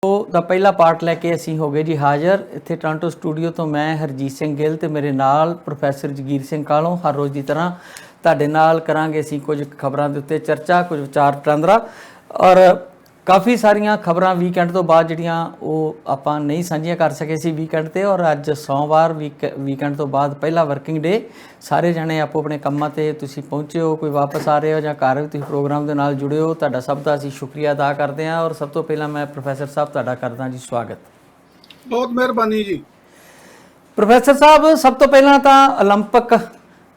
ਦਾ ਪਹਿਲਾ ਪਾਰਟ ਲੈ ਕੇ ਅਸੀਂ ਹੋ ਗਏ ਜੀ ਹਾਜ਼ਰ ਇੱਥੇ ਟੋਰਾਂਟੋ ਸਟੂਡੀਓ ਤੋਂ। ਮੈਂ ਹਰਜੀਤ ਸਿੰਘ ਗਿੱਲ ਤੇ ਮੇਰੇ ਨਾਲ ਪ੍ਰੋਫੈਸਰ ਜਗੀਰ ਸਿੰਘ ਕਾਲੋਂ ਹਰ ਰੋਜ਼ ਦੀ ਤਰ੍ਹਾਂ ਤੁਹਾਡੇ ਨਾਲ ਕਰਾਂਗੇ ਅਸੀਂ ਕੁਝ ਖਬਰਾਂ ਦੇ ਉੱਤੇ ਚਰਚਾ, ਕੁਝ ਵਿਚਾਰ ਵਟਾਂਦਰਾ। ਔਰ ਕਾਫੀ ਸਾਰੀਆਂ ਖਬਰਾਂ ਵੀਕਐਂਡ ਤੋਂ ਬਾਅਦ ਜਿਹੜੀਆਂ ਉਹ ਆਪਾਂ ਨਹੀਂ ਸਾਂਝੀਆਂ ਕਰ ਸਕੇ ਸੀ ਵੀਕਐਂਡ 'ਤੇ, ਔਰ ਅੱਜ ਸੋਮਵਾਰ ਵੀਕਐਂਡ ਤੋਂ ਬਾਅਦ ਪਹਿਲਾ ਵਰਕਿੰਗ ਡੇ। ਸਾਰੇ ਜਣੇ ਆਪੋ ਆਪਣੇ ਕੰਮਾਂ 'ਤੇ ਤੁਸੀਂ ਪਹੁੰਚੇ ਹੋ, ਕੋਈ ਵਾਪਸ ਆ ਰਹੇ ਹੋ ਜਾਂ ਘਰ ਵੀ ਤੁਸੀਂ ਪ੍ਰੋਗਰਾਮ ਦੇ ਨਾਲ ਜੁੜੇ ਹੋ, ਤੁਹਾਡਾ ਸਭ ਦਾ ਅਸੀਂ ਸ਼ੁਕਰੀਆ ਅਦਾ ਕਰਦੇ ਹਾਂ। ਔਰ ਸਭ ਤੋਂ ਪਹਿਲਾਂ ਮੈਂ ਪ੍ਰੋਫੈਸਰ ਸਾਹਿਬ ਤੁਹਾਡਾ ਕਰਦਾ ਜੀ ਸਵਾਗਤ। ਬਹੁਤ ਮਿਹਰਬਾਨੀ ਜੀ ਪ੍ਰੋਫੈਸਰ ਸਾਹਿਬ, ਸਭ ਤੋਂ ਪਹਿਲਾਂ ਤਾਂ ਓਲੰਪਿਕ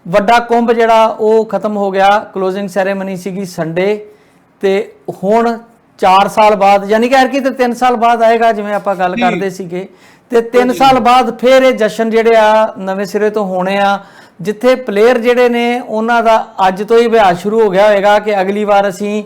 ਵੱਡਾ ਕੁੰਭ ਜਿਹੜਾ ਉਹ ਖਤਮ ਹੋ ਗਿਆ, ਕਲੋਜ਼ਿੰਗ ਸੈਰੇਮਨੀ ਸੀਗੀ ਸੰਡੇ, ਤੇ ਹੁਣ 4 ਸਾਲ ਬਾਅਦ ਯਾਨੀ ਕਿ ਐਰਕੀ ਤੇ 3 ਸਾਲ ਬਾਅਦ ਆਏਗਾ ਜਿਵੇਂ ਆਪਾਂ ਗੱਲ ਕਰਦੇ ਸੀਗੇ, ਤੇ 3 ਸਾਲ ਬਾਅਦ ਫਿਰ ਇਹ ਜਸ਼ਨ ਜਿਹੜੇ ਆ ਨਵੇਂ ਸਿਰੇ ਤੋਂ ਹੋਣੇ ਆ, ਜਿੱਥੇ ਪਲੇਅਰ ਜਿਹੜੇ ਨੇ ਉਹਨਾਂ ਦਾ ਅੱਜ ਤੋਂ ਹੀ ਅਭਿਆਸ ਸ਼ੁਰੂ ਹੋ ਗਿਆ ਹੋਏਗਾ ਕਿ ਅਗਲੀ ਵਾਰ ਅਸੀਂ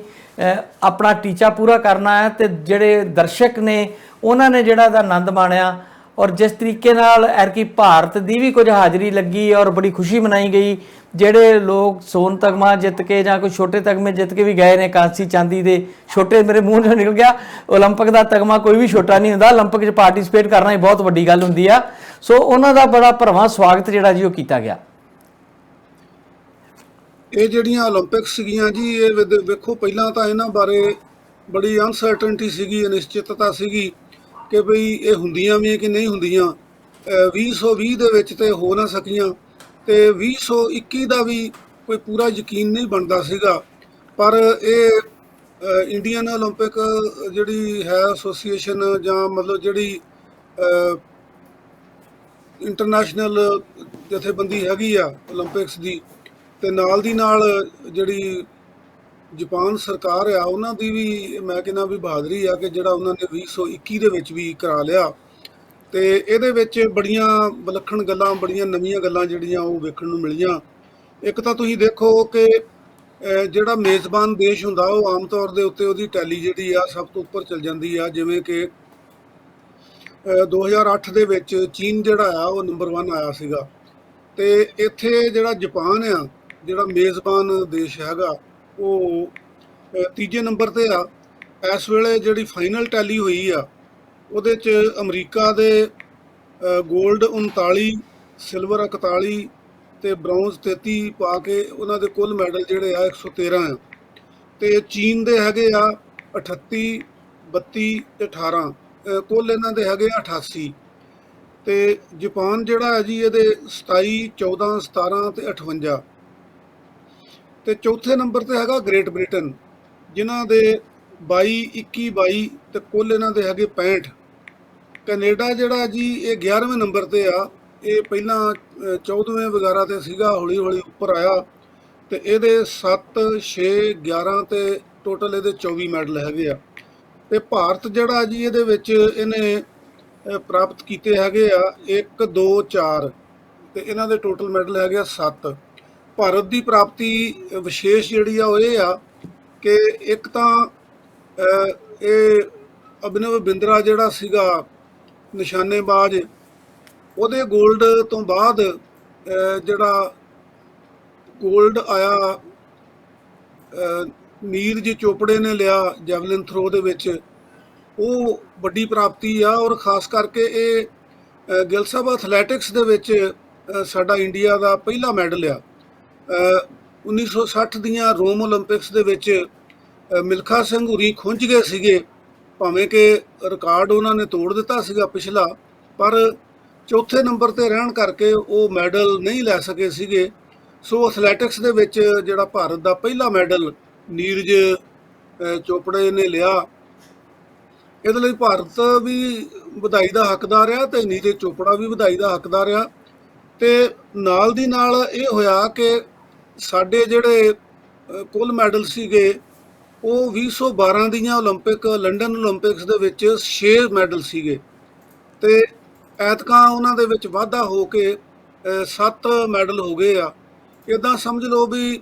ਆਪਣਾ ਟੀਚਾ ਪੂਰਾ ਕਰਨਾ ਹੈ। ਤੇ ਜਿਹੜੇ ਦਰਸ਼ਕ ਨੇ ਉਹਨਾਂ ਨੇ ਜਿਹੜਾ ਦਾ ਆਨੰਦ ਮਾਣਿਆ, ਔਰ ਜਿਸ ਤਰੀਕੇ ਨਾਲ ਐਰਕੀ ਭਾਰਤ ਦੀ ਵੀ ਕੁਝ ਹਾਜ਼ਰੀ ਲੱਗੀ ਔਰ ਬੜੀ ਖੁਸ਼ੀ ਮਨਾਈ ਗਈ। ਜਿਹੜੇ ਲੋਕ ਸੋਨ ਤਗਮਾ ਜਿੱਤ ਕੇ ਜਾਂ ਕੋਈ ਛੋਟੇ ਤਗਮੇ ਜਿੱਤ ਕੇ ਵੀ ਗਏ ਨੇ, ਕਾਂਸੀ ਚਾਂਦੀ ਦੇ ਛੋਟੇ, ਮੇਰੇ ਮੂੰਹ 'ਚੋਂ ਨਿਕਲ ਗਿਆ, ਓਲੰਪਿਕ ਦਾ ਤਗਮਾ ਕੋਈ ਵੀ ਛੋਟਾ ਨਹੀਂ ਹੁੰਦਾ, ਓਲੰਪਿਕ 'ਚ ਪਾਰਟੀਸਪੇਟ ਕਰਨਾ ਹੀ ਬਹੁਤ ਵੱਡੀ ਗੱਲ ਹੁੰਦੀ ਆ। ਸੋ ਉਹਨਾਂ ਦਾ ਬੜਾ ਭਰਵਾਂ ਸਵਾਗਤ ਜਿਹੜਾ ਜੀ ਉਹ ਕੀਤਾ ਗਿਆ। ਇਹ ਜਿਹੜੀਆਂ ਓਲੰਪਿਕਸ ਸੀਗੀਆਂ ਜੀ, ਇਹ ਵੇਖੋ ਪਹਿਲਾਂ ਤਾਂ ਇਹਨਾਂ ਬਾਰੇ ਬੜੀ ਅਨਸਰਟਨਟੀ ਸੀਗੀ, ਅਨਿਸ਼ਚਿਤਤਾ ਸੀਗੀ ਕਿ ਬਈ ਇਹ ਹੁੰਦੀਆਂ ਵੀ ਕਿ ਨਹੀਂ ਹੁੰਦੀਆਂ। 2020 ਦੇ ਵਿੱਚ ਤੇ ਹੋ ਨਾ ਸਕੀਆਂ, ਤੇ 2021 ਦਾ ਵੀ ਕੋਈ ਪੂਰਾ ਯਕੀਨ ਨਹੀਂ ਬਣਦਾ ਸੀਗਾ। ਪਰ ਇਹ ਇੰਡੀਅਨ ਓਲੰਪਿਕ ਜਿਹੜੀ ਹੈ ਐਸੋਸੀਏਸ਼ਨ, ਜਾਂ ਮਤਲਬ ਜਿਹੜੀ ਇੰਟਰਨੈਸ਼ਨਲ ਜਥੇਬੰਦੀ ਹੈਗੀ ਆ ਓਲੰਪਿਕਸ ਦੀ, ਤੇ ਨਾਲ ਦੀ ਨਾਲ ਜਿਹੜੀ ਜਾਪਾਨ ਸਰਕਾਰ ਆ ਉਹਨਾਂ ਦੀ ਵੀ ਮੈਂ ਕਹਿੰਦਾ ਵੀ ਬਹਾਦਰੀ ਆ ਕਿ ਜਿਹੜਾ ਉਹਨਾਂ ਨੇ 2021 ਦੇ ਵਿੱਚ ਵੀ ਕਰਾ ਲਿਆ। ਤੇ ਇਹਦੇ ਵਿੱਚ ਬੜੀਆਂ ਵਿਲੱਖਣ ਗੱਲਾਂ, ਬੜੀਆਂ ਨਵੀਆਂ ਗੱਲਾਂ ਜਿਹੜੀਆਂ ਉਹ ਵੇਖਣ ਨੂੰ ਮਿਲੀਆਂ। ਇੱਕ ਤਾਂ ਤੁਸੀਂ ਦੇਖੋ ਕਿ ਜਿਹੜਾ ਮੇਜ਼ਬਾਨ ਦੇਸ਼ ਹੁੰਦਾ ਉਹ ਆਮ ਤੌਰ ਦੇ ਉੱਤੇ ਉਹਦੀ ਟੈਲੀ ਜਿਹੜੀ ਆ ਸਭ ਤੋਂ ਉੱਪਰ ਚਲ ਜਾਂਦੀ ਆ। ਜਿਵੇਂ ਕਿ 2008 ਦੇ ਵਿੱਚ ਚੀਨ ਜਿਹੜਾ ਆ ਉਹ ਨੰਬਰ 1 ਆਇਆ ਸੀਗਾ, ਤੇ ਇੱਥੇ ਜਿਹੜਾ ਜਾਪਾਨ ਆ ਜਿਹੜਾ ਮੇਜ਼ਬਾਨ ਦੇਸ਼ ਹੈਗਾ ਉਹ ਤੀਜੇ ਨੰਬਰ 'ਤੇ ਆ। ਇਸ ਵੇਲੇ ਜਿਹੜੀ ਫਾਈਨਲ ਟੈਲੀ ਹੋਈ ਆ ਉਹਦੇ 'ਚ ਅਮਰੀਕਾ ਦੇ ਗੋਲਡ 39, ਸਿਲਵਰ 41 ਤੇ ਬ੍ਰੌਂਜ਼ 33 ਪਾ ਕੇ ਉਹਨਾਂ ਦੇ ਕੁੱਲ ਮੈਡਲ ਜਿਹੜੇ ਆ 113 ਆ। ਤੇ ਚੀਨ ਦੇ ਹੈਗੇ ਆ 38, 32 ਤੇ 18, ਕੁੱਲ ਇਹਨਾਂ ਦੇ ਹੈਗੇ ਆ 88। ਤੇ ਜਾਪਾਨ ਜਿਹੜਾ ਹੈ ਜੀ ਇਹਦੇ 27, 14, 17 ਤੇ 58। ਤੇ ਚੌਥੇ ਨੰਬਰ ਤੇ ਹੈਗਾ ਗ੍ਰੇਟ ਬ੍ਰਿਟਨ, ਜਿਨ੍ਹਾਂ ਦੇ 22, 21, 22 ਤੇ ਕੁੱਲ ਇਹਨਾਂ ਦੇ ਹੈਗੇ 65। ਕੈਨੇਡਾ ਜਿਹੜਾ ਜੀ ਇਹ 11ਵੇਂ ਨੰਬਰ ਤੇ ਆ। ਇਹ ਪਹਿਲਾਂ 14ਵੇਂ ਵਗੈਰਾ ਤੇ ਸੀਗਾ, ਹੌਲੀ ਹੌਲੀ ਉੱਪਰ ਆਇਆ, ਤੇ ਇਹਦੇ 7, 6, 11 ਤੇ ਟੋਟਲ ਇਹਦੇ 24 ਮੈਡਲ ਹੈਗੇ ਆ। ਤੇ ਭਾਰਤ ਜਿਹੜਾ ਜੀ ਇਹਦੇ ਵਿੱਚ ਇਹਨੇ ਪ੍ਰਾਪਤ ਕੀਤੇ ਹੈਗੇ ਆ 1, 2, 4, ਤੇ ਇਹਨਾਂ ਦੇ ਟੋਟਲ ਮੈਡਲ ਹੈਗੇ ਆ 7। ਭਾਰਤ ਦੀ ਪ੍ਰਾਪਤੀ ਵਿਸ਼ੇਸ਼ ਜਿਹੜੀ ਆ ਉਹ ਇਹ ਆ ਕਿ ਇੱਕ ਤਾਂ ਇਹ ਅਭਿਨਵ ਬਿੰਦਰਾ ਜਿਹੜਾ ਸੀਗਾ ਨਿਸ਼ਾਨੇਬਾਜ਼, ਉਹਦੇ 골ਡ ਤੋਂ ਬਾਅਦ ਜਿਹੜਾ 골ਡ ਆਇਆ ਨੀਰਜ ਚੋਪੜੇ ਨੇ ਲਿਆ ਜੈਵਲਿਨ ਥਰੋ ਦੇ ਵਿੱਚ, ਉਹ ਵੱਡੀ ਪ੍ਰਾਪਤੀ ਆ। ਔਰ ਖਾਸ ਕਰਕੇ ਇਹ ਗਿੱਲ ਸਾਹਿਬ ਐਥਲੈਟਿਕਸ ਦੇ ਵਿੱਚ ਸਾਡਾ ਇੰਡੀਆ ਦਾ ਪਹਿਲਾ ਮੈਡਲ ਆ। 1960 ਦੀਆਂ ਰੋਮ ਓਲੰਪਿਕਸ ਦੇ ਵਿੱਚ ਮਿਲਖਾ ਸਿੰਘ ਹੁਰੀ ਖੁੰਝ ਗਏ ਸੀਗੇ, ਭਾਵੇਂ ਕਿ ਰਿਕਾਰਡ ਉਹਨਾਂ ਨੇ ਤੋੜ ਦਿੱਤਾ ਸੀਗਾ ਪਿਛਲਾ, ਪਰ ਚੌਥੇ ਨੰਬਰ ਤੇ ਰਹਿਣ ਕਰਕੇ ਉਹ ਮੈਡਲ ਨਹੀਂ ਲੈ ਸਕੇ ਸੀਗੇ। ਸੋ ਐਥਲੈਟਿਕਸ ਦੇ ਵਿੱਚ ਜਿਹੜਾ ਭਾਰਤ ਦਾ ਪਹਿਲਾ ਮੈਡਲ ਨੀਰਜ ਚੋਪੜੇ ਨੇ ਲਿਆ, ਇਹਦੇ ਲਈ ਭਾਰਤ ਵੀ ਵਧਾਈ ਦਾ ਹੱਕਦਾਰ ਆ ਤੇ ਨੀਰਜ ਚੋਪੜਾ ਵੀ ਵਧਾਈ ਦਾ ਹੱਕਦਾਰ ਆ। ਤੇ ਨਾਲ ਦੀ ਨਾਲ ਇਹ ਹੋਇਆ ਕਿ ਸਾਡੇ ਜਿਹੜੇ ਕੁੱਲ ਮੈਡਲ ਸੀਗੇ ਉਹ 2012 ਦੀਆਂ ਓਲੰਪਿਕ ਲੰਡਨ ਓਲੰਪਿਕਸ ਦੇ ਵਿੱਚ 6 ਮੈਡਲ ਸੀਗੇ, ਤੇ ਐਤਕਾਂ ਉਹਨਾਂ ਦੇ ਵਿੱਚ ਵਾਧਾ ਹੋ ਕੇ 7 ਮੈਡਲ ਹੋ ਗਏ ਆ। ਇੱਦਾਂ ਸਮਝ ਲਓ ਵੀ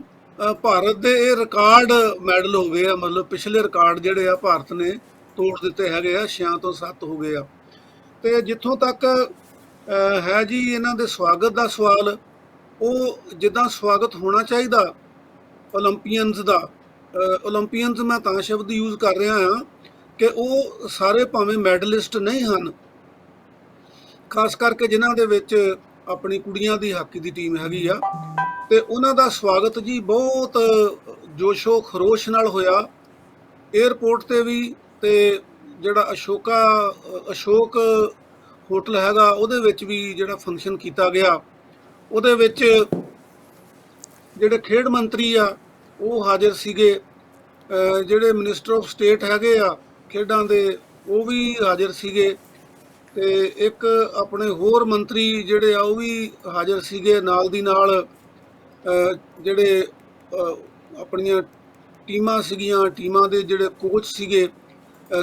ਭਾਰਤ ਦੇ ਇਹ ਰਿਕਾਰਡ ਮੈਡਲ ਹੋ ਗਏ ਆ, ਮਤਲਬ ਪਿਛਲੇ ਰਿਕਾਰਡ ਜਿਹੜੇ ਆ ਭਾਰਤ ਨੇ ਤੋੜ ਦਿੱਤੇ ਹੈਗੇ ਆ, 6 ਤੋਂ 7 ਹੋ ਗਏ ਆ। ਤੇ ਜਿੱਥੋਂ ਤੱਕ ਹੈ ਜੀ ਇਹਨਾਂ ਦੇ ਸਵਾਗਤ ਦਾ ਸਵਾਲ, ਉਹ ਜਿੱਦਾਂ ਸਵਾਗਤ ਹੋਣਾ ਚਾਹੀਦਾ ਓਲੰਪੀਅਨਸ ਦਾ, ਓਲੰਪੀਅਨਸ ਮੈਂ ਤਾਂ ਸ਼ਬਦ ਯੂਜ਼ ਕਰ ਰਿਹਾ ਹਾਂ ਕਿ ਉਹ ਸਾਰੇ ਭਾਵੇਂ ਮੈਡਲਿਸਟ ਨਹੀਂ ਹਨ, ਖਾਸ ਕਰਕੇ ਜਿਨ੍ਹਾਂ ਦੇ ਵਿੱਚ ਆਪਣੀ ਕੁੜੀਆਂ ਦੀ ਹਾਕੀ ਦੀ ਟੀਮ ਹੈਗੀ ਆ, ਤੇ ਉਹਨਾਂ ਦਾ ਸਵਾਗਤ ਜੀ ਬਹੁਤ ਜੋਸ਼ੋ ਖਰੋਸ਼ ਨਾਲ ਹੋਇਆ 에ਅਰਪੋਰਟ ਤੇ ਵੀ। ਤੇ ਜਿਹੜਾ ਅਸ਼ੋਕ ਹੋਟਲ ਹੈਗਾ ਉਹਦੇ ਵਿੱਚ ਵੀ ਜਿਹੜਾ ਫੰਕਸ਼ਨ ਕੀਤਾ ਗਿਆ, ਉਹਦੇ ਵਿੱਚ ਜਿਹੜੇ ਖੇਡ ਮੰਤਰੀ ਆ ਉਹ ਹਾਜ਼ਰ ਸੀਗੇ, ਜਿਹੜੇ ਮਿਨਿਸਟਰ ਆਫ ਸਟੇਟ ਹੈਗੇ ਆ ਖੇਡਾਂ ਦੇ ਉਹ ਵੀ ਹਾਜ਼ਰ ਸੀਗੇ, ਤੇ ਇੱਕ ਆਪਣੇ ਹੋਰ ਮੰਤਰੀ ਜਿਹੜੇ ਆ ਉਹ ਵੀ ਹਾਜ਼ਰ ਸੀਗੇ। ਨਾਲ ਦੀ ਨਾਲ ਜਿਹੜੇ ਆਪਣੀਆਂ ਟੀਮਾਂ ਸੀਗੀਆਂ, ਟੀਮਾਂ ਦੇ ਜਿਹੜੇ ਕੋਚ ਸੀਗੇ,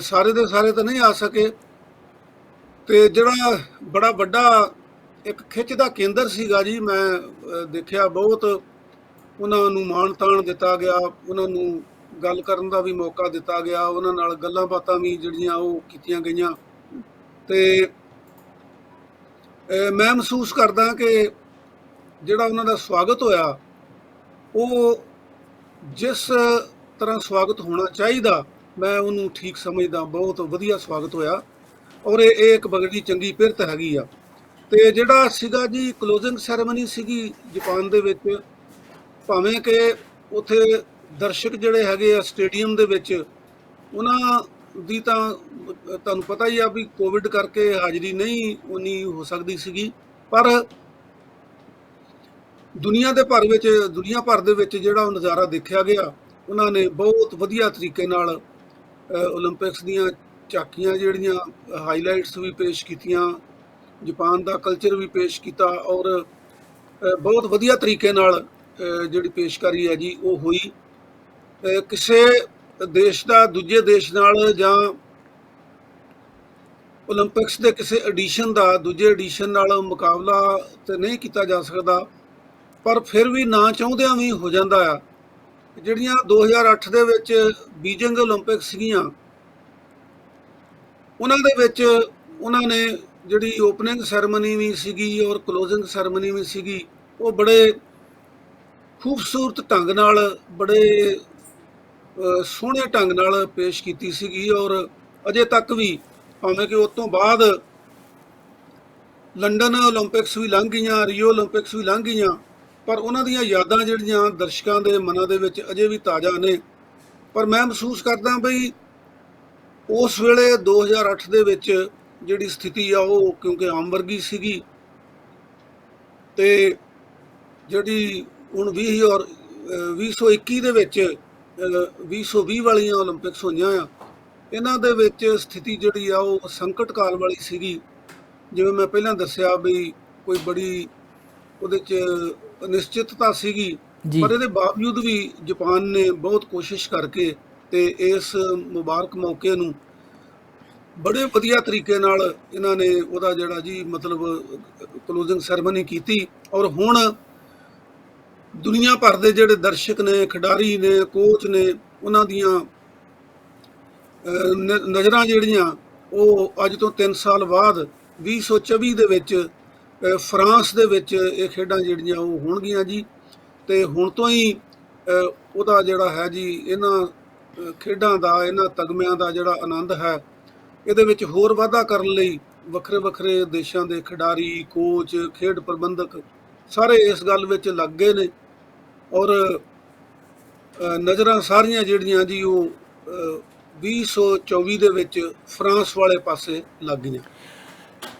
ਸਾਰੇ ਦੇ ਸਾਰੇ ਤਾਂ ਨਹੀਂ ਆ ਸਕੇ। ਤੇ ਜਿਹੜਾ ਬੜਾ ਵੱਡਾ ਇੱਕ ਖਿੱਚ ਦਾ ਕੇਂਦਰ ਸੀਗਾ ਜੀ, ਮੈਂ ਦੇਖਿਆ ਬਹੁਤ ਉਹਨਾਂ ਨੂੰ ਮਾਣ ਤਾਣ ਦਿੱਤਾ ਗਿਆ, ਉਹਨਾਂ ਨੂੰ ਗੱਲ ਕਰਨ ਦਾ ਵੀ ਮੌਕਾ ਦਿੱਤਾ ਗਿਆ, ਉਹਨਾਂ ਨਾਲ ਗੱਲਾਂ ਬਾਤਾਂ ਵੀ ਜਿਹੜੀਆਂ ਉਹ ਕੀਤੀਆਂ ਗਈਆਂ। ਤੇ ਮੈਂ ਮਹਿਸੂਸ ਕਰਦਾ ਕਿ ਜਿਹੜਾ ਉਹਨਾਂ ਦਾ ਸਵਾਗਤ ਹੋਇਆ ਉਹ ਜਿਸ ਤਰ੍ਹਾਂ ਸਵਾਗਤ ਹੋਣਾ ਚਾਹੀਦਾ, ਮੈਂ ਉਹਨੂੰ ਠੀਕ ਸਮਝਦਾ। ਬਹੁਤ ਵਧੀਆ ਸਵਾਗਤ ਹੋਇਆ, ਔਰ ਇਹ ਇੱਕ ਬੜੀ ਚੰਗੀ ਪਿਰਤ ਹੈਗੀ ਆ। ਤੇ ਜਿਹੜਾ ਸੀਗਾ ਜੀ ਕਲੋਜ਼ਿੰਗ ਸੈਰੇਮਨੀ ਸੀਗੀ ਜਾਪਾਨ ਦੇ ਵਿੱਚ, ਭਾਵੇਂ ਕਿ ਉੱਥੇ ਦਰਸ਼ਕ ਜਿਹੜੇ ਹੈਗੇ ਆ ਸਟੇਡੀਅਮ ਦੇ ਵਿੱਚ, ਉਹਨਾਂ ਦੀ ਤਾਂ ਤੁਹਾਨੂੰ ਪਤਾ ਹੀ ਆ ਵੀ ਕੋਵਿਡ ਕਰਕੇ ਹਾਜ਼ਰੀ ਨਹੀਂ ਉਨੀ ਹੋ ਸਕਦੀ ਸੀਗੀ, ਪਰ ਦੁਨੀਆ ਭਰ ਦੇ ਵਿੱਚ ਜਿਹੜਾ ਉਹ ਨਜ਼ਾਰਾ ਦੇਖਿਆ ਗਿਆ, ਉਹਨਾਂ ਨੇ ਬਹੁਤ ਵਧੀਆ ਤਰੀਕੇ ਨਾਲ ਓਲੰਪਿਕਸ ਦੀਆਂ ਝਾਕੀਆਂ ਜਿਹੜੀਆਂ ਹਾਈਲਾਈਟਸ ਵੀ ਪੇਸ਼ ਕੀਤੀਆਂ, ਜਾਪਾਨ ਦਾ ਕਲਚਰ ਵੀ ਪੇਸ਼ ਕੀਤਾ, ਔਰ ਬਹੁਤ ਵਧੀਆ ਤਰੀਕੇ ਨਾਲ ਜਿਹੜੀ ਪੇਸ਼ਕਾਰੀ ਹੈ ਜੀ ਉਹ ਹੋਈ। ਕਿਸੇ ਦੇਸ਼ ਦਾ ਦੂਜੇ ਦੇਸ਼ ਨਾਲ ਜਾਂ ਓਲੰਪਿਕਸ ਦੇ ਕਿਸੇ ਐਡੀਸ਼ਨ ਦਾ ਦੂਜੇ ਐਡੀਸ਼ਨ ਨਾਲ ਮੁਕਾਬਲਾ ਤੇ ਨਹੀਂ ਕੀਤਾ ਜਾ ਸਕਦਾ, ਪਰ ਫਿਰ ਵੀ ਨਾ ਚਾਹੁੰਦਿਆਂ ਵੀ ਹੋ ਜਾਂਦਾ ਆ। ਜਿਹੜੀਆਂ 2008 ਦੇ ਵਿੱਚ ਬੀਜਿੰਗ ਓਲੰਪਿਕਸ ਸੀਗੀਆਂ, ਉਹਨਾਂ ਦੇ ਵਿੱਚ ਉਹਨਾਂ ਨੇ ਜਿਹੜੀ ਓਪਨਿੰਗ ਸੈਰੇਮਨੀ ਵੀ ਸੀਗੀ ਔਰ ਕਲੋਜ਼ਿੰਗ ਸੈਰੇਮਨੀ ਵੀ ਸੀਗੀ, ਉਹ ਬੜੇ ਖੂਬਸੂਰਤ ਢੰਗ ਨਾਲ, ਬੜੇ ਸੋਹਣੇ ਢੰਗ ਨਾਲ ਪੇਸ਼ ਕੀਤੀ ਸੀਗੀ। ਔਰ ਅਜੇ ਤੱਕ ਵੀ, ਭਾਵੇਂ ਕਿ ਉਸ ਤੋਂ ਬਾਅਦ ਲੰਡਨ ਓਲੰਪਿਕਸ ਵੀ ਲੰਘ ਗਈਆਂ, ਰੀਓ ਓਲੰਪਿਕਸ ਵੀ ਲੰਘ ਗਈਆਂ, ਪਰ ਉਹਨਾਂ ਦੀਆਂ ਯਾਦਾਂ ਜਿਹੜੀਆਂ ਦਰਸ਼ਕਾਂ ਦੇ ਮਨਾਂ ਦੇ ਵਿੱਚ ਅਜੇ ਵੀ ਤਾਜ਼ਾ ਨੇ। ਪਰ ਮੈਂ ਮਹਿਸੂਸ ਕਰਦਾ ਬਈ ਉਸ ਵੇਲੇ 2008 ਦੇ ਵਿੱਚ ਜਿਹੜੀ ਸਥਿਤੀ ਆ ਉਹ ਕਿਉਂਕਿ ਆਮ ਵਰਗੀ ਸੀਗੀ, ਤੇ ਜਿਹੜੀ ਹੁਣ 2021 ਦੇ ਵਿੱਚ 2020 ਵਾਲੀਆਂ ਓਲੰਪਿਕਸ ਹੋਈਆਂ ਆ, ਇਹਨਾਂ ਦੇ ਵਿੱਚ ਸਥਿਤੀ ਜਿਹੜੀ ਆ ਉਹ ਸੰਕਟ ਕਾਲ ਵਾਲੀ ਸੀਗੀ। ਜਿਵੇਂ ਮੈਂ ਪਹਿਲਾਂ ਦੱਸਿਆ ਵੀ ਕੋਈ ਬੜੀ ਉਹਦੇ 'ਚ ਅਨਿਸ਼ਚਿਤਤਾ ਸੀਗੀ, ਪਰ ਇਹਦੇ ਬਾਵਜੂਦ ਵੀ ਜਾਪਾਨ ਨੇ ਬਹੁਤ ਕੋਸ਼ਿਸ਼ ਕਰਕੇ ਤੇ ਇਸ ਮੁਬਾਰਕ ਮੌਕੇ ਨੂੰ ਬੜੇ ਵਧੀਆ ਤਰੀਕੇ ਨਾਲ ਇਹਨਾਂ ਨੇ ਉਹਦਾ ਜਿਹੜਾ ਜੀ ਮਤਲਬ ਕਲੋਜ਼ਿੰਗ ਸੈਰੇਮਨੀ ਕੀਤੀ। ਔਰ ਹੁਣ ਦੁਨੀਆ ਭਰ ਦੇ ਜਿਹੜੇ ਦਰਸ਼ਕ ਨੇ, ਖਿਡਾਰੀ ਨੇ, ਕੋਚ ਨੇ, ਉਹਨਾਂ ਦੀਆਂ ਨਜ਼ਰਾਂ ਜਿਹੜੀਆਂ ਉਹ ਅੱਜ ਤੋਂ 3 ਸਾਲ ਬਾਅਦ 2024 ਦੇ ਵਿੱਚ ਫਰਾਂਸ ਦੇ ਵਿੱਚ ਇਹ ਖੇਡਾਂ ਜਿਹੜੀਆਂ ਉਹ ਹੋਣਗੀਆਂ ਜੀ। ਤੇ ਹੁਣ ਤੋਂ ਹੀ ਉਹਦਾ ਜਿਹੜਾ ਹੈ ਜੀ ਇਹਨਾਂ ਖੇਡਾਂ ਦਾ, ਇਹਨਾਂ ਤਗਮਿਆਂ ਦਾ ਜਿਹੜਾ ਆਨੰਦ ਹੈ, ਇਹਦੇ ਵਿੱਚ ਹੋਰ ਵਾਧਾ ਕਰਨ ਲਈ ਵੱਖਰੇ ਵੱਖਰੇ ਦੇਸ਼ਾਂ ਦੇ ਖਿਡਾਰੀ, ਕੋਚ, ਖੇਡ ਪ੍ਰਬੰਧਕ ਸਾਰੇ ਇਸ ਗੱਲ ਵਿੱਚ ਲੱਗ ਗਏ ਨੇ। ਔਰ ਨਜ਼ਰਾਂ ਸਾਰੀਆਂ ਜਿਹੜੀਆਂ ਜੀ ਉਹ 2024 ਦੇ ਵਿੱਚ ਫਰਾਂਸ ਵਾਲੇ ਪਾਸੇ ਲੱਗ ਗਈਆਂ।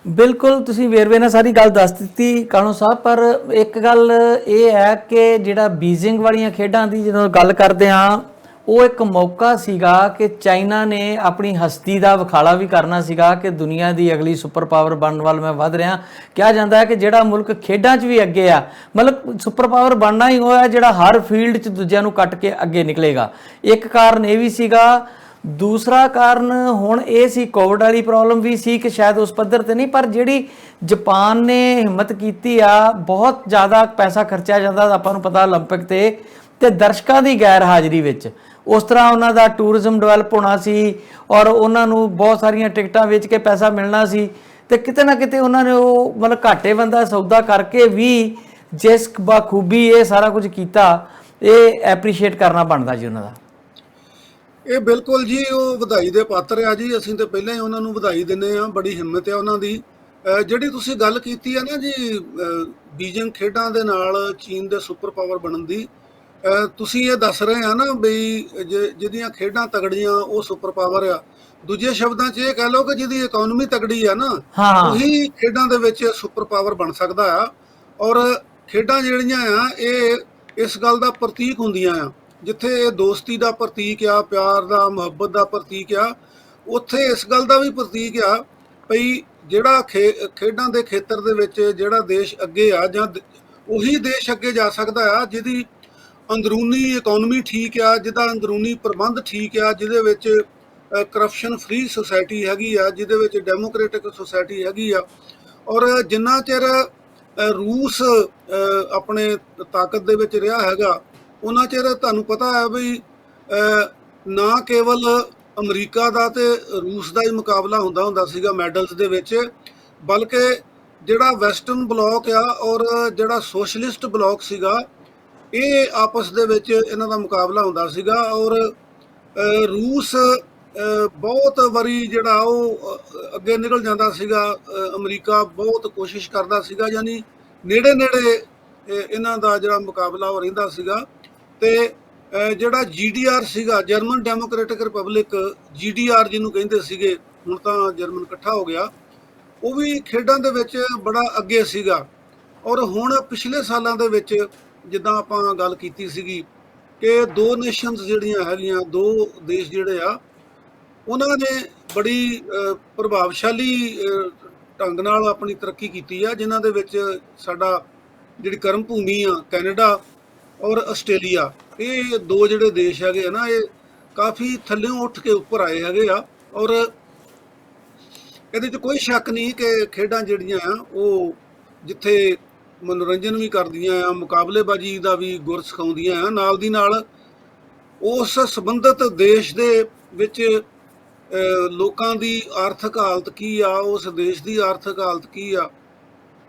ਬਿਲਕੁਲ, ਤੁਸੀਂ ਵੇਰਵੇ ਨਾਲ ਸਾਰੀ ਗੱਲ ਦੱਸ ਦਿੱਤੀ ਕਾਣੋ ਸਾਹਿਬ, ਪਰ ਇੱਕ ਗੱਲ ਇਹ ਹੈ ਕਿ ਜਿਹੜਾ ਬੀਜਿੰਗ ਵਾਲੀਆਂ ਖੇਡਾਂ ਦੀ ਜਦੋਂ ਗੱਲ ਕਰਦੇ ਹਾਂ, ਉਹ ਇੱਕ ਮੌਕਾ ਸੀਗਾ ਕਿ ਚਾਈਨਾ ਨੇ ਆਪਣੀ ਹਸਤੀ ਦਾ ਵਿਖਾਲਾ ਵੀ ਕਰਨਾ ਸੀਗਾ ਕਿ ਦੁਨੀਆ ਦੀ ਅਗਲੀ ਸੁਪਰ ਪਾਵਰ ਬਣਨ ਵੱਲ ਮੈਂ ਵੱਧ ਰਿਹਾ। ਕਿਹਾ ਜਾਂਦਾ ਹੈ ਕਿ ਜਿਹੜਾ ਮੁਲਕ ਖੇਡਾਂ 'ਚ ਵੀ ਅੱਗੇ ਆ, ਮਤਲਬ ਸੁਪਰ ਪਾਵਰ ਬਣਨਾ ਹੀ ਹੋਇਆ ਜਿਹੜਾ ਹਰ ਫੀਲਡ 'ਚ ਦੂਜਿਆਂ ਨੂੰ ਕੱਟ ਕੇ ਅੱਗੇ ਨਿਕਲੇਗਾ। ਇੱਕ ਕਾਰਨ ਇਹ ਵੀ ਸੀਗਾ। ਦੂਸਰਾ ਕਾਰਨ ਹੁਣ ਇਹ ਸੀ, ਕੋਵਿਡ ਵਾਲੀ ਪ੍ਰੋਬਲਮ ਵੀ ਸੀ ਕਿ ਸ਼ਾਇਦ ਉਸ ਪੱਧਰ ਤੇ ਨਹੀਂ, ਪਰ ਜਿਹੜੀ ਜਾਪਾਨ ਨੇ ਹਿੰਮਤ ਕੀਤੀ ਆ, ਬਹੁਤ ਜ਼ਿਆਦਾ ਪੈਸਾ ਖਰਚਿਆ ਜਾਂਦਾ ਆਪਾਂ ਨੂੰ ਪਤਾ ਓਲੰਪਿਕ ਤੇ ਦਰਸ਼ਕਾਂ ਦੀ ਗੈਰ ਹਾਜ਼ਰੀ ਵਿੱਚ ਉਸ ਤਰ੍ਹਾਂ ਉਹਨਾਂ ਦਾ ਟੂਰਿਜ਼ਮ ਡਿਵੈਲਪ ਹੋਣਾ ਸੀ ਔਰ ਉਹਨਾਂ ਨੂੰ ਬਹੁਤ ਸਾਰੀਆਂ ਟਿਕਟਾਂ ਵੇਚ ਕੇ ਪੈਸਾ ਮਿਲਣਾ ਸੀ, ਤੇ ਕਿਤੇ ਨਾ ਕਿਤੇ ਉਹਨਾਂ ਨੇ ਉਹ ਮਤਲਬ ਘਾਟੇ ਬੰਦਾ ਸੌਦਾ ਕਰਕੇ ਵੀ ਜਿਸ ਬਾਖੂਬੀ ਇਹ ਸਾਰਾ ਕੁਝ ਕੀਤਾ, ਇਹ ਐਪਰੀਸ਼ੀਏਟ ਕਰਨਾ ਬਣਦਾ ਜੀ ਉਹਨਾਂ ਦਾ। ਇਹ ਬਿਲਕੁਲ ਜੀ ਉਹ ਵਧਾਈ ਦੇ ਪਾਤਰ ਆ ਜੀ। ਅਸੀਂ ਤੇ ਪਹਿਲਾਂ ਹੀ ਉਹਨਾਂ ਨੂੰ ਵਧਾਈ ਦਿੰਦੇ ਆ, ਬੜੀ ਹਿੰਮਤ ਆ ਉਹਨਾਂ ਦੀ। ਜਿਹੜੀ ਤੁਸੀਂ ਗੱਲ ਕੀਤੀ ਆ ਨਾ ਜੀ, ਬੀਜਿੰਗ ਖੇਡਾਂ ਦੇ ਨਾਲ ਚੀਨ ਦੇ ਸੁਪਰ ਪਾਵਰ ਬਣਨ ਦੀ, ਤੁਸੀਂ ਇਹ ਦੱਸ ਰਹੇ ਆ ਨਾ ਬਈ ਜਿਹਦੀਆਂ ਖੇਡਾਂ ਤਗੜੀਆਂ ਉਹ ਸੁਪਰ ਪਾਵਰ ਆ। ਦੂਜੇ ਸ਼ਬਦਾਂ 'ਚ ਇਹ ਕਹਿ ਲਓ ਕਿ ਜਿਹਦੀ ਇਕਨੋਮੀ ਤਗੜੀ ਆ ਨਾ, ਹਾਂ ਉਹੀ ਖੇਡਾਂ ਦੇ ਵਿੱਚ ਸੁਪਰ ਪਾਵਰ ਬਣ ਸਕਦਾ ਆ। ਔਰ ਖੇਡਾਂ ਜਿਹੜੀਆਂ ਆ ਇਹ ਇਸ ਗੱਲ ਦਾ ਪ੍ਰਤੀਕ ਹੁੰਦੀਆਂ ਆ। ਜਿੱਥੇ ਇਹ ਦੋਸਤੀ ਦਾ ਪ੍ਰਤੀਕ ਆ, ਪਿਆਰ ਦਾ, ਮੁਹੱਬਤ ਦਾ ਪ੍ਰਤੀਕ ਆ, ਉੱਥੇ ਇਸ ਗੱਲ ਦਾ ਵੀ ਪ੍ਰਤੀਕ ਆ ਭਈ ਜਿਹੜਾ ਖੇਡਾਂ ਦੇ ਖੇਤਰ ਦੇ ਵਿੱਚ ਜਿਹੜਾ ਦੇਸ਼ ਅੱਗੇ ਆ, ਜਾਂ ਉਹੀ ਦੇਸ਼ ਅੱਗੇ ਜਾ ਸਕਦਾ ਆ ਜਿਹਦੀ ਅੰਦਰੂਨੀ ਇਕਨੋਮੀ ਠੀਕ ਆ, ਜਿਹਦਾ ਅੰਦਰੂਨੀ ਪ੍ਰਬੰਧ ਠੀਕ ਆ, ਜਿਹਦੇ ਵਿੱਚ ਕਰਪਸ਼ਨ ਫ੍ਰੀ ਸੁਸਾਇਟੀ ਹੈਗੀ ਆ, ਜਿਹਦੇ ਵਿੱਚ ਡੈਮੋਕ੍ਰੇਟਿਕ ਸੁਸਾਇਟੀ ਹੈਗੀ ਆ। ਔਰ ਜਿੰਨਾ ਚਿਰ ਰੂਸ ਆਪਣੇ ਤਾਕਤ ਦੇ ਵਿੱਚ ਰਿਹਾ ਹੈਗਾ, ਉਹਨਾਂ ਚਿਰ ਤੁਹਾਨੂੰ ਪਤਾ ਹੈ ਵੀ ਨਾ ਕੇਵਲ ਅਮਰੀਕਾ ਦਾ ਤੇ ਰੂਸ ਦਾ ਹੀ ਮੁਕਾਬਲਾ ਹੁੰਦਾ ਸੀਗਾ ਮੈਡਲਸ ਦੇ ਵਿੱਚ, ਬਲਕਿ ਜਿਹੜਾ ਵੈਸਟਰਨ ਬਲਾਕ ਆ ਔਰ ਜਿਹੜਾ ਸੋਸ਼ਲਿਸਟ ਬਲਾਕ ਸੀਗਾ, ਇਹ ਆਪਸ ਦੇ ਵਿੱਚ ਇਹਨਾਂ ਦਾ ਮੁਕਾਬਲਾ ਹੁੰਦਾ ਸੀਗਾ। ਔਰ ਰੂਸ ਬਹੁਤ ਵਾਰੀ ਜਿਹੜਾ ਉਹ ਅੱਗੇ ਨਿਕਲ ਜਾਂਦਾ ਸੀਗਾ, ਅਮਰੀਕਾ ਬਹੁਤ ਕੋਸ਼ਿਸ਼ ਕਰਦਾ ਸੀਗਾ, ਯਾਨੀ ਨੇੜੇ ਨੇੜੇ ਇਹਨਾਂ ਦਾ ਜਿਹੜਾ ਮੁਕਾਬਲਾ ਉਹ ਰਹਿੰਦਾ ਸੀਗਾ। ਤੇ ਜਿਹੜਾ GDR ਸੀਗਾ, ਜਰਮਨ ਡੈਮੋਕ੍ਰੈਟਿਕ ਰਿਪਬਲਿਕ, GDR ਜਿਹਨੂੰ ਕਹਿੰਦੇ ਸੀਗੇ, ਹੁਣ ਤਾਂ ਜਰਮਨ ਇਕੱਠਾ ਹੋ ਗਿਆ, ਉਹ ਵੀ ਖੇਡਾਂ ਦੇ ਵਿੱਚ ਬੜਾ ਅੱਗੇ ਸੀਗਾ। ਔਰ ਹੁਣ ਪਿਛਲੇ ਸਾਲਾਂ ਦੇ ਵਿੱਚ ਜਿੱਦਾਂ ਆਪਾਂ ਗੱਲ ਕੀਤੀ ਸੀਗੀ ਕਿ ਦੋ ਨੇਸ਼ਨਸ ਜਿਹੜੀਆਂ ਹੈਗੀਆਂ, ਦੋ ਦੇਸ਼ ਜਿਹੜੇ ਆ, ਉਹਨਾਂ ਨੇ ਬੜੀ ਪ੍ਰਭਾਵਸ਼ਾਲੀ ਢੰਗ ਨਾਲ ਆਪਣੀ ਤਰੱਕੀ ਕੀਤੀ ਆ, ਜਿਨ੍ਹਾਂ ਦੇ ਵਿੱਚ ਸਾਡਾ ਜਿਹੜੀ ਕਰਮ ਭੂਮੀ ਆ ਕੈਨੇਡਾ ਔਰ ਆਸਟ੍ਰੇਲੀਆ, ਇਹ ਦੋ ਜਿਹੜੇ ਦੇਸ਼ ਹੈਗੇ ਆ ਨਾ, ਇਹ ਕਾਫੀ ਥੱਲਿਓਂ ਉੱਠ ਕੇ ਉੱਪਰ ਆਏ ਹੈਗੇ ਆ। ਔਰ ਇਹਦੇ 'ਚ ਕੋਈ ਸ਼ੱਕ ਨਹੀਂ ਕਿ ਖੇਡਾਂ ਜਿਹੜੀਆਂ ਆ ਉਹ ਜਿੱਥੇ ਮਨੋਰੰਜਨ ਵੀ ਕਰਦੀਆਂ ਆ, ਮੁਕਾਬਲੇਬਾਜ਼ੀ ਦਾ ਵੀ ਗੁਰ ਸਿਖਾਉਂਦੀਆਂ ਆ, ਨਾਲ ਦੀ ਨਾਲ ਉਸ ਸੰਬੰਧਿਤ ਦੇਸ਼ ਦੇ ਵਿੱਚ ਲੋਕਾਂ ਦੀ ਆਰਥਿਕ ਹਾਲਤ ਕੀ ਆ, ਉਸ ਦੇਸ਼ ਦੀ ਆਰਥਿਕ ਹਾਲਤ ਕੀ ਆ,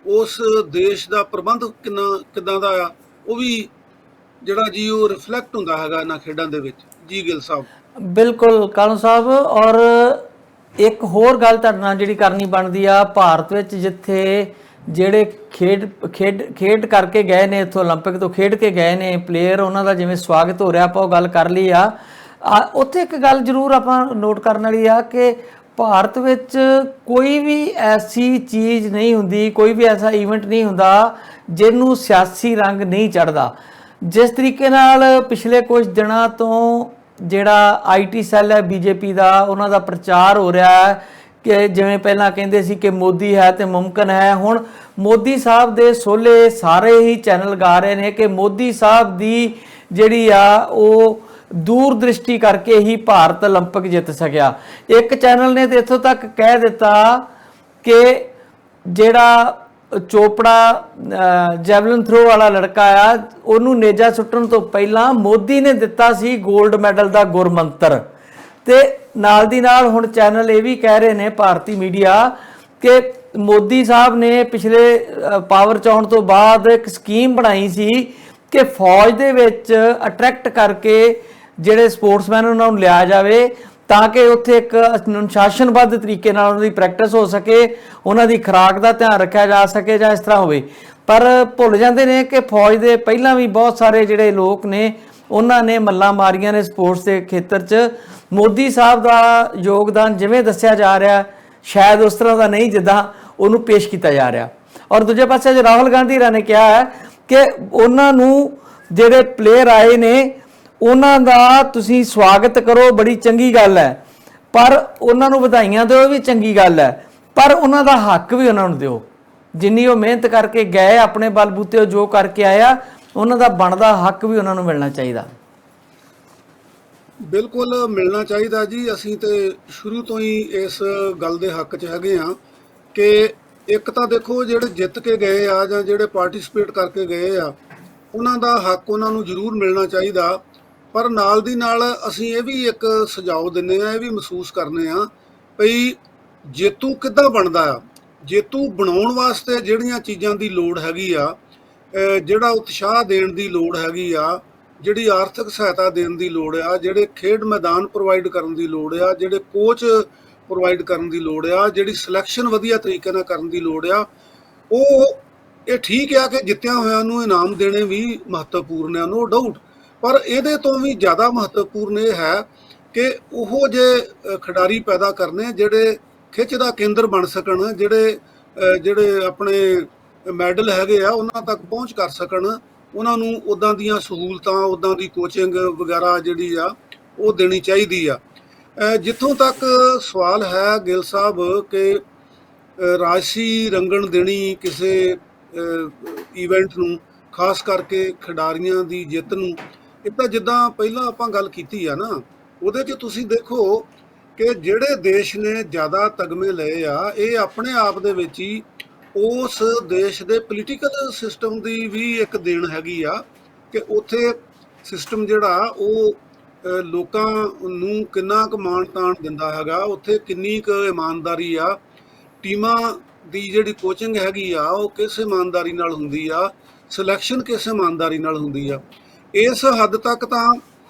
ਉਸ ਦੇਸ਼ ਦਾ ਪ੍ਰਬੰਧ ਕਿੱਦਾਂ ਦਾ ਆ, ਉਹ ਵੀ ਜਿਹੜਾ ਜੀ ਉਹ ਰਿਫਲੈਕਟ ਹੁੰਦਾ ਹੈਗਾ ਇਹਨਾਂ ਖੇਡਾਂ ਦੇ ਵਿੱਚ। ਜੀ ਗਿੱਲ ਸਾਹਿਬ। ਬਿਲਕੁਲ ਕਾਲੂ ਸਾਹਿਬ। ਔਰ ਇੱਕ ਹੋਰ ਗੱਲ ਤੁਹਾਡੇ ਨਾਲ ਜਿਹੜੀ ਕਰਨੀ ਬਣਦੀ ਆ, ਭਾਰਤ ਵਿੱਚ ਜਿੱਥੇ ਜਿਹੜੇ ਖੇਡ ਕਰਕੇ ਗਏ ਨੇ, ਇੱਥੋਂ 올림픽 ਤੋਂ ਖੇਡ ਕੇ ਗਏ ਨੇ ਪਲੇਅਰ, ਉਹਨਾਂ ਦਾ ਜਿਵੇਂ ਸਵਾਗਤ ਹੋ ਰਿਹਾ, ਆਪਾਂ ਉਹ ਗੱਲ ਕਰ ਲਈ ਆ। ਉੱਥੇ ਇੱਕ ਗੱਲ ਜ਼ਰੂਰ ਆਪਾਂ ਨੋਟ ਕਰਨ ਵਾਲੀ ਆ ਕਿ ਭਾਰਤ ਵਿੱਚ ਕੋਈ ਵੀ ਐਸੀ ਚੀਜ਼ ਨਹੀਂ ਹੁੰਦੀ, ਕੋਈ ਵੀ ਐਸਾ ਈਵੈਂਟ ਨਹੀਂ ਹੁੰਦਾ ਜਿਹਨੂੰ ਸਿਆਸੀ ਰੰਗ ਨਹੀਂ ਚੜ੍ਹਦਾ। ਜਿਸ ਤਰੀਕੇ ਨਾਲ ਪਿਛਲੇ ਕੁਝ ਦਿਨਾਂ ਤੋਂ ਜਿਹੜਾ IT ਸੈੱਲ ਹੈ BJP ਦਾ, ਉਹਨਾਂ ਦਾ ਪ੍ਰਚਾਰ ਹੋ ਰਿਹਾ ਹੈ ਕਿ ਜਿਵੇਂ ਪਹਿਲਾਂ ਕਹਿੰਦੇ ਸੀ ਕਿ ਮੋਦੀ ਹੈ ਤੇ ਮੁਮਕਿਨ ਹੈ, ਹੁਣ ਮੋਦੀ ਸਾਹਿਬ ਦੇ ਸੋਲੇ ਸਾਰੇ ਹੀ ਚੈਨਲ ਗਾ ਰਹੇ ਨੇ ਕਿ ਮੋਦੀ ਸਾਹਿਬ ਦੀ ਜਿਹੜੀ ਆ ਉਹ ਦੂਰਦ੍ਰਿਸ਼ਟੀ ਕਰਕੇ ਹੀ ਭਾਰਤ 올림픽 ਜਿੱਤ ਸਕਿਆ। ਇੱਕ ਚੈਨਲ ਨੇ ਤੇ ਇੱਥੋਂ ਤੱਕ ਕਹਿ ਦਿੱਤਾ ਕਿ ਜਿਹੜਾ ਚੋਪੜਾ ਜੈਵਲਿਨ ਥਰੋ ਵਾਲਾ ਲੜਕਾ ਆ, ਉਹਨੂੰ ਨੇਜਾ ਸੁੱਟਣ ਤੋਂ ਪਹਿਲਾਂ ਮੋਦੀ ਨੇ ਦਿੱਤਾ ਸੀ 골ਡ ਮੈਡਲ ਦਾ ਗੁਰਮੰਤਰ। ਤੇ ਨਾਲ ਦੀ ਨਾਲ ਹੁਣ ਚੈਨਲ ਇਹ ਵੀ ਕਹਿ ਰਹੇ ਨੇ, ਭਾਰਤੀ ਮੀਡੀਆ, ਕਿ ਮੋਦੀ ਸਾਹਿਬ ਨੇ ਪਿਛਲੇ ਪਾਵਰ 'ਚ ਆਉਣ ਤੋਂ ਬਾਅਦ ਇੱਕ ਸਕੀਮ ਬਣਾਈ ਸੀ ਕਿ ਫੌਜ ਦੇ ਵਿੱਚ ਅਟਰੈਕਟ ਕਰਕੇ ਜਿਹੜੇ ਸਪੋਰਟਸਮੈਨ ਉਹਨਾਂ ਨੂੰ ਲਿਆ ਜਾਵੇ ਤਾਂ ਕਿ ਉੱਥੇ ਇੱਕ ਅਨੁਸ਼ਾਸਨਬੱਧ ਤਰੀਕੇ ਨਾਲ ਉਹਨਾਂ ਦੀ ਪ੍ਰੈਕਟਿਸ ਹੋ ਸਕੇ, ਉਹਨਾਂ ਦੀ ਖੁਰਾਕ ਦਾ ਧਿਆਨ ਰੱਖਿਆ ਜਾ ਸਕੇ ਜਾਂ ਇਸ ਤਰ੍ਹਾਂ ਹੋਵੇ। ਪਰ ਭੁੱਲ ਜਾਂਦੇ ਨੇ ਕਿ ਫੌਜ ਦੇ ਪਹਿਲਾਂ ਵੀ ਬਹੁਤ ਸਾਰੇ ਜਿਹੜੇ ਲੋਕ ਨੇ ਉਹਨਾਂ ਨੇ ਮੱਲਾਂ ਮਾਰੀਆਂ ਨੇ ਸਪੋਰਟਸ ਦੇ ਖੇਤਰ 'ਚ। ਮੋਦੀ ਸਾਹਿਬ ਦਾ ਯੋਗਦਾਨ ਜਿਵੇਂ ਦੱਸਿਆ ਜਾ ਰਿਹਾ ਸ਼ਾਇਦ ਉਸ ਤਰ੍ਹਾਂ ਦਾ ਨਹੀਂ ਜਿੱਦਾਂ ਉਹਨੂੰ ਪੇਸ਼ ਕੀਤਾ ਜਾ ਰਿਹਾ। ਔਰ ਦੂਜੇ ਪਾਸੇ ਜੋ ਰਾਹੁਲ ਗਾਂਧੀ ਰਾਂ ਨੇ ਕਿਹਾ ਹੈ ਕਿ ਉਹਨਾਂ ਨੂੰ ਜਿਹੜੇ ਪਲੇਅਰ ਆਏ ਨੇ ਉਹਨਾਂ ਦਾ ਤੁਸੀਂ ਸਵਾਗਤ ਕਰੋ, ਬੜੀ ਚੰਗੀ ਗੱਲ ਹੈ, ਪਰ ਉਹਨਾਂ ਨੂੰ ਵਧਾਈਆਂ ਦਿਓ ਵੀ ਚੰਗੀ ਗੱਲ ਹੈ, ਪਰ ਉਹਨਾਂ ਦਾ ਹੱਕ ਵੀ ਉਹਨਾਂ ਨੂੰ ਦਿਓ। ਜਿੰਨੀ ਉਹ ਮਿਹਨਤ ਕਰਕੇ ਗਏ ਆਪਣੇ ਬਲਬੂਤੇ ਉਹ ਜੋ ਕਰਕੇ ਆਇਆ, ਉਹਨਾਂ ਦਾ ਬਣਦਾ ਹੱਕ ਵੀ ਉਹਨਾਂ ਨੂੰ ਮਿਲਣਾ ਚਾਹੀਦਾ। ਬਿਲਕੁਲ ਮਿਲਣਾ ਚਾਹੀਦਾ ਜੀ। ਅਸੀਂ ਤੇ ਸ਼ੁਰੂ ਤੋਂ ਹੀ ਇਸ ਗੱਲ ਦੇ ਹੱਕ 'ਚ ਹੈਗੇ ਆ ਕਿ ਇੱਕ ਤਾਂ ਦੇਖੋ ਜਿਹੜੇ ਜਿੱਤ ਕੇ ਗਏ ਆ ਜਾਂ ਜਿਹੜੇ ਪਾਰਟਿਸਿਪੇਟ ਕਰਕੇ ਗਏ ਆ, ਉਹਨਾਂ ਦਾ ਹੱਕ ਉਹਨਾਂ ਨੂੰ ਜ਼ਰੂਰ ਮਿਲਣਾ ਚਾਹੀਦਾ। ਪਰ ਨਾਲ ਦੀ ਨਾਲ ਅਸੀਂ ਇਹ ਵੀ ਇੱਕ ਸੁਝਾਅ ਦਿੰਦੇ ਆ, ਇਹ ਵੀ ਮਹਿਸੂਸ ਕਰਨੇ ਆ ਭਈ ਜੇਤੂ ਕਿੱਦਾਂ ਬਣਦਾ ਆ। ਜੇਤੂ ਬਣਾਉਣ ਵਾਸਤੇ ਜਿਹੜੀਆਂ ਚੀਜ਼ਾਂ ਦੀ ਲੋੜ ਹੈਗੀ ਆ, ਜਿਹੜਾ ਉਤਸ਼ਾਹ ਦੇਣ ਦੀ ਲੋੜ ਹੈਗੀ ਆ, ਜਿਹੜੀ ਆਰਥਿਕ ਸਹਾਇਤਾ ਦੇਣ ਦੀ ਲੋੜ ਆ, ਜਿਹੜੇ ਖੇਡ ਮੈਦਾਨ ਪ੍ਰੋਵਾਈਡ ਕਰਨ ਦੀ ਲੋੜ ਆ, ਜਿਹੜੇ ਕੋਚ ਪ੍ਰੋਵਾਈਡ ਕਰਨ ਦੀ ਲੋੜ ਆ, ਜਿਹੜੀ ਸਿਲੈਕਸ਼ਨ ਵਧੀਆ ਤਰੀਕੇ ਨਾਲ ਕਰਨ ਦੀ ਲੋੜ ਆ, ਉਹ ਇਹ ਠੀਕ ਆ ਕਿ ਜਿੱਤਿਆਂ ਹੋਇਆਂ ਨੂੰ ਇਨਾਮ ਦੇਣੇ ਵੀ ਮਹੱਤਵਪੂਰਨ ਆ, ਨੋ ਡਾਊਟ। ਪਰ ਇਹਦੇ ਤੋਂ ਵੀ ਜ਼ਿਆਦਾ ਮਹੱਤਵਪੂਰਨ ਇਹ ਹੈ ਕਿ ਉਹ ਜੇ ਖਿਡਾਰੀ ਪੈਦਾ ਕਰਨੇ ਜਿਹੜੇ ਖਿੱਚ ਦਾ ਕੇਂਦਰ ਬਣ ਸਕਣ, ਜਿਹੜੇ ਆਪਣੇ ਮੈਡਲ ਹੈਗੇ ਆ ਉਹਨਾਂ ਤੱਕ ਪਹੁੰਚ ਕਰ ਸਕਣ, ਉਹਨਾਂ ਨੂੰ ਉੱਦਾਂ ਦੀਆਂ ਸਹੂਲਤਾਂ, ਉੱਦਾਂ ਦੀ ਕੋਚਿੰਗ ਵਗੈਰਾ ਜਿਹੜੀ ਆ ਉਹ ਦੇਣੀ ਚਾਹੀਦੀ ਆ। ਜਿੱਥੋਂ ਤੱਕ ਸਵਾਲ ਹੈ ਗਿੱਲ ਸਾਹਿਬ ਕਿ ਰਾਜਸੀ ਰੰਗਣ ਦੇਣੀ ਕਿਸੇ ਈਵੈਂਟ ਨੂੰ, ਖਾਸ ਕਰਕੇ ਖਿਡਾਰੀਆਂ ਦੀ ਜਿੱਤ ਨੂੰ, ਇਹ ਤਾਂ ਜਿੱਦਾਂ ਪਹਿਲਾਂ ਆਪਾਂ ਗੱਲ ਕੀਤੀ ਆ ਨਾ, ਉਹਦੇ 'ਚ ਤੁਸੀਂ ਦੇਖੋ ਕਿ ਜਿਹੜੇ ਦੇਸ਼ ਨੇ ਜ਼ਿਆਦਾ ਤਗਮੇ ਲਏ ਆ, ਇਹ ਆਪਣੇ ਆਪ ਦੇ ਵਿੱਚ ਹੀ ਉਸ ਦੇਸ਼ ਦੇ ਪੋਲੀਟੀਕਲ ਸਿਸਟਮ ਦੀ ਵੀ ਇੱਕ ਦੇਣ ਹੈਗੀ ਆ ਕਿ ਉੱਥੇ ਸਿਸਟਮ ਜਿਹੜਾ ਉਹ ਲੋਕਾਂ ਨੂੰ ਕਿੰਨਾ ਕੁ ਮਾਣ ਤਾਣ ਦਿੰਦਾ ਹੈਗਾ, ਉੱਥੇ ਕਿੰਨੀ ਕੁ ਇਮਾਨਦਾਰੀ ਆ, ਟੀਮਾਂ ਦੀ ਜਿਹੜੀ ਕੋਚਿੰਗ ਹੈਗੀ ਆ ਉਹ ਕਿਸ ਇਮਾਨਦਾਰੀ ਨਾਲ ਹੁੰਦੀ ਆ, ਸਿਲੈਕਸ਼ਨ ਕਿਸ ਇਮਾਨਦਾਰੀ ਨਾਲ ਹੁੰਦੀ ਆ। ਇਸ ਹੱਦ ਤੱਕ ਤਾਂ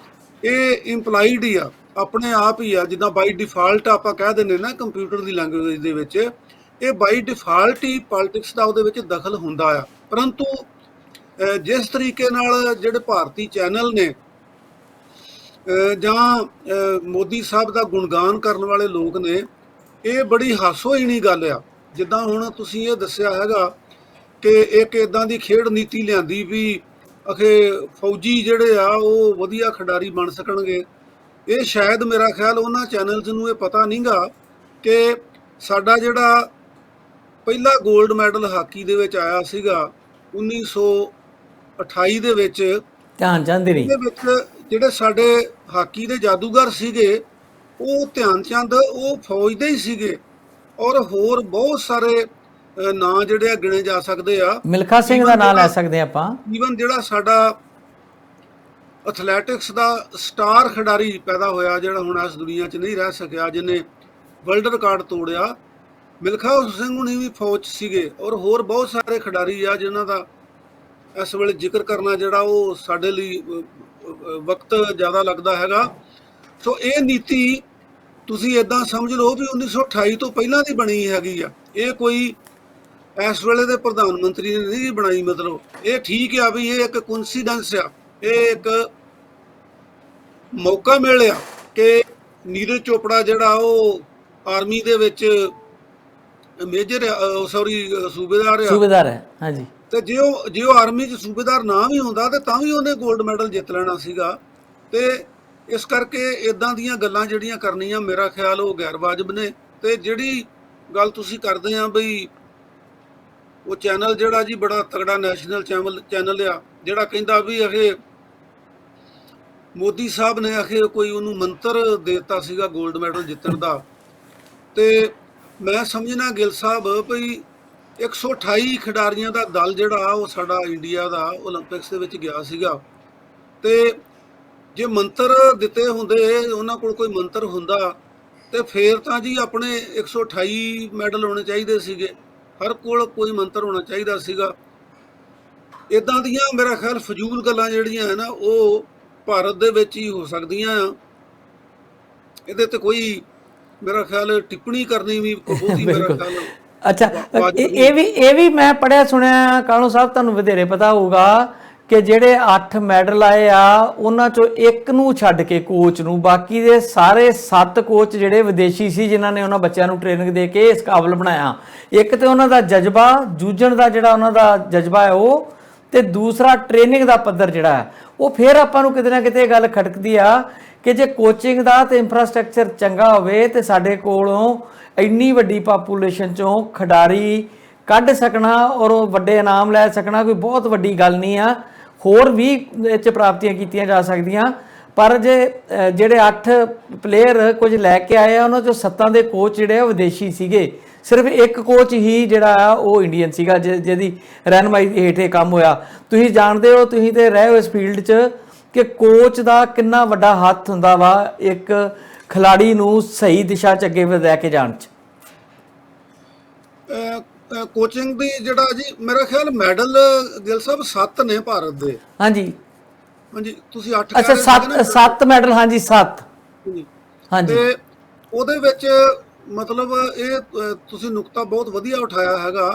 ਇਹ ਇੰਪਲਾਈਡ ਹੀ ਆ, ਆਪਣੇ ਆਪ ਹੀ ਆ, ਜਿੱਦਾਂ ਬਾਈ ਡਿਫਾਲਟ ਆਪਾਂ ਕਹਿ ਦਿੰਦੇ ਨਾ ਕੰਪਿਊਟਰ ਦੀ ਲੈਂਗੁਏਜ ਦੇ ਵਿੱਚ, ਇਹ ਬਾਈ ਡਿਫਾਲਟ ਹੀ ਪੋਲਿਟਿਕਸ ਦਾ ਉਹਦੇ ਵਿੱਚ ਦਖਲ ਹੁੰਦਾ ਆ। ਪਰੰਤੂ ਜਿਸ ਤਰੀਕੇ ਨਾਲ ਜਿਹੜੇ ਭਾਰਤੀ ਚੈਨਲ ਨੇ ਜਾਂ ਮੋਦੀ ਸਾਹਿਬ ਦਾ ਗੁਣਗਾਨ ਕਰਨ ਵਾਲੇ ਲੋਕ ਨੇ, ਇਹ ਬੜੀ ਹਾਸੋਹੀਣੀ ਗੱਲ ਆ। ਜਿੱਦਾਂ ਹੁਣ ਤੁਸੀਂ ਇਹ ਦੱਸਿਆ ਹੈਗਾ ਕਿ ਇੱਕ ਇੱਦਾਂ ਦੀ ਖੇਡ ਨੀਤੀ ਲਿਆਂਦੀ ਵੀ ਅਖੇ ਫੌਜੀ ਜਿਹੜੇ ਆ ਉਹ ਵਧੀਆ ਖਿਡਾਰੀ ਬਣ ਸਕਣਗੇ। ਇਹ ਸ਼ਾਇਦ ਮੇਰਾ ਖਿਆਲ ਉਹਨਾਂ ਚੈਨਲਸ ਨੂੰ ਇਹ ਪਤਾ ਨਹੀਂਗਾ ਕਿ ਸਾਡਾ ਜਿਹੜਾ ਪਹਿਲਾ 골ਡ ਮੈਡਲ ਹਾਕੀ ਦੇ ਵਿੱਚ ਆਇਆ ਸੀਗਾ 1928 ਦੇ ਵਿੱਚ, ਧਿਆਨ ਚੰਦ ਦੀ, ਇਹਦੇ ਵਿੱਚ ਜਿਹੜੇ ਸਾਡੇ ਹਾਕੀ ਦੇ ਜਾਦੂਗਰ ਸੀਗੇ ਉਹ ਧਿਆਨ ਚੰਦ ਉਹ ਫੌਜ ਦੇ ਹੀ ਸੀਗੇ, ਔਰ ਹੋਰ ਬਹੁਤ ਸਾਰੇ ਨਾਂ ਜਿਹੜੇ ਆ ਗਿਣੇ ਜਾ ਸਕਦੇ ਆ। ਮਿਲਖਾ ਸਿੰਘ ਦਾ ਨਾਮ ਲੈ ਸਕਦੇ ਆਪਾਂ। ਈਵਨ ਜਿਹੜਾ ਸਾਡਾ ਐਥਲੈਟਿਕਸ ਦਾ ਸਟਾਰ ਖਿਡਾਰੀ ਪੈਦਾ ਹੋਇਆ, ਜਿਹੜਾ ਹੁਣ ਇਸ ਦੁਨੀਆ 'ਚ ਨਹੀਂ ਰਹਿ ਸਕਿਆ, ਜਿਹਨੇ ਵਰਲਡ ਰਿਕਾਰਡ ਤੋੜਿਆ, ਮਿਲਖਾ ਸਿੰਘ ਹੁਣੀ ਵੀ ਫੌਜ ਸੀਗੇ, ਔਰ ਹੋਰ ਬਹੁਤ ਸਾਰੇ ਖਿਡਾਰੀ ਆ ਜਿਨ੍ਹਾਂ ਦਾ ਇਸ ਵੇਲੇ ਜ਼ਿਕਰ ਕਰਨਾ ਜਿਹੜਾ ਉਹ ਸਾਡੇ ਲਈ ਵਕਤ ਜ਼ਿਆਦਾ ਲੱਗਦਾ ਹੈਗਾ। ਸੋ ਇਹ ਨੀਤੀ ਤੁਸੀਂ ਇੱਦਾਂ ਸਮਝ ਲਓ ਵੀ 1928 ਤੋਂ ਪਹਿਲਾਂ ਦੀ ਬਣੀ ਹੈਗੀ ਆ, ਇਹ ਕੋਈ ਇਸ ਵੇਲੇ ਦੇ ਪ੍ਰਧਾਨ ਮੰਤਰੀ ਨੇ ਨਹੀਂ ਬਣਾਈ। ਮਤਲਬ ਇਹ ਠੀਕ ਆ ਵੀ ਇਹ ਇੱਕ ਕੋਇਨਸੀਡੈਂਸ ਆ, ਇਹ ਇੱਕ ਮੌਕਾ ਮਿਲਿਆ ਕਿ ਨੀਰਜ ਚੋਪੜਾ ਜਿਹੜਾ ਉਹ ਆਰਮੀ ਦੇ ਵਿੱਚ ਮੇਜਰ ਸੂਬੇਦਾਰ ਹੈ ਹਾਂਜੀ, ਤੇ ਜੇ ਉਹ ਆਰਮੀ 'ਚ ਸੂਬੇਦਾਰ ਨਾ ਵੀ ਹੁੰਦਾ ਤੇ ਤਾਂ ਵੀ ਉਹਨੇ 골ਡ ਮੈਡਲ ਜਿੱਤ ਲੈਣਾ ਸੀਗਾ। ਤੇ ਇਸ ਕਰਕੇ ਇਦਾਂ ਦੀਆਂ ਗੱਲਾਂ ਜਿਹੜੀਆਂ ਕਰਨੀਆਂ ਮੇਰਾ ਖਿਆਲ ਉਹ ਗੈਰ ਵਾਜਬ ਨੇ। ਤੇ ਜਿਹੜੀ ਗੱਲ ਤੁਸੀਂ ਕਰਦੇ ਆ ਬਈ ਉਹ ਚੈਨਲ ਜਿਹੜਾ ਜੀ ਬੜਾ ਤਗੜਾ ਨੈਸ਼ਨਲ ਚੈਨਲ ਆ, ਜਿਹੜਾ ਕਹਿੰਦਾ ਵੀ ਇਹ ਮੋਦੀ ਸਾਹਿਬ ਨੇ ਆਖੇ ਕੋਈ ਉਹਨੂੰ ਮੰਤਰ ਦੇ ਦਿੱਤਾ ਸੀਗਾ 골ਡ ਮੈਡਲ ਜਿੱਤਣ ਦਾ। ਤੇ ਮੈਂ ਸਮਝਣਾ ਗਿੱਲ ਸਾਹਿਬ ਵੀ 128 ਖਿਡਾਰੀਆਂ ਦਾ ਦਲ ਜਿਹੜਾ ਉਹ ਸਾਡਾ ਇੰਡੀਆ ਦਾ ਓਲੰਪਿਕਸ ਦੇ ਵਿੱਚ ਗਿਆ ਸੀਗਾ, ਤੇ ਜੇ ਮੰਤਰ ਦਿੱਤੇ ਹੁੰਦੇ, ਉਹਨਾਂ ਕੋਲ ਕੋਈ ਮੰਤਰ ਹੁੰਦਾ ਤੇ ਫੇਰ ਤਾਂ ਜੀ ਆਪਣੇ 128 ਮੈਡਲ ਹੋਣੇ ਚਾਹੀਦੇ ਸੀਗੇ, ਹਰ ਕੋਲ ਕੋਈ ਮੰਤਰ ਹੋਣਾ ਚਾਹੀਦਾ ਸੀਗਾ। ਇਦਾਂ ਦੀਆਂ ਮੇਰਾ ਖਿਆਲ ਫਜ਼ੂਲ ਗੱਲਾਂ ਜਿਹੜੀਆਂ ਹੈ ਨਾ ਉਹ ਭਾਰਤ ਦੇ ਵਿੱਚ ਹੀ ਹੋ ਸਕਦੀਆਂ ਆ। ਇਹਦੇ ਤੇ ਕੋਈ ਮੇਰਾ ਖਿਆਲ ਟਿੱਪਣੀ ਕਰਨੀ ਵੀ ਬਹੁਤੀ ਮੇਰਾ ਖਿਆਲ। ਅੱਛਾ, ਇਹ ਵੀ ਮੈਂ ਪੜਿਆ ਸੁਣਿਆ ਕਾਲੂ ਸਾਹਿਬ, ਤੁਹਾਨੂੰ ਵਧੇਰੇ ਪਤਾ ਹੋਊਗਾ ਕਿ ਜਿਹੜੇ 8 ਮੈਡਲ ਆਏ ਆ ਉਹਨਾਂ ਚੋਂ ਇੱਕ ਨੂੰ ਛੱਡ ਕੇ ਕੋਚ ਨੂੰ, ਬਾਕੀ ਦੇ ਸਾਰੇ 7 ਕੋਚ ਜਿਹੜੇ ਵਿਦੇਸ਼ੀ ਸੀ ਜਿਨ੍ਹਾਂ ਨੇ ਉਹਨਾਂ ਬੱਚਿਆਂ ਨੂੰ ਟ੍ਰੇਨਿੰਗ ਦੇ ਕੇ ਇਸ ਕਾਬਲ ਬਣਾਇਆ। ਇੱਕ ਤੇ ਉਹਨਾਂ ਦਾ ਜਜ਼ਬਾ, ਜੂਝਣ ਦਾ ਜਿਹੜਾ ਉਹਨਾਂ ਦਾ ਜਜ਼ਬਾ ਹੈ ਉਹ, ਤੇ ਦੂਸਰਾ ਟ੍ਰੇਨਿੰਗ ਦਾ ਪੱਧਰ ਜਿਹੜਾ ਹੈ ਉਹ। ਫਿਰ ਆਪਾਂ ਨੂੰ ਕਿਤੇ ਨਾ ਕਿਤੇ ਗੱਲ ਖਟਕਦੀ ਆ ਕਿ ਜੇ ਕੋਚਿੰਗ ਦਾ ਤੇ ਇੰਫਰਾਸਟ੍ਰਕਚਰ ਚੰਗਾ ਹੋਵੇ ਤੇ ਸਾਡੇ ਕੋਲੋਂ ਇੰਨੀ ਵੱਡੀ ਪਾਪੂਲੇਸ਼ਨ ਚੋਂ ਖਿਡਾਰੀ ਕੱਢ ਸਕਣਾ ਔਰ ਉਹ ਵੱਡੇ ਇਨਾਮ ਲੈ ਸਕਣਾ ਕੋਈ ਬਹੁਤ ਵੱਡੀ ਗੱਲ ਨਹੀਂ ਆ। ਹੋਰ ਵੀ ਇਹ 'ਚ ਪ੍ਰਾਪਤੀਆਂ ਕੀਤੀਆਂ ਜਾ ਸਕਦੀਆਂ, ਪਰ ਜੇ ਜਿਹੜੇ 8 ਪਲੇਅਰ ਕੁਝ ਲੈ ਕੇ ਆਏ ਆ ਉਹਨਾਂ ਚੋਂ 7 ਦੇ ਕੋਚ ਜਿਹੜੇ ਆ ਵਿਦੇਸ਼ੀ ਸੀਗੇ, ਸਿਰਫ ਇੱਕ ਕੋਚ ਹੀ ਜਿਹੜਾ ਆ ਉਹ ਇੰਡੀਅਨ ਸੀਗਾ ਜਿਹਦੀ ਰਹਿਨਮਾਈ ਹੇਠ ਇਹ ਕੰਮ ਹੋਇਆ। ਤੁਸੀਂ ਜਾਣਦੇ ਹੋ, ਤੁਸੀਂ ਤੇ ਰਹੇ ਹੋ ਇਸ ਫੀਲਡ 'ਚ, ਕਿ ਕੋਚ ਦਾ ਕਿੰਨਾ ਵੱਡਾ ਹੱਥ ਹੁੰਦਾ ਵਾ ਇੱਕ ਖਿਲਾੜੀ ਨੂੰ ਸਹੀ ਦਿਸ਼ਾ 'ਚ ਅੱਗੇ ਲੈ ਕੇ ਜਾਣ 'ਚ। ਕੋਚਿੰਗ ਦੀ ਜਿਹੜਾ ਜੀ ਮੇਰਾ ਖਿਆਲ ਮੈਡਲ ਗਿੱਲ ਸਾਹਿਬ 7 ਨੇ ਭਾਰਤ ਦੇ। ਹਾਂਜੀ, ਹਾਂਜੀ ਤੁਸੀਂ 8 ਅੱਛਾ, ਕਹਿ ਰਹੇ ਸੀਗੇ 7 ਮੈਡਲ, ਹਾਂਜੀ 7। ਨਾ। ਹਾਂਜੀ। ਤੇ ਉਹਦੇ ਵਿੱਚ ਮਤਲਬ ਇਹ ਤੁਸੀਂ ਨੁਕਤਾ ਬਹੁਤ ਵਧੀਆ ਉਠਾਇਆ ਹੈਗਾ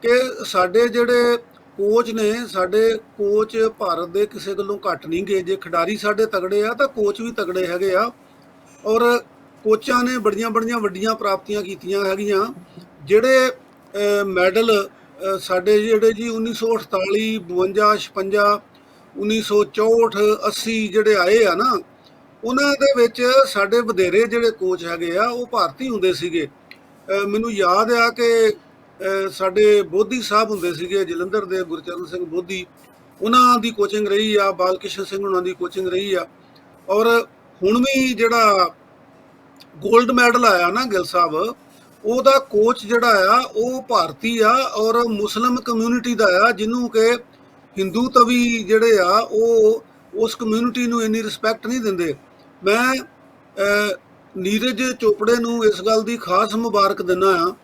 ਕਿ ਸਾਡੇ ਜਿਹੜੇ ਕੋਚ ਨੇ, ਸਾਡੇ ਕੋਚ ਭਾਰਤ ਦੇ ਕਿਸੇ ਗੱਲੋਂ ਘੱਟ ਨਹੀਂ ਗਏ। ਜੇ ਖਿਡਾਰੀ ਸਾਡੇ ਤਗੜੇ ਆ ਤਾਂ ਕੋਚ ਵੀ ਤਗੜੇ ਹੈਗੇ ਆ, ਔਰ ਕੋਚਾਂ ਨੇ ਬੜੀਆਂ ਬੜੀਆਂ ਵੱਡੀਆਂ ਪ੍ਰਾਪਤੀਆਂ ਕੀਤੀਆਂ ਹੈਗੀਆਂ। ਜਿਹੜੇ ਮੈਡਲ ਸਾਡੇ ਜਿਹੜੇ ਜੀ 1948, 52, 56, 1964, 80 ਜਿਹੜੇ ਆਏ ਆ ਨਾ, ਉਹਨਾਂ ਦੇ ਵਿੱਚ ਸਾਡੇ ਵਧੇਰੇ ਜਿਹੜੇ ਕੋਚ ਹੈਗੇ ਆ ਉਹ ਭਾਰਤੀ ਹੁੰਦੇ ਸੀਗੇ। ਮੈਨੂੰ ਯਾਦ ਆ ਕਿ ਸਾਡੇ ਬੋਧੀ ਸਾਹਿਬ ਹੁੰਦੇ ਸੀਗੇ ਜਲੰਧਰ ਦੇ, ਗੁਰਚਰਨ ਸਿੰਘ ਬੋਧੀ, ਉਹਨਾਂ ਦੀ ਕੋਚਿੰਗ ਰਹੀ ਆ, ਬਾਲਕ੍ਰਿਸ਼ਨ ਸਿੰਘ ਉਹਨਾਂ ਦੀ ਕੋਚਿੰਗ ਰਹੀ ਆ। ਔਰ ਹੁਣ ਵੀ ਜਿਹੜਾ 골ਡ ਮੈਡਲ ਆਇਆ ਨਾ ਗਿੱਲ ਸਾਹਿਬ, ਉਹਦਾ ਕੋਚ ਜਿਹੜਾ ਆ ਉਹ ਭਾਰਤੀ ਆ ਔਰ ਮੁਸਲਿਮ ਕਮਿਊਨਿਟੀ ਦਾ ਆ, ਜਿਹਨੂੰ ਕਿ ਹਿੰਦੂ ਤਵੀ ਜਿਹੜੇ ਆ ਉਹ ਉਸ ਕਮਿਊਨਿਟੀ ਨੂੰ ਇੰਨੀ ਰਿਸਪੈਕਟ ਨਹੀਂ ਦਿੰਦੇ। ਮੈਂ ਨੀਰਜ ਚੋਪੜੇ ਨੂੰ ਇਸ ਗੱਲ ਦੀ ਖਾਸ ਮੁਬਾਰਕ ਦਿੰਦਾ ਆ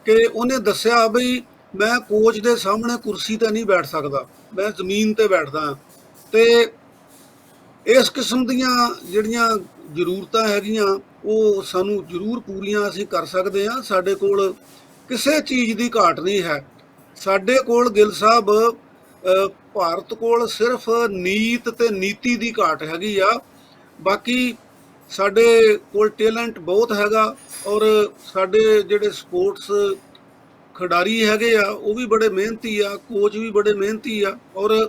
ਕਿ ਉਹਨੇ ਦੱਸਿਆ ਬਈ ਮੈਂ ਕੋਚ ਦੇ ਸਾਹਮਣੇ ਕੁਰਸੀ ਤੇ ਨਹੀਂ ਬੈਠ ਸਕਦਾ, ਮੈਂ ਜ਼ਮੀਨ ਤੇ ਬੈਠਦਾ ਹਾਂ। ਤੇ ਇਸ ਕਿਸਮ ਦੀਆਂ ਜਿਹੜੀਆਂ ਜ਼ਰੂਰਤਾਂ ਹੈਗੀਆਂ ਉਹ ਸਾਨੂੰ ਜ਼ਰੂਰ ਪੂਰੀਆਂ ਅਸੀਂ ਕਰ ਸਕਦੇ ਹਾਂ। ਸਾਡੇ ਕੋਲ ਕਿਸੇ ਚੀਜ਼ ਦੀ ਘਾਟ ਨਹੀਂ ਹੈ। ਸਾਡੇ ਕੋਲ ਗਿੱਲ ਸਾਹਿਬ ਭਾਰਤ ਕੋਲ ਸਿਰਫ ਨੀਤ ਤੇ ਨੀਤੀ ਦੀ ਘਾਟ ਹੈਗੀ ਆ। ਬਾਕੀ ਸਾਡੇ ਕੋਲ ਟੈਲੈਂਟ ਬਹੁਤ ਹੈਗਾ, ਔਰ ਸਾਡੇ ਜਿਹੜੇ ਸਪੋਰਟਸ ਖਿਡਾਰੀ ਹੈਗੇ ਆ ਉਹ ਵੀ ਬੜੇ ਮਿਹਨਤੀ ਆ, ਕੋਚ ਵੀ ਬੜੇ ਮਿਹਨਤੀ ਆ, ਔਰ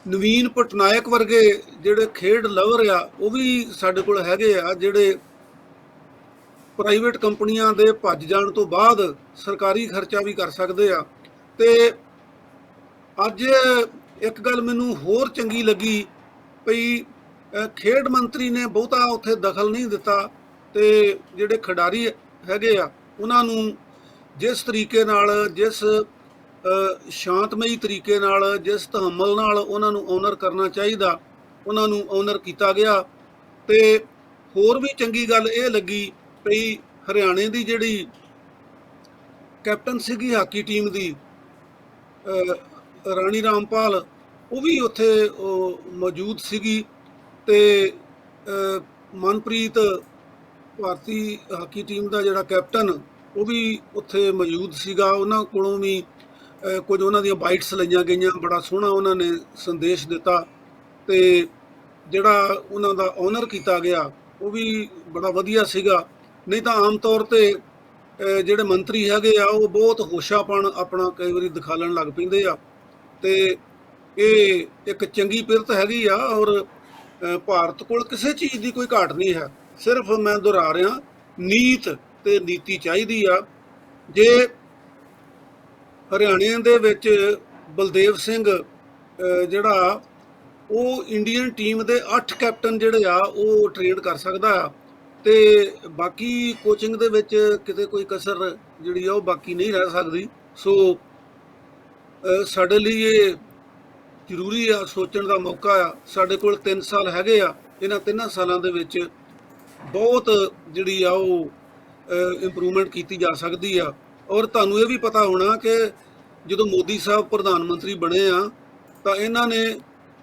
ਨਵੀਨ ਪਟਨਾਇਕ ਵਰਗੇ ਜਿਹੜੇ ਖੇਡ ਲਵਰ ਆ ਉਹ ਵੀ ਸਾਡੇ ਕੋਲ ਹੈਗੇ ਆ, ਜਿਹੜੇ ਪ੍ਰਾਈਵੇਟ ਕੰਪਨੀਆਂ ਦੇ ਭੱਜ ਜਾਣ ਤੋਂ ਬਾਅਦ ਸਰਕਾਰੀ ਖਰਚਾ ਵੀ ਕਰ ਸਕਦੇ ਆ। ਤੇ ਅੱਜ ਇੱਕ ਗੱਲ ਮੈਨੂੰ ਹੋਰ ਚੰਗੀ ਲੱਗੀ ਭਈ ਖੇਡ ਮੰਤਰੀ ਨੇ ਬਹੁਤਾ ਉੱਥੇ ਦਖਲ ਨਹੀਂ ਦਿੱਤਾ, ਤੇ ਜਿਹੜੇ ਖਿਡਾਰੀ ਹੈਗੇ ਆ ਉਹਨਾਂ ਨੂੰ ਜਿਸ ਤਰੀਕੇ ਨਾਲ, ਜਿਸ ਸ਼ਾਂਤਮਈ ਤਰੀਕੇ ਨਾਲ, ਜਿਸ ਤਹੱਮਲ ਨਾਲ ਉਹਨਾਂ ਨੂੰ ਓਨਰ ਕਰਨਾ ਚਾਹੀਦਾ, ਉਹਨਾਂ ਨੂੰ ਓਨਰ ਕੀਤਾ ਗਿਆ। ਤੇ ਹੋਰ ਵੀ ਚੰਗੀ ਗੱਲ ਇਹ ਲੱਗੀ ਭਈ ਹਰਿਆਣੇ ਦੀ ਜਿਹੜੀ ਕੈਪਟਨ ਸੀਗੀ ਹਾਕੀ ਟੀਮ ਦੀ ਰਾਣੀ ਰਾਮਪਾਲ, ਉਹ ਵੀ ਉੱਥੇ ਮੌਜੂਦ ਸੀਗੀ। ਤੇ ਮਨਪ੍ਰੀਤ ਭਾਰਤੀ ਹਾਕੀ ਟੀਮ ਦਾ ਜਿਹੜਾ ਕੈਪਟਨ ਉਹ ਵੀ ਉੱਥੇ ਮੌਜੂਦ ਸੀਗਾ। ਉਹਨਾਂ ਕੋਲੋਂ ਵੀ ਕੁਝ ਉਹਨਾਂ ਦੀਆਂ ਬਾਈਟਸ ਲਈਆਂ ਗਈਆਂ, ਬੜਾ ਸੋਹਣਾ ਉਹਨਾਂ ਨੇ ਸੰਦੇਸ਼ ਦਿੱਤਾ, ਤੇ ਜਿਹੜਾ ਉਹਨਾਂ ਦਾ ਓਨਰ ਕੀਤਾ ਗਿਆ ਉਹ ਵੀ ਬੜਾ ਵਧੀਆ ਸੀਗਾ। ਨਹੀਂ ਤਾਂ ਆਮ ਤੌਰ ਤੇ ਜਿਹੜੇ ਮੰਤਰੀ ਹੈਗੇ ਆ ਉਹ ਬਹੁਤ ਹੋਸ਼ਾਪਣ ਆਪਣਾ ਕਈ ਵਾਰੀ ਦਿਖਾਲਣ ਲੱਗ ਪੈਂਦੇ ਆ, ਤੇ ਇਹ ਇੱਕ ਚੰਗੀ ਪਿਰਤ ਹੈਗੀ ਆ। ਔਰ ਭਾਰਤ ਕੋਲ ਕਿਸੇ ਚੀਜ਼ ਦੀ ਕੋਈ ਘਾਟ ਨਹੀਂ ਹੈ, ਸਿਰਫ ਮੈਂ ਦੁਹਰਾ ਰਿਹਾ ਨੀਤ ਤੇ ਨੀਤੀ ਚਾਹੀਦੀ ਆ। ਜੇ ਹਰਿਆਣੇ ਦੇ ਵਿੱਚ ਬਲਦੇਵ ਸਿੰਘ ਜਿਹੜਾ ਉਹ ਇੰਡੀਅਨ ਟੀਮ ਦੇ 8 ਕੈਪਟਨ ਜਿਹੜੇ ਆ ਉਹ ਟ੍ਰੇਨ ਕਰ ਸਕਦਾ ਆ, ਤੇ ਬਾਕੀ ਕੋਚਿੰਗ ਦੇ ਵਿੱਚ ਕਿਤੇ ਕੋਈ ਕਸਰ ਜਿਹੜੀ ਆ ਉਹ ਬਾਕੀ ਨਹੀਂ ਰਹਿ ਸਕਦੀ। ਸੋ ਸਾਡੇ ਲਈ ਇਹ ਜ਼ਰੂਰੀ ਆ, ਸੋਚਣ ਦਾ ਮੌਕਾ ਆ। ਸਾਡੇ ਕੋਲ 3 ਸਾਲ ਹੈਗੇ ਆ, ਇਹਨਾਂ 3 ਸਾਲਾਂ ਦੇ ਵਿੱਚ ਬਹੁਤ ਜਿਹੜੀ ਆ ਉਹ ਇੰਪਰੂਵਮੈਂਟ ਕੀਤੀ ਜਾ ਸਕਦੀ ਆ। ਔਰ ਤੁਹਾਨੂੰ ਇਹ ਵੀ ਪਤਾ ਹੋਣਾ ਕਿ ਜਦੋਂ ਮੋਦੀ ਸਾਹਿਬ ਪ੍ਰਧਾਨ ਮੰਤਰੀ ਬਣੇ ਆ ਤਾਂ ਇਹਨਾਂ ਨੇ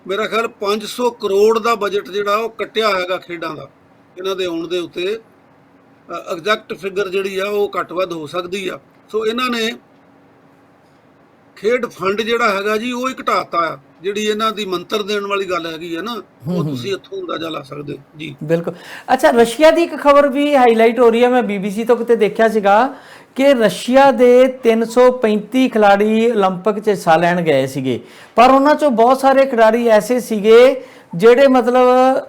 ਮੇਰਾ ਖਿਆਲ 500 ਕਰੋੜ ਦਾ ਬਜਟ ਜਿਹੜਾ ਉਹ ਕੱਟਿਆ ਹੈਗਾ ਖੇਡਾਂ ਦਾ। ਇਹਨਾਂ ਦੇ ਆਉਣ ਦੇ ਉੱਤੇ ਐਗਜ਼ੈਕਟ ਫਿਗਰ ਜਿਹੜੀ ਆ ਉਹ ਘੱਟ ਵੱਧ ਹੋ ਸਕਦੀ ਆ। ਸੋ ਇਹਨਾਂ ਨੇ ਖੇਡ ਫੰਡ ਜਿਹੜਾ ਹੈਗਾ ਜੀ ਉਹ ਹੀ ਘਟਾਤਾ ਆ। ਜਿਹੜੀ ਇਹਨਾਂ ਦੀ ਮੰਤਰ ਦੇਣ ਵਾਲੀ ਗੱਲ ਹੈਗੀ ਹੈ ਨਾ, ਉਹ ਤੁਸੀਂ ਇੱਥੋਂ ਅੰਦਾਜ਼ਾ ਲਾ ਸਕਦੇ ਜੀ। ਬਿਲਕੁਲ। ਅੱਛਾ, ਰਸ਼ੀਆ ਦੀ ਇੱਕ ਖਬਰ ਵੀ ਹਾਈਲਾਈਟ ਹੋ ਰਹੀ ਹੈ। ਮੈਂ BBC ਤੋਂ ਕਿਤੇ ਦੇਖਿਆ ਸੀਗਾ ਕਿ ਰਸ਼ੀਆ ਦੇ 335 ਖਿਡਾਰੀ 올림픽 'ਚ ਹਿੱਸਾ ਲੈਣ ਗਏ ਸੀਗੇ, ਪਰ ਉਹਨਾਂ 'ਚੋਂ ਬਹੁਤ ਸਾਰੇ ਖਿਡਾਰੀ ਐਸੇ ਸੀਗੇ ਜਿਹੜੇ ਮਤਲਬ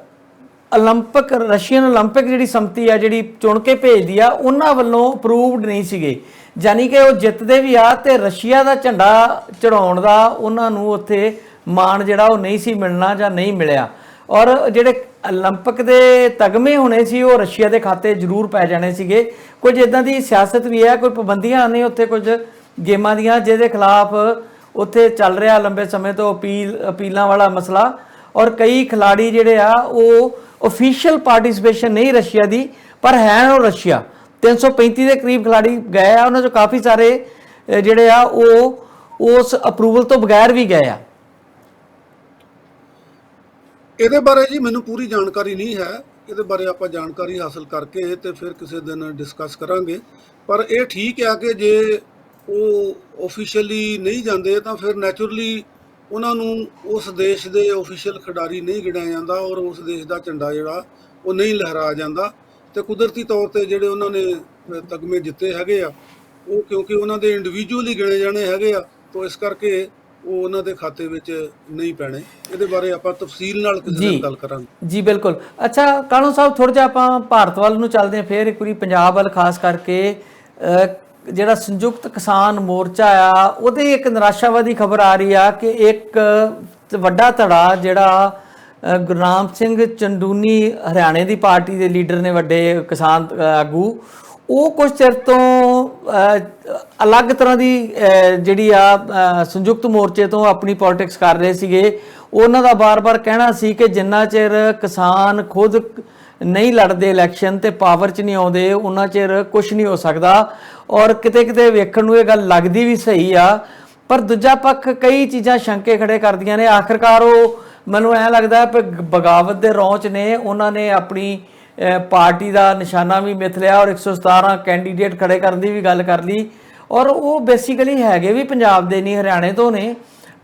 ਰਸ਼ੀਅਨ 올림픽 ਜਿਹੜੀ ਸੰਮਤੀ ਆ ਜਿਹੜੀ ਚੁਣ ਕੇ ਭੇਜਦੀ ਆ ਉਹਨਾਂ ਵੱਲੋਂ ਅਪਰੂਵਡ ਨਹੀਂ ਸੀਗੇ। ਯਾਨੀ ਕਿ ਉਹ ਜਿੱਤਦੇ ਵੀ ਆ ਤੇ ਰਸ਼ੀਆ ਦਾ ਝੰਡਾ ਚੜਾਉਣ ਦਾ ਉਹਨਾਂ ਨੂੰ ਉੱਥੇ ਮਾਣ ਜਿਹੜਾ ਉਹ ਨਹੀਂ ਸੀ ਮਿਲਣਾ ਜਾਂ ਨਹੀਂ ਮਿਲਿਆ। ਔਰ ਜਿਹੜੇ 올림픽 ਦੇ ਤਗਮੇ ਹੋਣੇ ਸੀ ਉਹ ਰਸ਼ੀਆ ਦੇ ਖਾਤੇ ਜ਼ਰੂਰ ਪੈ ਜਾਣੇ ਸੀਗੇ। ਕੁਝ ਇਦਾਂ ਦੀ ਸਿਆਸਤ ਵੀ ਹੈ, ਕੋਈ ਪਾਬੰਦੀਆਂ ਨੇ ਉੱਥੇ ਕੁਝ ਗੇਮਾਂ ਦੀਆਂ ਜਿਹਦੇ ਖਿਲਾਫ ਉੱਥੇ ਚੱਲ ਰਿਹਾ ਲੰਬੇ ਸਮੇਂ ਤੋਂ ਅਪੀਲਾਂ ਵਾਲਾ ਮਸਲਾ। ਔਰ ਕਈ ਖਿਲਾੜੀ ਜਿਹੜੇ ਆ ਉਹ ਆਫੀਸ਼ੀਅਲ ਪਾਰਟਿਸਿਪੇਸ਼ਨ ਨਹੀਂ ਰਸ਼ੀਆ ਦੀ, ਪਰ ਹੈ ਉਹ ਰਸ਼ੀਆ 335 ਦੇ ਕਰੀਬ ਖਿਲਾੜੀ ਗਏ ਆ, ਉਹਨਾਂ 'ਚੋਂ ਕਾਫੀ ਸਾਰੇ ਜਿਹੜੇ ਆ ਉਹ ਉਸ ਅਪਰੂਵਲ ਤੋਂ ਬਗੈਰ ਵੀ ਗਏ ਆ। ਇਹਦੇ ਬਾਰੇ ਜੀ ਮੈਨੂੰ ਪੂਰੀ ਜਾਣਕਾਰੀ ਨਹੀਂ ਹੈ। ਇਹਦੇ ਬਾਰੇ ਆਪਾਂ ਜਾਣਕਾਰੀ ਹਾਸਲ ਕਰਕੇ ਤੇ ਫਿਰ ਕਿਸੇ ਦਿਨ ਡਿਸਕਸ ਕਰਾਂਗੇ। ਪਰ ਇਹ ਠੀਕ ਆ ਕਿ ਜੇ ਉਹ ਆਫੀਸ਼ੀਅਲੀ ਨਹੀਂ ਜਾਂਦੇ ਤਾਂ ਫਿਰ ਨੈਚੁਰਲੀ ਉਹਨਾਂ ਨੂੰ ਉਸ ਦੇਸ਼ ਦੇ ਆਫੀਸ਼ੀਅਲ ਖਿਡਾਰੀ ਨਹੀਂ ਗਿਣਿਆ ਜਾਂਦਾ ਔਰ ਉਸ ਦੇਸ਼ ਦਾ ਝੰਡਾ ਜਿਹੜਾ ਉਹ ਨਹੀਂ ਲਹਿਰਾਇਆ ਜਾਂਦਾ। ਤੇ ਕੁਦਰਤੀ ਤੌਰ ਤੇ ਜਿਹੜੇ ਉਹਨਾਂ ਨੇ ਤਗਮੇ ਜਿੱਤੇ ਹੈਗੇ ਆ ਉਹ ਕਿਉਂਕਿ ਉਹਨਾਂ ਦੇ ਇੰਡੀਵਿਜੂਅਲੀ ਗਿਣੇ ਜਾਣੇ ਹੈਗੇ ਆ, ਤਾਂ ਇਸ ਕਰਕੇ ਉਹ ਉਹਨਾਂ ਦੇ ਖਾਤੇ ਵਿੱਚ ਨਹੀਂ ਪੈਣੇ। ਇਹਦੇ ਬਾਰੇ ਆਪਾਂ ਤਫਸੀਲ ਨਾਲ ਕਿਸੇ ਦਿਨ ਗੱਲ ਕਰਾਂਗੇ। ਜੀ ਬਿਲਕੁਲ। ਅੱਛਾ ਕਾਲੂ ਸਾਹਿਬ, ਥੋੜਾ ਜਿਹਾ ਆਪਾਂ ਭਾਰਤ ਵੱਲ ਨੂੰ ਚੱਲਦੇ ਹਾਂ, ਫਿਰ ਇੱਕ ਵਾਰੀ ਪੰਜਾਬ ਵੱਲ ਖਾਸ ਕਰਕੇ। ਜਿਹੜਾ ਸੰਯੁਕਤ ਕਿਸਾਨ ਮੋਰਚਾ ਆ ਉਹਦੇ ਇੱਕ ਨਿਰਾਸ਼ਾਵਾਦੀ ਖਬਰ ਆ ਰਹੀ ਆ ਕਿ ਇੱਕ ਵੱਡਾ ਧੜਾ ਜਿਹੜਾ ਗੁਰਨਾਮ ਸਿੰਘ ਚੰਦੂਨੀ, ਹਰਿਆਣੇ ਦੀ ਪਾਰਟੀ ਦੇ ਲੀਡਰ ਨੇ, ਵੱਡੇ ਕਿਸਾਨ ਆਗੂ, ਉਹ ਕੁਝ ਚਿਰ ਤੋਂ ਅਲੱਗ ਤਰ੍ਹਾਂ ਦੀ ਜਿਹੜੀ ਆ ਸੰਯੁਕਤ ਮੋਰਚੇ ਤੋਂ ਆਪਣੀ ਪੋਲਿਟਿਕਸ ਕਰ ਰਹੇ ਸੀਗੇ। ਉਹਨਾਂ ਦਾ ਬਾਰ-ਬਾਰ ਕਹਿਣਾ ਸੀ ਕਿ ਜਿੰਨਾ ਚਿਰ ਕਿਸਾਨ ਖੁਦ ਨਹੀਂ ਲੜਦੇ ਇਲੈਕਸ਼ਨ ਤੇ ਪਾਵਰ 'ਚ ਨਹੀਂ ਆਉਂਦੇ ਉਹਨਾਂ ਚਿਰ ਕੁਝ ਨਹੀਂ ਹੋ ਸਕਦਾ। ਔਰ ਕਿਤੇ ਵੇਖਣ ਨੂੰ ਇਹ ਗੱਲ ਲੱਗਦੀ ਵੀ ਸਹੀ ਆ, ਪਰ ਦੂਜਾ ਪੱਖ ਕਈ ਚੀਜ਼ਾਂ ਸ਼ੰਕੇ ਖੜੇ ਕਰਦੀਆਂ ਨੇ। ਆਖਿਰਕਾਰ ਉਹ ਮੈਨੂੰ ਐਂ ਲੱਗਦਾ ਕਿ ਬਗਾਵਤ ਦੇ ਰੌਂਚ ਨੇ ਉਹਨਾਂ ਨੇ ਆਪਣੀ ਪਾਰਟੀ ਦਾ ਨਿਸ਼ਾਨਾ ਵੀ ਮਿਥ ਲਿਆ ਔਰ 117 ਕੈਂਡੀਡੇਟ ਖੜੇ ਕਰਨ ਦੀ ਵੀ ਗੱਲ ਕਰ ਲਈ। ਔਰ ਉਹ ਬੇਸਿਕਲੀ ਹੈਗੇ ਵੀ ਪੰਜਾਬ ਦੇ ਨਹੀਂ, ਹਰਿਆਣੇ ਤੋਂ ਨੇ,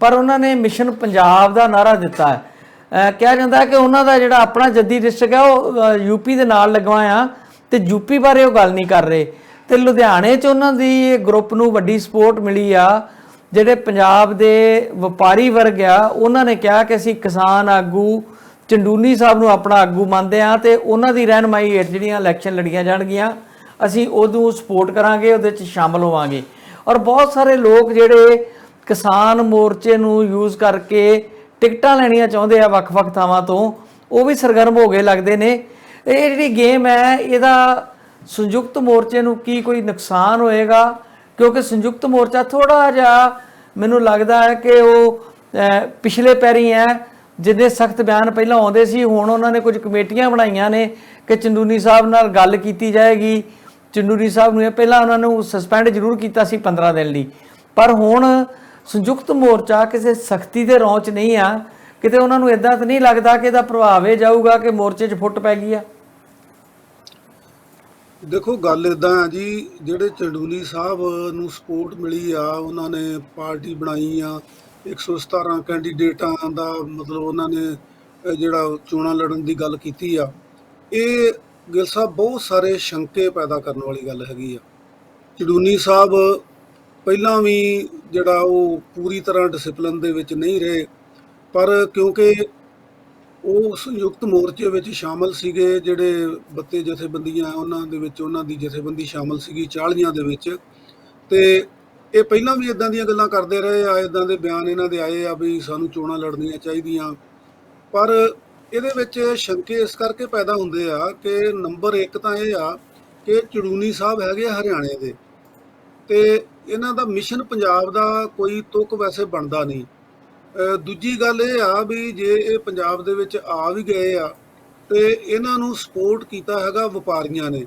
ਪਰ ਉਹਨਾਂ ਨੇ ਮਿਸ਼ਨ ਪੰਜਾਬ ਦਾ ਨਾਅਰਾ ਦਿੱਤਾ ਹੈ। ਕਿਹਾ ਜਾਂਦਾ ਕਿ ਉਹਨਾਂ ਦਾ ਜਿਹੜਾ ਆਪਣਾ ਜੱਦੀ ਡਿਸਟ੍ਰਿਕਟ ਹੈ ਉਹ ਯੂਪੀ ਦੇ ਨਾਲ ਲੱਗਵਾ ਆ ਤੇ ਯੂਪੀ ਬਾਰੇ ਉਹ ਗੱਲ ਨਹੀਂ ਕਰ ਰਹੇ। ਤੇ ਲੁਧਿਆਣੇ 'ਚ ਉਹਨਾਂ ਦੀ ਗਰੁੱਪ ਨੂੰ ਵੱਡੀ ਸਪੋਰਟ ਮਿਲੀ ਆ। ਜਿਹੜੇ ਪੰਜਾਬ ਦੇ ਵਪਾਰੀ ਵਰਗ ਆ ਉਹਨਾਂ ਨੇ ਕਿਹਾ ਕਿ ਅਸੀਂ ਕਿਸਾਨ ਆਗੂ ਚੰਦੂਨੀ ਸਾਹਿਬ ਨੂੰ ਆਪਣਾ ਆਗੂ ਮੰਨਦੇ ਹਾਂ ਤੇ ਉਹਨਾਂ ਦੀ ਰਹਿਨਮਾਈ ਹੇਠ ਜਿਹੜੀਆਂ ਇਲੈਕਸ਼ਨ ਲੜੀਆਂ ਜਾਣਗੀਆਂ ਅਸੀਂ ਉਦੋਂ ਸਪੋਰਟ ਕਰਾਂਗੇ, ਉਹਦੇ 'ਚ ਸ਼ਾਮਲ ਹੋਵਾਂਗੇ। ਔਰ ਬਹੁਤ ਸਾਰੇ ਲੋਕ ਜਿਹੜੇ ਕਿਸਾਨ ਮੋਰਚੇ ਨੂੰ ਯੂਜ਼ ਕਰਕੇ ਟਿਕਟਾਂ ਲੈਣੀਆਂ ਚਾਹੁੰਦੇ ਆ ਵੱਖ-ਵੱਖ ਥਾਵਾਂ ਤੋਂ, ਉਹ ਵੀ ਸਰਗਰਮ ਹੋ ਗਏ ਲੱਗਦੇ ਨੇ। ਇਹ ਜਿਹੜੀ ਗੇਮ ਹੈ ਇਹਦਾ ਸੰਯੁਕਤ ਮੋਰਚੇ ਨੂੰ ਕੀ ਕੋਈ ਨੁਕਸਾਨ ਹੋਏਗਾ? ਕਿਉਂਕਿ ਸੰਯੁਕਤ ਮੋਰਚਾ ਥੋੜਾ ਜਿਹਾ ਮੈਨੂੰ ਲੱਗਦਾ ਹੈ ਕਿ ਉਹ ਪਿਛਲੇ ਪੈਰੀ ਹੈ। ਜਿੰਨੇ ਸਖਤ ਬਿਆਨ ਪਹਿਲਾਂ ਆਉਂਦੇ ਸੀ, ਹੁਣ ਉਹਨਾਂ ਨੇ ਕੁਝ ਕਮੇਟੀਆਂ ਬਣਾਈਆਂ ਨੇ ਕਿ ਚੰਦੂਨੀ ਸਾਹਿਬ ਨਾਲ ਗੱਲ ਕੀਤੀ ਜਾਏਗੀ। ਚੰਦੂਨੀ ਸਾਹਿਬ ਨੂੰ ਪਹਿਲਾਂ ਉਹਨਾਂ ਨੂੰ ਸਸਪੈਂਡ ਜ਼ਰੂਰ ਕੀਤਾ ਸੀ 15 ਦਿਨ ਲਈ, ਪਰ ਹੁਣ ਸੰਯੁਕਤ ਮੋਰਚਾ ਕਿਸੇ ਸਖਤੀ ਦੇ ਰੌਂਚ ਨਹੀਂ ਆ। ਕਿਤੇ ਉਹਨਾਂ ਨੂੰ ਇਦਾਂ ਤਾਂ ਨਹੀਂ ਲੱਗਦਾ ਕਿ ਇਹਦਾ ਪ੍ਰਭਾਵ ਇਹ ਜਾਊਗਾ ਕਿ ਮੋਰਚੇ 'ਚ ਫੁੱਟ ਪੈ ਗਈ ਆ? ਦੇਖੋ ਗੱਲ ਇੱਦਾਂ ਆ ਜੀ, ਜਿਹੜੇ ਚੰਦੂਨੀ ਸਾਹਿਬ ਨੂੰ ਸਪੋਰਟ ਮਿਲੀ ਆ, ਉਹਨਾਂ ਨੇ ਪਾਰਟੀ ਬਣਾਈ ਆ, 117 ਕੈਂਡੀਡੇਟਾਂ ਦਾ ਮਤਲਬ ਉਹਨਾਂ ਨੇ ਜਿਹੜਾ ਚੋਣਾਂ ਲੜਨ ਦੀ ਗੱਲ ਕੀਤੀ ਆ, ਇਹ ਗਿੱਲ ਸਾਹਿਬ ਬਹੁਤ ਸਾਰੇ ਸ਼ੰਕੇ ਪੈਦਾ ਕਰਨ ਵਾਲੀ ਗੱਲ ਹੈਗੀ ਆ। ਚੰਦੂਨੀ ਸਾਹਿਬ ਪਹਿਲਾਂ ਵੀ ਜਿਹੜਾ ਉਹ ਪੂਰੀ ਤਰ੍ਹਾਂ ਡਿਸਪਲਿਨ ਦੇ ਵਿੱਚ ਨਹੀਂ ਰਹੇ, ਪਰ ਕਿਉਂਕਿ ਉਹ ਸੰਯੁਕਤ ਮੋਰਚੇ ਵਿੱਚ ਸ਼ਾਮਲ ਸੀਗੇ, ਜਿਹੜੇ 32 ਜਥੇਬੰਦੀਆਂ ਉਹਨਾਂ ਦੇ ਵਿੱਚ ਉਹਨਾਂ ਦੀ ਜਥੇਬੰਦੀ ਸ਼ਾਮਲ ਸੀਗੀ 40 ਦੇ ਵਿੱਚ, ਤੇ ਇਹ ਪਹਿਲਾਂ ਵੀ ਇਦਾਂ ਦੀਆਂ ਗੱਲਾਂ ਕਰਦੇ ਰਹੇ ਆ, ਇਦਾਂ ਦੇ ਬਿਆਨ ਇਹਨਾਂ ਦੇ ਆਏ ਆ ਵੀ ਸਾਨੂੰ ਚੋਣਾਂ ਲੜਨੀਆਂ ਚਾਹੀਦੀਆਂ। ਪਰ ਇਹਦੇ ਵਿੱਚ ਸ਼ੰਕੇ ਇਸ ਕਰਕੇ ਪੈਦਾ ਹੁੰਦੇ ਆ ਕਿ ਨੰਬਰ 1 ਤਾਂ ਇਹ ਆ ਕਿ ਚੰਦੂਨੀ ਸਾਹਿਬ ਹੈਗੇ ਹਰਿਆਣੇ ਦੇ, ਤੇ ਇਹਨਾਂ ਦਾ ਮਿਸ਼ਨ ਪੰਜਾਬ ਦਾ ਕੋਈ ਤੁੱਕ ਵੈਸੇ ਬਣਦਾ ਨਹੀਂ। ਦੂਜੀ ਗੱਲ ਇਹ ਆ ਵੀ ਜੇ ਇਹ ਪੰਜਾਬ ਦੇ ਵਿੱਚ ਆ ਵੀ ਗਏ ਆ ਤੇ ਇਹਨਾਂ ਨੂੰ ਸਪੋਰਟ ਕੀਤਾ ਹੈਗਾ ਵਪਾਰੀਆਂ ਨੇ,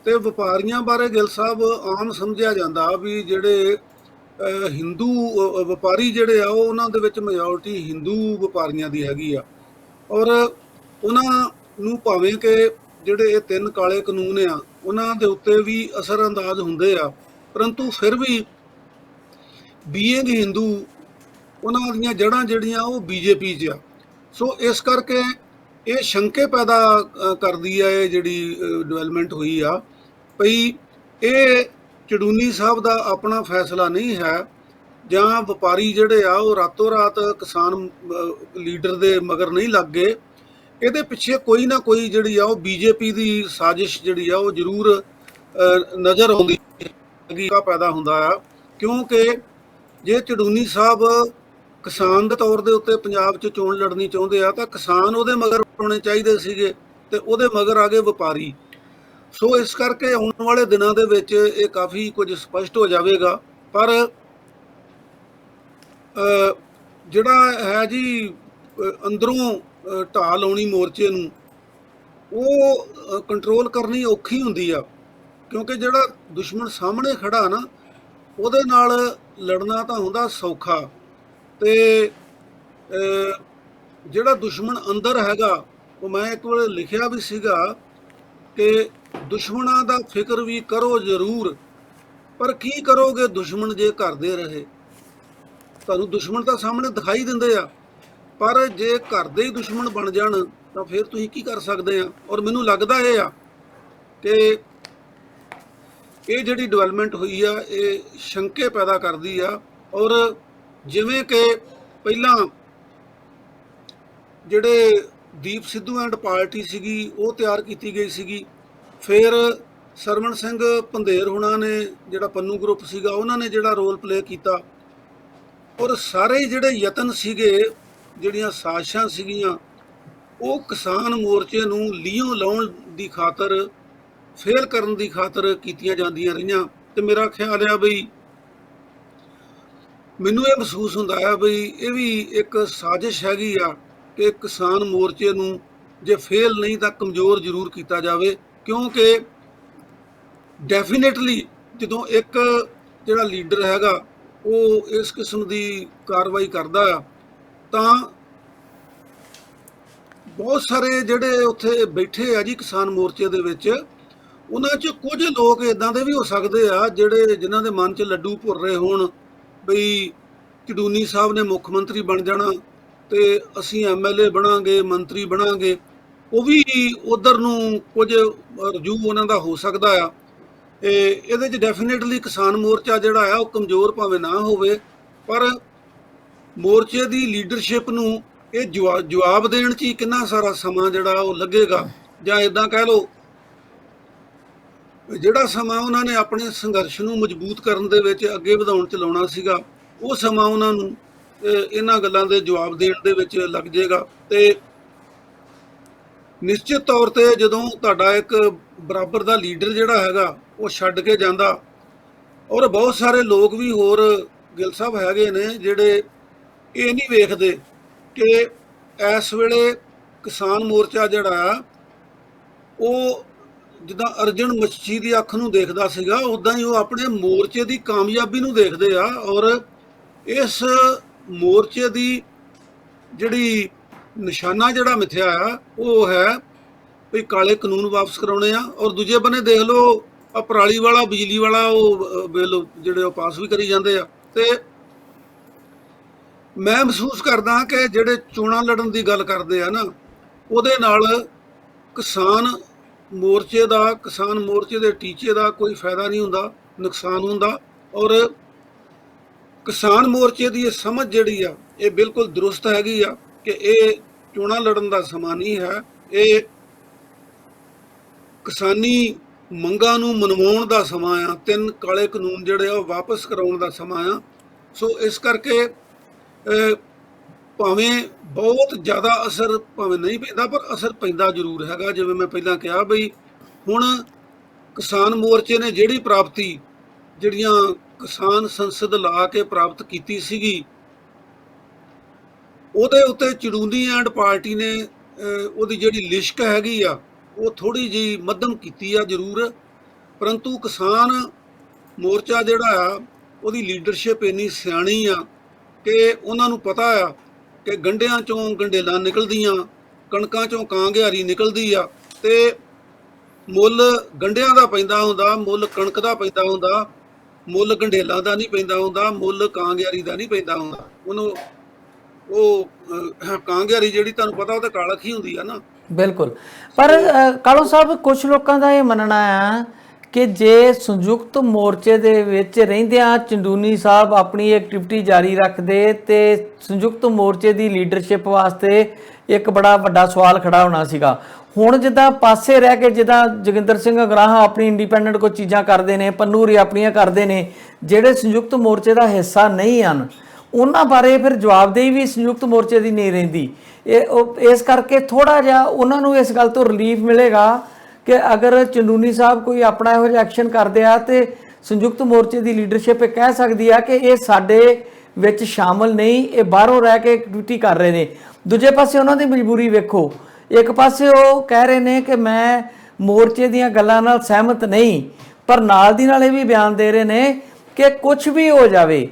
ਤੇ ਵਪਾਰੀਆਂ ਬਾਰੇ ਗਿੱਲ ਸਾਹਿਬ ਆਮ ਸਮਝਿਆ ਜਾਂਦਾ ਵੀ ਜਿਹੜੇ ਹਿੰਦੂ ਵਪਾਰੀ ਜਿਹੜੇ ਆ ਉਹ ਉਹਨਾਂ ਦੇ ਵਿੱਚ ਮੈਜੋਰਟੀ ਹਿੰਦੂ ਵਪਾਰੀਆਂ ਦੀ ਹੈਗੀ ਆ। ਔਰ ਉਹਨਾਂ ਨੂੰ ਭਾਵੇਂ ਕਿ ਜਿਹੜੇ ਇਹ 3 ਕਾਲੇ ਕਾਨੂੰਨ ਆ ਉਹਨਾਂ ਦੇ ਉੱਤੇ ਵੀ ਅਸਰ ਅੰਦਾਜ਼ ਹੁੰਦੇ ਆ, ਪਰੰਤੂ ਫਿਰ ਵੀ ਬੀਇੰਗ ਹਿੰਦੂ ਉਹਨਾਂ ਦੀਆਂ ਜੜ੍ਹਾਂ ਜਿਹੜੀਆਂ ਉਹ ਬੀਜੇਪੀ 'ਚ ਆ। ਸੋ ਇਸ ਕਰਕੇ ਇਹ ਸ਼ੰਕੇ ਪੈਦਾ ਕਰਦੀ ਆ ਇਹ ਜਿਹੜੀ ਡਿਵੈਲਪਮੈਂਟ ਹੋਈ ਆ ਭਈ ਇਹ ਚੰਦੂਨੀ ਸਾਹਿਬ ਦਾ ਆਪਣਾ ਫੈਸਲਾ ਨਹੀਂ ਹੈ, ਜਾਂ ਵਪਾਰੀ ਜਿਹੜੇ ਆ ਉਹ ਰਾਤੋਂ ਰਾਤ ਕਿਸਾਨ ਲੀਡਰ ਦੇ ਮਗਰ ਨਹੀਂ ਲੱਗ ਗਏ। ਇਹਦੇ ਪਿੱਛੇ ਕੋਈ ਨਾ ਕੋਈ ਜਿਹੜੀ ਆ ਉਹ ਬੀਜੇਪੀ ਦੀ ਸਾਜ਼ਿਸ਼ ਜਿਹੜੀ ਆ ਉਹ ਜ਼ਰੂਰ ਨਜ਼ਰ ਆਉਂਦੀ ਪੈਦਾ ਹੁੰਦਾ ਆ। ਕਿਉਂਕਿ ਜੇ ਚੰਦੂਨੀ ਸਾਹਿਬ ਕਿਸਾਨ ਦੇ ਤੌਰ ਦੇ ਉੱਤੇ ਪੰਜਾਬ 'ਚ ਚੋਣ ਲੜਨੀ ਚਾਹੁੰਦੇ ਆ ਤਾਂ ਕਿਸਾਨ ਉਹਦੇ ਮਗਰ ਹੋਣੇ ਚਾਹੀਦੇ ਸੀਗੇ, ਤੇ ਉਹਦੇ ਮਗਰ ਆ ਗਏ ਵਪਾਰੀ। ਸੋ ਇਸ ਕਰਕੇ ਆਉਣ ਵਾਲੇ ਦਿਨਾਂ ਦੇ ਵਿੱਚ ਇਹ ਕਾਫੀ ਕੁਝ ਸਪਸ਼ਟ ਹੋ ਜਾਵੇਗਾ। ਪਰ ਜਿਹੜਾ ਹੈ ਜੀ ਅੰਦਰੋਂ ਢਾਹ ਲਾਉਣੀ ਮੋਰਚੇ ਨੂੰ, ਉਹ ਕੰਟਰੋਲ ਕਰਨੀ ਔਖੀ ਹੁੰਦੀ ਆ, ਕਿਉਂਕਿ ਜਿਹੜਾ ਦੁਸ਼ਮਣ ਸਾਹਮਣੇ ਖੜਾ ਨਾ ਉਹਦੇ ਨਾਲ ਲੜਨਾ ਤਾਂ ਹੁੰਦਾ ਸੌਖਾ, ਤੇ ਜਿਹੜਾ ਦੁਸ਼ਮਣ ਅੰਦਰ ਹੈਗਾ, ਉਹ ਮੈਂ ਇੱਕ ਵਾਰ ਲਿਖਿਆ ਵੀ ਸੀਗਾ ਕਿ ਦੁਸ਼ਮਣਾਂ ਦਾ ਫਿਕਰ ਵੀ ਕਰੋ ਜ਼ਰੂਰ, ਪਰ ਕੀ ਕਰੋਗੇ ਦੁਸ਼ਮਣ ਜੇ ਘਰ ਦੇ ਰਹੇ। ਤੁਹਾਨੂੰ ਦੁਸ਼ਮਣ ਤਾਂ ਸਾਹਮਣੇ ਦਿਖਾਈ ਦਿੰਦੇ ਆ, ਪਰ ਜੇ ਘਰ ਦੇ ਹੀ ਦੁਸ਼ਮਣ ਬਣ ਜਾਣ ਤਾਂ ਫਿਰ ਤੁਸੀਂ ਕੀ ਕਰ ਸਕਦੇ ਆ। ਔਰ ਮੈਨੂੰ ਲੱਗਦਾ ਇਹ ਆ ਕਿ ਇਹ ਜਿਹੜੀ ਡਿਵੈਲਪਮੈਂਟ ਹੋਈ ਆ ਇਹ ਸ਼ੰਕੇ ਪੈਦਾ ਕਰਦੀ ਆ। ਔਰ ਜਿਵੇਂ ਕਿ ਪਹਿਲਾਂ ਜਿਹੜੇ ਦੀਪ ਸਿੱਧੂ ਐਂਡ ਪਾਰਟੀ ਸੀਗੀ ਉਹ ਤਿਆਰ ਕੀਤੀ ਗਈ ਸੀਗੀ, ਫਿਰ ਸਰਵਣ ਸਿੰਘ ਪੰਧੇਰ ਹੁਣਾਂ ਨੇ ਜਿਹੜਾ ਪੰਨੂ ਗਰੁੱਪ ਸੀਗਾ ਉਹਨਾਂ ਨੇ ਜਿਹੜਾ ਰੋਲ ਪਲੇ ਕੀਤਾ, ਔਰ ਸਾਰੇ ਜਿਹੜੇ ਯਤਨ ਸੀਗੇ, ਜਿਹੜੀਆਂ ਸਾਜ਼ਿਸ਼ਾਂ ਸੀਗੀਆਂ, ਉਹ ਕਿਸਾਨ ਮੋਰਚੇ ਨੂੰ ਲੀਹੋਂ ਲਾਉਣ ਦੀ ਖਾਤਰ, ਫੇਲ ਕਰਨ ਦੀ ਖਾਤਰ ਕੀਤੀਆਂ ਜਾਂਦੀਆਂ ਰਹੀਆਂ। ਤੇ ਮੇਰਾ ਖਿਆਲ ਆ ਬਈ, ਮੈਨੂੰ ਇਹ ਮਹਿਸੂਸ ਹੁੰਦਾ ਹੈ ਬਈ ਇਹ ਵੀ ਇੱਕ ਸਾਜ਼ਿਸ਼ ਹੈਗੀ ਆ ਕਿ ਕਿਸਾਨ ਮੋਰਚੇ ਨੂੰ ਜੇ ਫੇਲ ਨਹੀਂ ਤਾਂ ਕਮਜ਼ੋਰ ਜ਼ਰੂਰ ਕੀਤਾ ਜਾਵੇ। ਕਿਉਂਕਿ ਡੈਫੀਨੇਟਲੀ ਜਦੋਂ ਇੱਕ ਜਿਹੜਾ ਲੀਡਰ ਹੈਗਾ ਉਹ ਇਸ ਕਿਸਮ ਦੀ ਕਾਰਵਾਈ ਕਰਦਾ ਆ ਤਾਂ ਬਹੁਤ ਸਾਰੇ ਜਿਹੜੇ ਉੱਥੇ ਬੈਠੇ ਆ ਜੀ ਕਿਸਾਨ ਮੋਰਚੇ ਦੇ ਵਿੱਚ, ਉਹਨਾਂ 'ਚ ਕੁਝ ਲੋਕ ਇਦਾਂ ਦੇ ਵੀ ਹੋ ਸਕਦੇ ਆ ਜਿਨ੍ਹਾਂ ਦੇ ਮਨ 'ਚ ਲੱਡੂ ਭੁਰ ਰਹੇ ਹੋਣ ਬਈ ਚੜੂਨੀ ਸਾਹਿਬ ਨੇ ਮੁੱਖ ਮੰਤਰੀ ਬਣ ਜਾਣਾ ਤੇ ਅਸੀਂ ਐਮਐਲਏ ਬਣਾਂਗੇ, ਮੰਤਰੀ ਬਣਾਂਗੇ। ਉਹ ਵੀ ਉਧਰ ਨੂੰ ਕੁਝ ਰਜੂ ਉਹਨਾਂ ਦਾ ਹੋ ਸਕਦਾ ਆ। ਇਹਦੇ 'ਚ ਡੈਫੀਨੇਟਲੀ ਕਿਸਾਨ ਮੋਰਚਾ ਜਿਹੜਾ ਆ ਉਹ ਕਮਜ਼ੋਰ ਭਾਵੇਂ ਨਾ ਹੋਵੇ, ਪਰ ਮੋਰਚੇ ਦੀ ਲੀਡਰਸ਼ਿਪ ਨੂੰ ਇਹ ਜਵਾਬ ਦੇਣ 'ਚ ਹੀ ਕਿੰਨਾ ਸਾਰਾ ਸਮਾਂ ਜਿਹੜਾ ਉਹ ਲੱਗੇਗਾ। ਜਾਂ ਇਦਾਂ ਕਹਿ ਲਓ, ਜਿਹੜਾ ਸਮਾਂ ਉਹਨਾਂ ਨੇ ਆਪਣੇ ਸੰਘਰਸ਼ ਨੂੰ ਮਜ਼ਬੂਤ ਕਰਨ ਦੇ ਵਿੱਚ ਅੱਗੇ ਵਧਾਉਣ 'ਚ ਲਾਉਣਾ ਸੀਗਾ, ਉਹ ਸਮਾਂ ਉਹਨਾਂ ਨੂੰ ਇਹਨਾਂ ਗੱਲਾਂ ਦੇ ਜਵਾਬ ਦੇਣ ਦੇ ਵਿੱਚ ਲੱਗ ਜਾਏਗਾ। ਤੇ ਨਿਸ਼ਚਿਤ ਤੌਰ ਤੇ ਜਦੋਂ ਤੁਹਾਡਾ ਇੱਕ ਬਰਾਬਰ ਦਾ ਲੀਡਰ ਜਿਹੜਾ ਹੈਗਾ ਉਹ ਛੱਡ ਕੇ ਜਾਂਦਾ, ਔਰ ਬਹੁਤ ਸਾਰੇ ਲੋਕ ਵੀ ਹੋਰ ਗਿੱਲ ਸਾਹਿਬ ਹੈਗੇ ਨੇ ਜਿਹੜੇ ਇਹ ਨਹੀਂ ਵੇਖਦੇ ਕਿ ਇਸ ਵੇਲੇ ਕਿਸਾਨ ਮੋਰਚਾ ਜਿਹੜਾ ਆ ਉਹ ਜਿੱਦਾਂ ਅਰਜਨ ਮੱਛੀ ਦੀ ਅੱਖ ਨੂੰ ਦੇਖਦਾ ਸੀਗਾ, ਉੱਦਾਂ ਹੀ ਉਹ ਆਪਣੇ ਮੋਰਚੇ ਦੀ ਕਾਮਯਾਬੀ ਨੂੰ ਦੇਖਦੇ ਆ। ਔਰ ਇਸ ਮੋਰਚੇ ਦੀ ਜਿਹੜੀ ਨਿਸ਼ਾਨਾ ਜਿਹੜਾ ਮਿਥਿਆ ਆ ਉਹ ਹੈ ਵੀ ਕਾਲੇ ਕਾਨੂੰਨ ਵਾਪਸ ਕਰਾਉਣੇ ਆ। ਔਰ ਦੂਜੇ ਬੰਨੇ ਦੇਖ ਲਓ ਆ ਪਰਾਲੀ ਵਾਲਾ, ਬਿਜਲੀ ਵਾਲਾ ਉਹ ਬਿੱਲ ਜਿਹੜੇ ਉਹ ਪਾਸ ਵੀ ਕਰੀ ਜਾਂਦੇ ਆ। ਤੇ ਮੈਂ ਮਹਿਸੂਸ ਕਰਦਾ ਕਿ ਜਿਹੜੇ ਚੋਣਾਂ ਲੜਨ ਦੀ ਗੱਲ ਕਰਦੇ ਆ ਨਾ, ਉਹਦੇ ਨਾਲ ਕਿਸਾਨ ਮੋਰਚੇ ਦੇ ਟੀਚੇ ਦਾ ਕੋਈ ਫਾਇਦਾ ਨਹੀਂ ਹੁੰਦਾ, ਨੁਕਸਾਨ ਹੁੰਦਾ। ਔਰ ਕਿਸਾਨ ਮੋਰਚੇ ਦੀ ਇਹ ਸਮਝ ਜਿਹੜੀ ਆ ਇਹ ਬਿਲਕੁਲ ਦਰੁਸਤ ਹੈਗੀ ਆ ਕਿ ਇਹ ਚੋਣਾਂ ਲੜਨ ਦਾ ਸਮਾਂ ਨਹੀਂ ਹੈ, ਇਹ ਕਿਸਾਨੀ ਮੰਗਾਂ ਨੂੰ ਮਨਵਾਉਣ ਦਾ ਸਮਾਂ ਆ, 3 ਕਾਲੇ ਕਾਨੂੰਨ ਜਿਹੜੇ ਆ ਉਹ ਵਾਪਸ ਕਰਾਉਣ ਦਾ ਸਮਾਂ ਆ। ਸੋ ਇਸ ਕਰਕੇ ਭਾਵੇਂ ਬਹੁਤ ਜ਼ਿਆਦਾ ਅਸਰ ਭਾਵੇਂ ਨਹੀਂ ਪੈਂਦਾ, ਪਰ ਅਸਰ ਪੈਂਦਾ ਜ਼ਰੂਰ ਹੈਗਾ। ਜਿਵੇਂ ਮੈਂ ਪਹਿਲਾਂ ਕਿਹਾ ਬਈ ਹੁਣ ਕਿਸਾਨ ਮੋਰਚੇ ਨੇ ਜਿਹੜੀ ਪ੍ਰਾਪਤੀ, ਜਿਹੜੀਆਂ ਕਿਸਾਨ ਸੰਸਦ ਲਾ ਕੇ ਪ੍ਰਾਪਤ ਕੀਤੀ ਸੀਗੀ, ਉਹਦੇ ਉੱਤੇ ਚੜੂਨੀ ਐਂਡ ਪਾਰਟੀ ਨੇ ਉਹਦੀ ਜਿਹੜੀ ਲਿਸ਼ਕ ਹੈਗੀ ਆ ਉਹ ਥੋੜ੍ਹੀ ਜਿਹੀ ਮੱਧਮ ਕੀਤੀ ਆ ਜ਼ਰੂਰ, ਪਰੰਤੂ ਕਿਸਾਨ ਮੋਰਚਾ ਜਿਹੜਾ ਆ ਉਹਦੀ ਲੀਡਰਸ਼ਿਪ ਇੰਨੀ ਸਿਆਣੀ ਆ ਕਿ ਉਹਨਾਂ ਨੂੰ ਪਤਾ ਆ ਕਿ ਗੰਢਿਆਂ 'ਚੋਂ ਗੰਢੇਲਾਂ ਨਿਕਲਦੀਆਂ, ਕਣਕਾਂ 'ਚੋਂ ਕਾਂਗਿਆਰੀ ਨਿਕਲਦੀ ਆ, ਤੇ ਮੁੱਲ ਗੰਢਿਆਂ ਦਾ ਪੈਂਦਾ ਹੁੰਦਾ, ਮੁੱਲ ਕਣਕ ਦਾ ਪੈਂਦਾ ਹੁੰਦਾ, ਮੁੱਲ ਗੰਢੇਲਾਂ ਦਾ ਨਹੀਂ ਪੈਂਦਾ ਹੁੰਦਾ, ਮੁੱਲ ਕਾਂਗਿਆਰੀ ਦਾ ਨਹੀਂ ਪੈਂਦਾ ਹੁੰਦਾ। ਉਹਨੂੰ ਉਹ ਕਾਂਗਿਆਰੀ ਜਿਹੜੀ ਤੁਹਾਨੂੰ ਪਤਾ ਉਹ ਤਾਂ ਕਾਲਖ ਹੀ ਹੁੰਦੀ ਆ ਨਾ। ਬਿਲਕੁਲ। ਪਰ ਕਾਲੋ ਸਾਹਿਬ, ਕੁਝ ਲੋਕਾਂ ਦਾ ਇਹ ਮੰਨਣਾ ਆ ਕਿ ਜੇ ਸੰਯੁਕਤ ਮੋਰਚੇ ਦੇ ਵਿੱਚ ਰਹਿੰਦਿਆਂ ਚੰਦੂਨੀ ਸਾਹਿਬ ਆਪਣੀ ਐਕਟੀਵਿਟੀ ਜਾਰੀ ਰੱਖਦੇ ਤੇ ਸੰਯੁਕਤ ਮੋਰਚੇ ਦੀ ਲੀਡਰਸ਼ਿਪ ਵਾਸਤੇ ਇੱਕ ਬੜਾ ਵੱਡਾ ਸਵਾਲ ਖੜਾ ਹੋਣਾ ਸੀਗਾ। ਹੁਣ ਜਿੱਦਾਂ ਪਾਸੇ ਰਹਿ ਕੇ ਜਿੱਦਾਂ ਜੋਗਿੰਦਰ ਸਿੰਘ ਅਗਰਾਹਾਂ ਆਪਣੀ ਇੰਡੀਪੈਂਡੈਂਟ ਕੋਈ ਚੀਜ਼ਾਂ ਕਰਦੇ ਨੇ, ਪੰਨੂਰੀ ਆਪਣੀਆਂ ਕਰਦੇ ਨੇ, ਜਿਹੜੇ ਸੰਯੁਕਤ ਮੋਰਚੇ ਦਾ ਹਿੱਸਾ ਨਹੀਂ ਹਨ ਉਹਨਾਂ ਬਾਰੇ ਫਿਰ ਜਵਾਬਦੇਹੀ ਵੀ ਸੰਯੁਕਤ ਮੋਰਚੇ ਦੀ ਨਹੀਂ ਰਹਿੰਦੀ। ਇਸ ਕਰਕੇ ਥੋੜਾ ਜਿਹਾ ਉਹਨਾਂ ਨੂੰ ਇਸ ਗੱਲ ਤੋਂ ਰਿਲੀਫ ਮਿਲੇਗਾ ਕਿ ਅਗਰ ਚੰਦੂਨੀ ਸਾਹਿਬ ਕੋਈ ਆਪਣਾ ਇਹੋ ਜਿਹਾ ਐਕਸ਼ਨ ਕਰਦੇ ਆ ਤੇ ਸੰਯੁਕਤ ਮੋਰਚੇ ਦੀ ਲੀਡਰਸ਼ਿਪ ਇਹ ਕਹਿ ਸਕਦੀ ਆ ਕਿ ਇਹ ਸਾਡੇ ਵਿੱਚ ਸ਼ਾਮਲ ਨਹੀਂ, ਇਹ ਬਾਹਰੋਂ ਰਹਿ ਕੇ ਡਿਊਟੀ ਕਰ ਰਹੇ ਨੇ। ਦੂਜੇ ਪਾਸੇ ਉਹਨਾਂ ਦੀ ਮਜਬੂਰੀ ਵੇਖੋ, ਇੱਕ ਪਾਸੇ ਉਹ ਕਹਿ ਰਹੇ ਨੇ ਕਿ ਮੈਂ ਮੋਰਚੇ ਦੀਆਂ ਗੱਲਾਂ ਨਾਲ ਸਹਿਮਤ ਨਹੀਂ, ਪਰ ਨਾਲ ਦੀ ਨਾਲ ਇਹ ਵੀ ਬਿਆਨ ਦੇ ਰਹੇ ਨੇ ਕਿ ਕੁਝ ਵੀ ਹੋ ਜਾਵੇ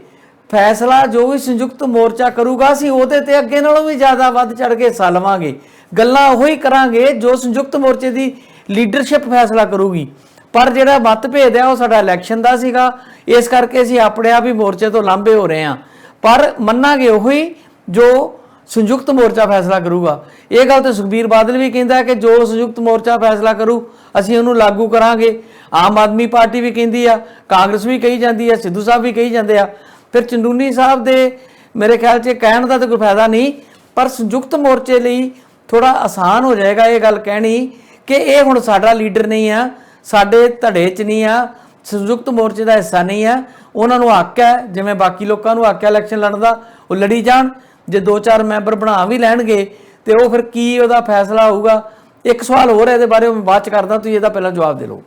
ਫੈਸਲਾ ਜੋ ਵੀ ਸੰਯੁਕਤ ਮੋਰਚਾ ਕਰੂਗਾ ਅਸੀਂ ਉਹਦੇ ਤੇ ਅੱਗੇ ਨਾਲੋਂ ਵੀ ਜ਼ਿਆਦਾ ਵੱਧ ਚੜ ਕੇ ਹਿੱਸਾ ਲਵਾਂਗੇ, ਗੱਲਾਂ ਉਹੀ ਕਰਾਂਗੇ ਜੋ ਸੰਯੁਕਤ ਮੋਰਚੇ ਦੀ ਲੀਡਰਸ਼ਿਪ ਫੈਸਲਾ ਕਰੂਗੀ। ਪਰ ਜਿਹੜਾ ਮਤਭੇਦ ਹੈ ਉਹ ਸਾਡਾ ਇਲੈਕਸ਼ਨ ਦਾ ਸੀਗਾ, ਇਸ ਕਰਕੇ ਅਸੀਂ ਆਪਣੇ ਆਪ ਹੀ ਮੋਰਚੇ ਤੋਂ ਲਾਂਭੇ ਹੋ ਰਹੇ ਹਾਂ। ਪਰ ਮੰਨਾਂਗੇ ਉਹੀ ਜੋ ਸੰਯੁਕਤ ਮੋਰਚਾ ਫੈਸਲਾ ਕਰੂਗਾ। ਇਹ ਗੱਲ ਤੇ ਸੁਖਬੀਰ ਬਾਦਲ ਵੀ ਕਹਿੰਦਾ ਹੈ ਕਿ ਜੋ ਸੰਯੁਕਤ ਮੋਰਚਾ ਫੈਸਲਾ ਕਰੂ ਅਸੀਂ ਉਹਨੂੰ ਲਾਗੂ ਕਰਾਂਗੇ। ਆਮ ਆਦਮੀ ਪਾਰਟੀ ਵੀ ਕਹਿੰਦੀ ਆ, ਕਾਂਗਰਸ ਵੀ ਕਹੀ ਜਾਂਦੀ ਆ, ਸਿੱਧੂ ਸਾਹਿਬ ਵੀ ਕਹੀ ਜਾਂਦੇ ਆ। ਫਿਰ ਚੰਦੂਨੀ ਸਾਹਿਬ ਦੇ ਮੇਰੇ ਖਿਆਲ 'ਚ ਕਹਿਣ ਦਾ ਤਾਂ ਕੋਈ ਫਾਇਦਾ ਨਹੀਂ, ਪਰ ਸੰਯੁਕਤ ਮੋਰਚੇ ਲਈ ਥੋੜਾ ਆਸਾਨ ਹੋ ਜਾਏਗਾ ਇਹ ਗੱਲ ਕਹਿਣੀ ਕਿ ਇਹ ਹੁਣ ਸਾਡਾ ਲੀਡਰ ਨਹੀਂ ਆ, ਸਾਡੇ ਧੜੇ 'ਚ ਨਹੀਂ ਆ, ਸੰਯੁਕਤ ਮੋਰਚੇ ਦਾ ਹਿੱਸਾ ਨਹੀਂ ਆ। ਉਹਨਾਂ ਨੂੰ ਹੱਕ ਹੈ, ਜਿਵੇਂ ਬਾਕੀ ਲੋਕਾਂ ਨੂੰ ਹੱਕ ਹੈ ਇਲੈਕਸ਼ਨ ਲੜਨ ਦਾ, ਉਹ ਲੜੀ ਜਾਣ। ਜੇ 2-4 ਮੈਂਬਰ ਬਣਾ ਵੀ ਲੈਣਗੇ ਤੇ ਉਹ ਫਿਰ ਕੀ ਉਹਦਾ ਫੈਸਲਾ ਹੋਊਗਾ। ਇੱਕ ਸਵਾਲ ਹੋਰ ਹੈ ਇਹਦੇ ਬਾਰੇ, ਮੈਂ ਬਾਅਦ ਚ ਕਰਦਾ, ਤੁਸੀਂ ਇਹਦਾ ਪਹਿਲਾਂ ਜਵਾਬ ਦੇ ਲਓ।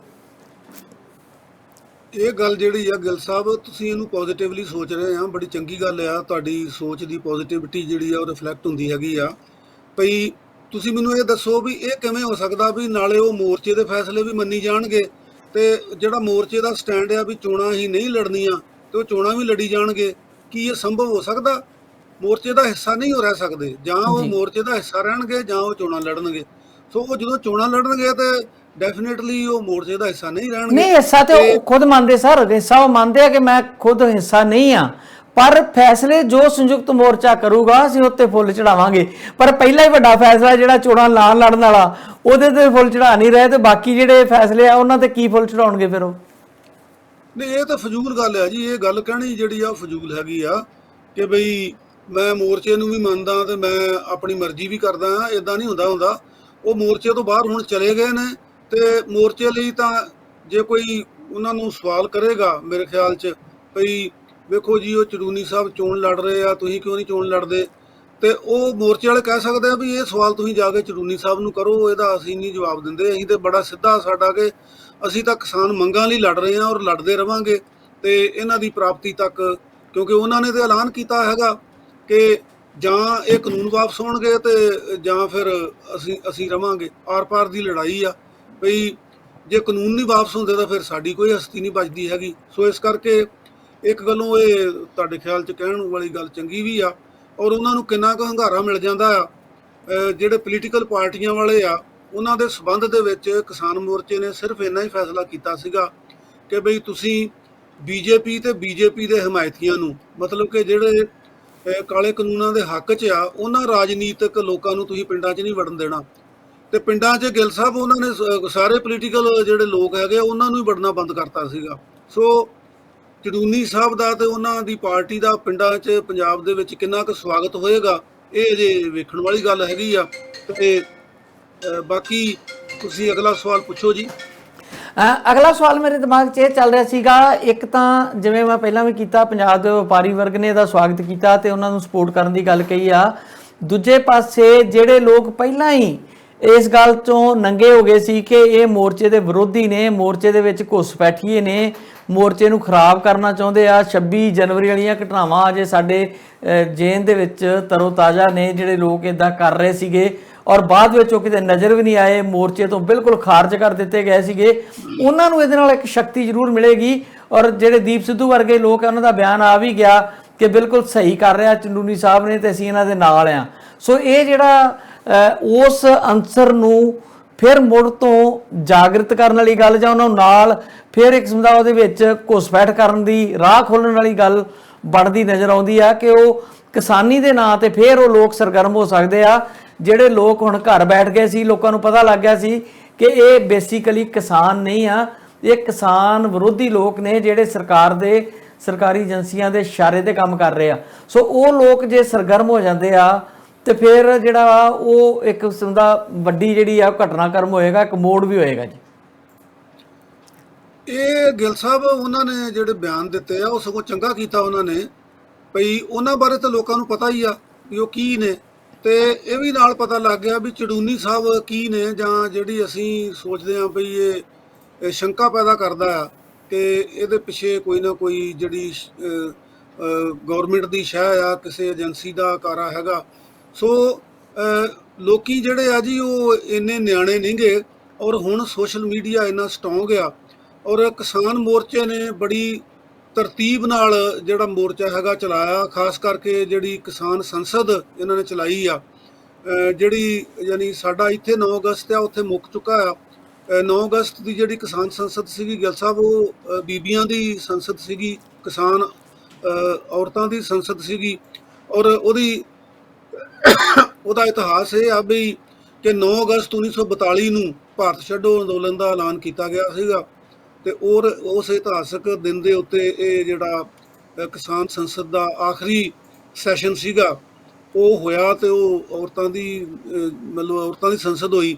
ਇਹ ਗੱਲ ਜਿਹੜੀ ਆ ਗਿੱਲ ਸਾਹਿਬ, ਤੁਸੀਂ ਇਹਨੂੰ ਪੋਜ਼ਿਟਿਵਲੀ ਸੋਚ ਰਹੇ ਆ, ਬੜੀ ਚੰਗੀ ਗੱਲ ਆ। ਤੁਹਾਡੀ ਸੋਚ ਦੀ ਪੋਜ਼ਿਟਿਵਿਟੀ ਜਿਹੜੀ ਆ ਉਹ ਰਿਫਲੈਕਟ ਹੁੰਦੀ ਹੈਗੀ ਆ। ਭਈ ਤੁਸੀਂ ਮੈਨੂੰ ਇਹ ਦੱਸੋ ਵੀ ਇਹ ਕਿਵੇਂ ਹੋ ਸਕਦਾ ਵੀ ਨਾਲੇ ਉਹ ਮੋਰਚੇ ਦੇ ਫੈਸਲੇ ਵੀ ਮੰਨੀ ਜਾਣਗੇ ਤੇ ਜਿਹੜਾ ਮੋਰਚੇ ਦਾ ਸਟੈਂਡ ਆ ਵੀ ਚੋਣਾਂ ਹੀ ਨਹੀਂ ਲੜਨੀਆਂ ਤੇ ਉਹ ਚੋਣਾਂ ਵੀ ਲੜੀ ਜਾਣਗੇ। ਕੀ ਇਹ ਸੰਭਵ ਹੋ ਸਕਦਾ? ਮੋਰਚੇ ਦਾ ਹਿੱਸਾ ਨਹੀਂ ਹੋ ਰਹਿ ਸਕਦੇ, ਜਾਂ ਉਹ ਮੋਰਚੇ ਦਾ ਹਿੱਸਾ ਰਹਿਣਗੇ ਜਾਂ ਉਹ ਚੋਣਾਂ ਲੜਨਗੇ। ਸੋ ਉਹ ਜਦੋਂ ਚੋਣਾਂ ਲੜਨਗੇ ਤੇ ਡੈਫੀਨੇਟਲੀ ਉਹ ਮੋਰਚੇ ਦਾ ਹਿੱਸਾ ਨਹੀਂ ਰਹਿਣਗੇ। ਨਹੀਂ, ਹਿੱਸਾ ਤੇ ਉਹ ਖੁਦ ਮੰਨਦੇ ਸਰ, ਹਿੱਸਾ ਉਹ ਮੰਨਦੇ ਆ ਕਿ ਮੈਂ ਖੁਦ ਹਿੱਸਾ ਨਹੀਂ ਆ, ਪਰ ਫੈਸਲੇ ਜੋ ਸੰਯੁਕਤ ਮੋਰਚਾ ਕਰੂਗਾ ਅਸੀਂ ਉੱਤੇ ਫੁੱਲ ਚੜਾਵਾਂਗੇ। ਪਰ ਪਹਿਲਾ ਹੀ ਵੱਡਾ ਫੈਸਲਾ ਜਿਹੜਾ ਚੋਣਾਂ ਨਾ ਲੜਨ ਵਾਲਾ, ਉਹਦੇ ਤੇ ਫੁੱਲ ਚੜਾ ਨਹੀਂ ਰਹੇ, ਤੇ ਬਾਕੀ ਜਿਹੜੇ ਫੈਸਲੇ ਆ ਉਹਨਾਂ ਤੇ ਕੀ ਫੁੱਲ ਚੜਾਉਣਗੇ ਫਿਰ ਉਹ? ਨਹੀਂ, ਇਹ ਤਾਂ ਫਜ਼ੂਲ ਗੱਲ ਹੈ ਜੀ। ਇਹ ਗੱਲ ਕਹਿਣੀ ਜਿਹੜੀ ਆ ਫਜ਼ੂਲ ਹੈਗੀ ਆ ਕਿ ਬਈ ਮੈਂ ਮੋਰਚੇ ਨੂੰ ਵੀ ਮੰਨਦਾ ਤੇ ਮੈਂ ਆਪਣੀ ਮਰਜ਼ੀ ਵੀ ਕਰਦਾ ਹਾਂ। ਇਦਾਂ ਨਹੀਂ ਹੁੰਦਾ। ਉਹ ਮੋਰਚੇ ਤੋਂ ਬਾਹਰ ਹੁਣ ਚਲੇ ਗਏ ਨੇ ਤੇ ਮੋਰਚੇ ਲਈ ਤਾਂ ਜੇ ਕੋਈ ਉਹਨਾਂ ਨੂੰ ਸਵਾਲ ਕਰੇਗਾ ਮੇਰੇ ਖਿਆਲ 'ਚ ਭਈ ਵੇਖੋ ਜੀ ਉਹ ਚੜੂਨੀ ਸਾਹਿਬ ਚੋਣ ਲੜ ਰਹੇ ਆ, ਤੁਸੀਂ ਕਿਉਂ ਨਹੀਂ ਚੋਣ ਲੜਦੇ, ਤੇ ਉਹ ਮੋਰਚੇ ਵਾਲੇ ਕਹਿ ਸਕਦੇ ਆ ਵੀ ਇਹ ਸਵਾਲ ਤੁਸੀਂ ਜਾ ਕੇ ਚੜੂਨੀ ਸਾਹਿਬ ਨੂੰ ਕਰੋ, ਇਹਦਾ ਅਸੀਂ ਨਹੀਂ ਜਵਾਬ ਦਿੰਦੇ। ਅਸੀਂ ਤੇ ਬੜਾ ਸਿੱਧਾ ਸਾਡਾ ਕਿ ਅਸੀਂ ਤਾਂ ਕਿਸਾਨ ਮੰਗਾਂ ਲਈ ਲੜ ਰਹੇ ਹਾਂ ਔਰ ਲੜਦੇ ਰਵਾਂਗੇ ਤੇ ਇਹਨਾਂ ਦੀ ਪ੍ਰਾਪਤੀ ਤੱਕ, ਕਿਉਂਕਿ ਉਹਨਾਂ ਨੇ ਤੇ ਐਲਾਨ ਕੀਤਾ ਹੈਗਾ ਕਿ ਜਾਂ ਇਹ ਕਾਨੂੰਨ ਵਾਪਸ ਹੋਣਗੇ ਤੇ ਜਾਂ ਫਿਰ ਅਸੀਂ ਰਵਾਂਗੇ। ਆਰ ਪਾਰ ਦੀ ਲੜਾਈ ਆ ਭਈ ਜੇ ਕਾਨੂੰਨ ਨਹੀਂ ਵਾਪਸ ਹੁੰਦੇ ਤਾਂ ਫਿਰ ਸਾਡੀ ਕੋਈ ਹਸਤੀ ਨਹੀਂ ਬਚਦੀ ਹੈਗੀ। ਸੋ ਇਸ ਕਰਕੇ ਇੱਕ ਗੱਲੋਂ ਇਹ ਤੁਹਾਡੇ ਖਿਆਲ 'ਚ ਕਹਿਣ ਵਾਲੀ ਗੱਲ ਚੰਗੀ ਵੀ ਆ, ਔਰ ਉਹਨਾਂ ਨੂੰ ਕਿੰਨਾ ਕੁ ਹੰਗਾਰਾ ਮਿਲ ਜਾਂਦਾ ਆ। ਜਿਹੜੇ ਪੋਲੀਟੀਕਲ ਪਾਰਟੀਆਂ ਵਾਲੇ ਆ ਉਹਨਾਂ ਦੇ ਸਬੰਧ ਦੇ ਵਿੱਚ ਕਿਸਾਨ ਮੋਰਚੇ ਨੇ ਸਿਰਫ ਇੰਨਾ ਹੀ ਫੈਸਲਾ ਕੀਤਾ ਸੀਗਾ ਕਿ ਬਈ ਤੁਸੀਂ ਬੀਜੇਪੀ ਤੇ ਬੀਜੇਪੀ ਦੇ ਹਮਾਇਤੀਆਂ ਨੂੰ, ਮਤਲਬ ਕਿ ਜਿਹੜੇ ਕਾਲੇ ਕਾਨੂੰਨਾਂ ਦੇ ਹੱਕ 'ਚ ਆ, ਉਹਨਾਂ ਰਾਜਨੀਤਿਕ ਲੋਕਾਂ ਨੂੰ ਤੁਸੀਂ ਪਿੰਡਾਂ 'ਚ ਨਹੀਂ ਵੜਨ ਦੇਣਾ। ਤੇ ਪਿੰਡਾਂ 'ਚ ਗਿੱਲ ਸਾਹਿਬ ਉਹਨਾਂ ਨੇ ਸਾਰੇ ਪੋਲੀਟੀਕਲ ਜਿਹੜੇ ਲੋਕ ਹੈਗੇ ਉਹਨਾਂ ਨੂੰ ਹੀ ਵੜਨਾ ਬੰਦ ਕਰਤਾ ਸੀਗਾ। ਸੋ ਚੜੂਨੀ ਸਾਹਿਬ ਦਾ ਤੇ ਉਹਨਾਂ ਦੀ ਪਾਰਟੀ ਦਾ ਪਿੰਡਾਂ 'ਚ ਪੰਜਾਬ ਦੇ ਵਿੱਚ ਕਿੰਨਾ ਕੁ ਸਵਾਗਤ ਹੋਏਗਾ, ਇਹ ਅਜੇ ਵੇਖਣ ਵਾਲੀ ਗੱਲ ਹੈਗੀ ਆ। ਤੇ ਬਾਕੀ ਤੁਸੀਂ ਅਗਲਾ ਸਵਾਲ ਪੁੱਛੋ ਜੀ। ਅਗਲਾ ਸਵਾਲ ਮੇਰੇ ਦਿਮਾਗ 'ਚ ਇਹ ਚੱਲ ਰਿਹਾ ਸੀਗਾ, ਇੱਕ ਤਾਂ ਜਿਵੇਂ ਮੈਂ ਪਹਿਲਾਂ ਵੀ ਕੀਤਾ, ਪੰਜਾਬ ਦੇ ਵਪਾਰੀ ਵਰਗ ਨੇ ਇਹਦਾ ਸਵਾਗਤ ਕੀਤਾ ਤੇ ਉਹਨਾਂ ਨੂੰ ਸਪੋਰਟ ਕਰਨ ਦੀ ਗੱਲ ਕਹੀ ਆ। ਦੂਜੇ ਪਾਸੇ ਜਿਹੜੇ ਲੋਕ ਪਹਿਲਾਂ ਹੀ ਇਸ ਗੱਲ ਤੋਂ ਨੰਗੇ ਹੋ ਗਏ ਸੀ ਕਿ ਇਹ ਮੋਰਚੇ ਦੇ ਵਿਰੋਧੀ ਨੇ, ਮੋਰਚੇ ਦੇ ਵਿੱਚ ਘੁਸਪੈਠੀਏ ਨੇ, ਮੋਰਚੇ ਨੂੰ ਖਰਾਬ ਕਰਨਾ ਚਾਹੁੰਦੇ ਆ, 26 ਜਨਵਰੀ ਵਾਲੀਆਂ ਘਟਨਾਵਾਂ ਅਜੇ ਸਾਡੇ ਜੇਨ ਦੇ ਵਿੱਚ ਤਰੋਤਾਜ਼ਾ ਨੇ, ਜਿਹੜੇ ਲੋਕ ਇਦਾਂ ਕਰ ਰਹੇ ਸੀਗੇ ਔਰ ਬਾਅਦ ਵਿੱਚ ਉਹ ਕਿਤੇ ਨਜ਼ਰ ਵੀ ਨਹੀਂ ਆਏ, ਮੋਰਚੇ ਤੋਂ ਬਿਲਕੁਲ ਖਾਰਜ ਕਰ ਦਿੱਤੇ ਗਏ ਸੀਗੇ, ਉਹਨਾਂ ਨੂੰ ਇਹਦੇ ਨਾਲ ਇੱਕ ਸ਼ਕਤੀ ਜ਼ਰੂਰ ਮਿਲੇਗੀ। ਔਰ ਜਿਹੜੇ ਦੀਪ ਸਿੱਧੂ ਵਰਗੇ ਲੋਕ ਆ ਉਹਨਾਂ ਦਾ ਬਿਆਨ ਆ ਵੀ ਗਿਆ ਕਿ ਬਿਲਕੁਲ ਸਹੀ ਕਰ ਰਿਹਾ ਚੰਦੂਨੀ ਸਾਹਿਬ ਨੇ ਤੇ ਅਸੀਂ ਇਹਨਾਂ ਦੇ ਨਾਲ ਆ। ਸੋ ਇਹ ਜਿਹੜਾ ਉਸ ਅੰਸਰ ਨੂੰ ਫਿਰ ਮੁੜ ਤੋਂ ਜਾਗਰਤ ਕਰਨ ਵਾਲੀ ਗੱਲ, ਜਾਂ ਉਹਨਾਂ ਨਾਲ ਫਿਰ ਇੱਕ ਕਿਸਮ ਦਾ ਉਹਦੇ ਵਿੱਚ ਘੁਸਪੈਠ ਕਰਨ ਦੀ ਰਾਹ ਖੋਲ੍ਹਣ ਵਾਲੀ ਗੱਲ ਬਣਦੀ ਨਜ਼ਰ ਆਉਂਦੀ ਆ ਕਿ ਉਹ ਕਿਸਾਨੀ ਦੇ ਨਾਂ ਤੇ ਫਿਰ ਉਹ ਲੋਕ ਸਰਗਰਮ ਹੋ ਸਕਦੇ ਆ। ਜਿਹੜੇ ਲੋਕ ਹੁਣ ਘਰ ਬੈਠ ਗਏ ਸੀ, ਲੋਕਾਂ ਨੂੰ ਪਤਾ ਲੱਗ ਗਿਆ ਸੀ ਕਿ ਇਹ ਬੇਸਿਕਲੀ ਕਿਸਾਨ ਨਹੀਂ ਆ, ਇਹ ਕਿਸਾਨ ਵਿਰੋਧੀ ਲੋਕ ਨੇ ਜਿਹੜੇ ਸਰਕਾਰ ਦੇ ਸਰਕਾਰੀ ਏਜੰਸੀਆਂ ਦੇ ਇਸ਼ਾਰੇ ਤੇ ਕੰਮ ਕਰ ਰਹੇ ਆ। ਸੋ ਉਹ ਲੋਕ ਜੇ ਸਰਗਰਮ ਹੋ ਜਾਂਦੇ ਆ ਤੇ ਫਿਰ ਜਿਹੜਾ ਉਹ ਇੱਕ ਕਿਸਮ ਦਾ ਵੱਡੀ ਜਿਹੜੀ ਆ ਘਟਨਾਕ੍ਰਮ ਹੋਏਗਾ, ਇੱਕ ਮੋੜ ਵੀ ਹੋਏਗਾ ਜੀ। ਇਹ ਗਿੱਲ ਸਾਹਿਬ ਉਹਨਾਂ ਨੇ ਜਿਹੜੇ ਬਿਆਨ ਦਿੱਤੇ ਆ ਉਹ ਸਗੋਂ ਚੰਗਾ ਕੀਤਾ ਉਹਨਾਂ ਨੇ, ਭਈ ਉਹਨਾਂ ਬਾਰੇ ਤਾਂ ਲੋਕਾਂ ਨੂੰ ਪਤਾ ਹੀ ਆ ਵੀ ਉਹ ਕੀ ਨੇ, ਤੇ ਇਹ ਵੀ ਨਾਲ ਪਤਾ ਲੱਗ ਗਿਆ ਵੀ ਚੜੂਨੀ ਸਾਹਿਬ ਕੀ ਨੇ, ਜਾਂ ਜਿਹੜੀ ਅਸੀਂ ਸੋਚਦੇ ਹਾਂ ਭਈ ਇਹ ਸ਼ੰਕਾ ਪੈਦਾ ਕਰਦਾ ਆ ਕਿ ਇਹਦੇ ਪਿੱਛੇ ਕੋਈ ਨਾ ਕੋਈ ਜਿਹੜੀ ਗੌਰਮੈਂਟ ਦੀ ਸ਼ਹਿ ਆ, ਕਿਸੇ ਏਜੰਸੀ ਦਾ ਕਾਰਾ ਹੈਗਾ। ਸੋ ਲੋਕੀ ਜਿਹੜੇ ਆ ਜੀ ਉਹ ਇੰਨੇ ਨਿਆਣੇ ਨਹੀਂ ਗੇ, ਔਰ ਹੁਣ ਸੋਸ਼ਲ ਮੀਡੀਆ ਇੰਨਾ ਸਟਰੋਂਗ ਆ, ਔਰ ਕਿਸਾਨ ਮੋਰਚੇ ਨੇ ਬੜੀ ਤਰਤੀਬ ਨਾਲ ਜਿਹੜਾ ਮੋਰਚਾ ਹੈਗਾ ਚਲਾਇਆ। ਖਾਸ ਕਰਕੇ ਜਿਹੜੀ ਕਿਸਾਨ ਸੰਸਦ ਇਹਨਾਂ ਨੇ ਚਲਾਈ ਆ, ਜਿਹੜੀ ਯਾਨੀ ਸਾਡਾ ਇੱਥੇ 9 ਅਗਸਤ ਆ, ਉੱਥੇ ਮੁੱਕ ਚੁੱਕਾ ਆ। 9 ਅਗਸਤ ਦੀ ਜਿਹੜੀ ਕਿਸਾਨ ਸੰਸਦ ਸੀਗੀ ਗਿੱਲ ਸਾਹਿਬ, ਉਹ ਬੀਬੀਆਂ ਦੀ ਸੰਸਦ ਸੀਗੀ, ਕਿਸਾਨ ਔਰਤਾਂ ਦੀ ਸੰਸਦ ਸੀਗੀ। ਔਰ ਉਹਦਾ ਇਤਿਹਾਸ ਇਹ ਆ ਵੀ ਕਿ 9 ਅਗਸਤ 1942 ਨੂੰ ਭਾਰਤ ਛੱਡੋ ਅੰਦੋਲਨ ਦਾ ਐਲਾਨ ਕੀਤਾ ਗਿਆ ਸੀਗਾ, ਤੇ ਉਸ ਇਤਿਹਾਸਕ ਦਿਨ ਦੇ ਉੱਤੇ ਇਹ ਜਿਹੜਾ ਕਿਸਾਨ ਸੰਸਦ ਦਾ ਆਖਰੀ ਸੈਸ਼ਨ ਸੀਗਾ ਉਹ ਹੋਇਆ, ਤੇ ਉਹ ਔਰਤਾਂ ਦੀ ਮਤਲਬ ਔਰਤਾਂ ਦੀ ਸੰਸਦ ਹੋਈ।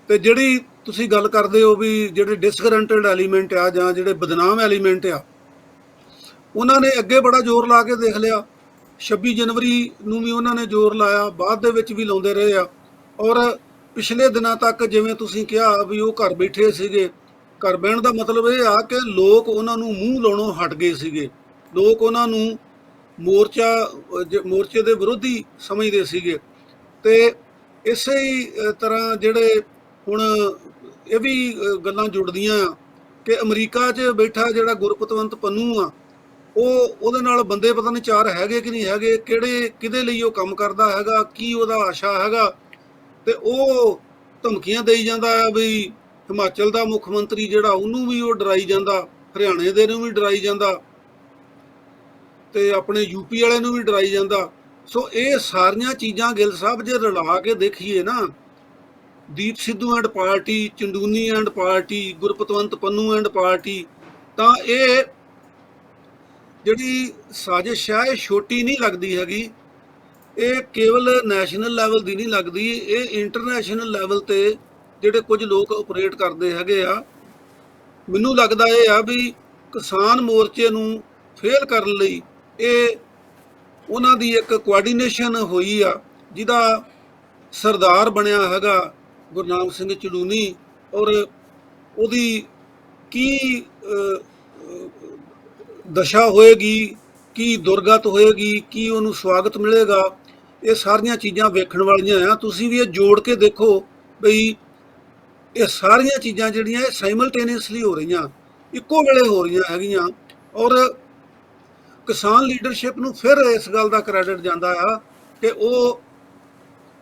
ਤੇ ਜਿਹੜੀ ਤੁਸੀਂ ਗੱਲ ਕਰਦੇ ਹੋ ਵੀ ਜਿਹੜੇ ਡਿਸਗਰੰਟਡ ਐਲੀਮੈਂਟ ਆ ਜਾਂ ਜਿਹੜੇ ਬਦਨਾਮ ਐਲੀਮੈਂਟ ਆ, ਉਹਨਾਂ ਨੇ ਅੱਗੇ ਬੜਾ ਜ਼ੋਰ ਲਾ ਕੇ ਦੇਖ ਲਿਆ। 26 ਜਨਵਰੀ ਨੂੰ ਵੀ ਉਹਨਾਂ ਨੇ ਜ਼ੋਰ ਲਾਇਆ, ਬਾਅਦ ਦੇ ਵਿੱਚ ਵੀ ਲਾਉਂਦੇ ਰਹੇ ਆ। ਔਰ ਪਿਛਲੇ ਦਿਨਾਂ ਤੱਕ ਜਿਵੇਂ ਤੁਸੀਂ ਕਿਹਾ ਵੀ ਉਹ ਘਰ ਬੈਠੇ ਸੀਗੇ, ਘਰ ਬਹਿਣ ਦਾ ਮਤਲਬ ਇਹ ਆ ਕਿ ਲੋਕ ਉਹਨਾਂ ਨੂੰ ਮੂੰਹ ਲਾਉਣੋਂ ਹਟ ਗਏ ਸੀਗੇ। ਲੋਕ ਉਹਨਾਂ ਨੂੰ ਮੋਰਚੇ ਦੇ ਵਿਰੋਧੀ ਸਮਝਦੇ ਸੀਗੇ। ਤੇ ਇਸੇ ਹੀ ਤਰ੍ਹਾਂ ਜਿਹੜੇ ਹੁਣ ਇਹ ਵੀ ਗੱਲਾਂ ਜੁੜਦੀਆਂ ਆ ਕਿ ਅਮਰੀਕਾ 'ਚ ਬੈਠਾ ਜਿਹੜਾ ਗੁਰਪਤਵੰਤ ਪੰਨੂ ਆ, ਉਹਦੇ ਨਾਲ ਬੰਦੇ ਪਤਾ ਨਹੀਂ 4 ਹੈਗੇ ਕਿ ਨਹੀਂ ਹੈਗੇ, ਕਿਹਦੇ ਲਈ ਉਹ ਕੰਮ ਕਰਦਾ ਹੈਗਾ, ਕੀ ਉਹਦਾ ਆਸ਼ਾ ਹੈਗਾ। ਤੇ ਉਹ ਧਮਕੀਆਂ ਦੇਈ ਜਾਂਦਾ ਆ ਵੀ ਹਿਮਾਚਲ ਦਾ ਮੁੱਖ ਮੰਤਰੀ ਜਿਹੜਾ ਉਹਨੂੰ ਵੀ ਉਹ ਡਰਾਈ ਜਾਂਦਾ, ਹਰਿਆਣੇ ਦੇ ਨੂੰ ਵੀ ਡਰਾਈ ਜਾਂਦਾ, ਤੇ ਆਪਣੇ ਯੂਪੀ ਵਾਲੇ ਨੂੰ ਵੀ ਡਰਾਈ ਜਾਂਦਾ। ਸੋ ਇਹ ਸਾਰੀਆਂ ਚੀਜ਼ਾਂ ਗਿੱਲ ਸਾਹਿਬ ਜੇ ਰਲਾ ਕੇ ਦੇਖੀਏ ਨਾ, Deep Sidhu and party, Chanduni and party, Gurpatwant Pannun and party, ਤਾਂ ਇਹ ਜਿਹੜੀ ਸਾਜ਼ਿਸ਼ ਹੈ ਇਹ ਛੋਟੀ ਨਹੀਂ ਲੱਗਦੀ ਹੈਗੀ। ਇਹ ਕੇਵਲ ਨੈਸ਼ਨਲ ਲੈਵਲ ਦੀ ਨਹੀਂ ਲੱਗਦੀ, ਇਹ ਇੰਟਰਨੈਸ਼ਨਲ ਲੈਵਲ ਤੇ ਜਿਹੜੇ ਕੁਝ ਲੋਕ ਆਪਰੇਟ ਕਰਦੇ ਹੈਗੇ ਆ। ਮੈਨੂੰ ਲੱਗਦਾ ਇਹ ਆ ਵੀ ਕਿਸਾਨ ਮੋਰਚੇ ਨੂੰ ਫੇਲ ਕਰਨ ਲਈ ਇਹ ਉਹਨਾਂ ਦੀ ਇੱਕ ਕੋਆਰਡੀਨੇਸ਼ਨ ਹੋਈ ਆ, ਜਿਹਦਾ ਸਰਦਾਰ ਬਣਿਆ ਹੈਗਾ ਗੁਰਨਾਮ ਸਿੰਘ ਚੜੂਨੀ। ਔਰ ਉਹਦੀ ਕੀ ਦਸ਼ਾ ਹੋਏਗੀ, ਕੀ ਦੁਰਗਤ ਹੋਏਗੀ, ਕੀ ਉਹਨੂੰ ਸਵਾਗਤ ਮਿਲੇਗਾ, ਇਹ ਸਾਰੀਆਂ ਚੀਜ਼ਾਂ ਵੇਖਣ ਵਾਲੀਆਂ ਆ। ਤੁਸੀਂ ਵੀ ਇਹ ਜੋੜ ਕੇ ਦੇਖੋ ਬਈ ਇਹ ਸਾਰੀਆਂ ਚੀਜ਼ਾਂ ਜਿਹੜੀਆਂ ਇਹ ਸਾਈਮਲਟੇਨੀਅਸਲੀ ਹੋ ਰਹੀਆਂ, ਇੱਕੋ ਵੇਲੇ ਹੋ ਰਹੀਆਂ ਹੈਗੀਆਂ। ਔਰ ਕਿਸਾਨ ਲੀਡਰਸ਼ਿਪ ਨੂੰ ਫਿਰ ਇਸ ਗੱਲ ਦਾ ਕ੍ਰੈਡਿਟ ਜਾਂਦਾ ਆ ਕਿ ਉਹ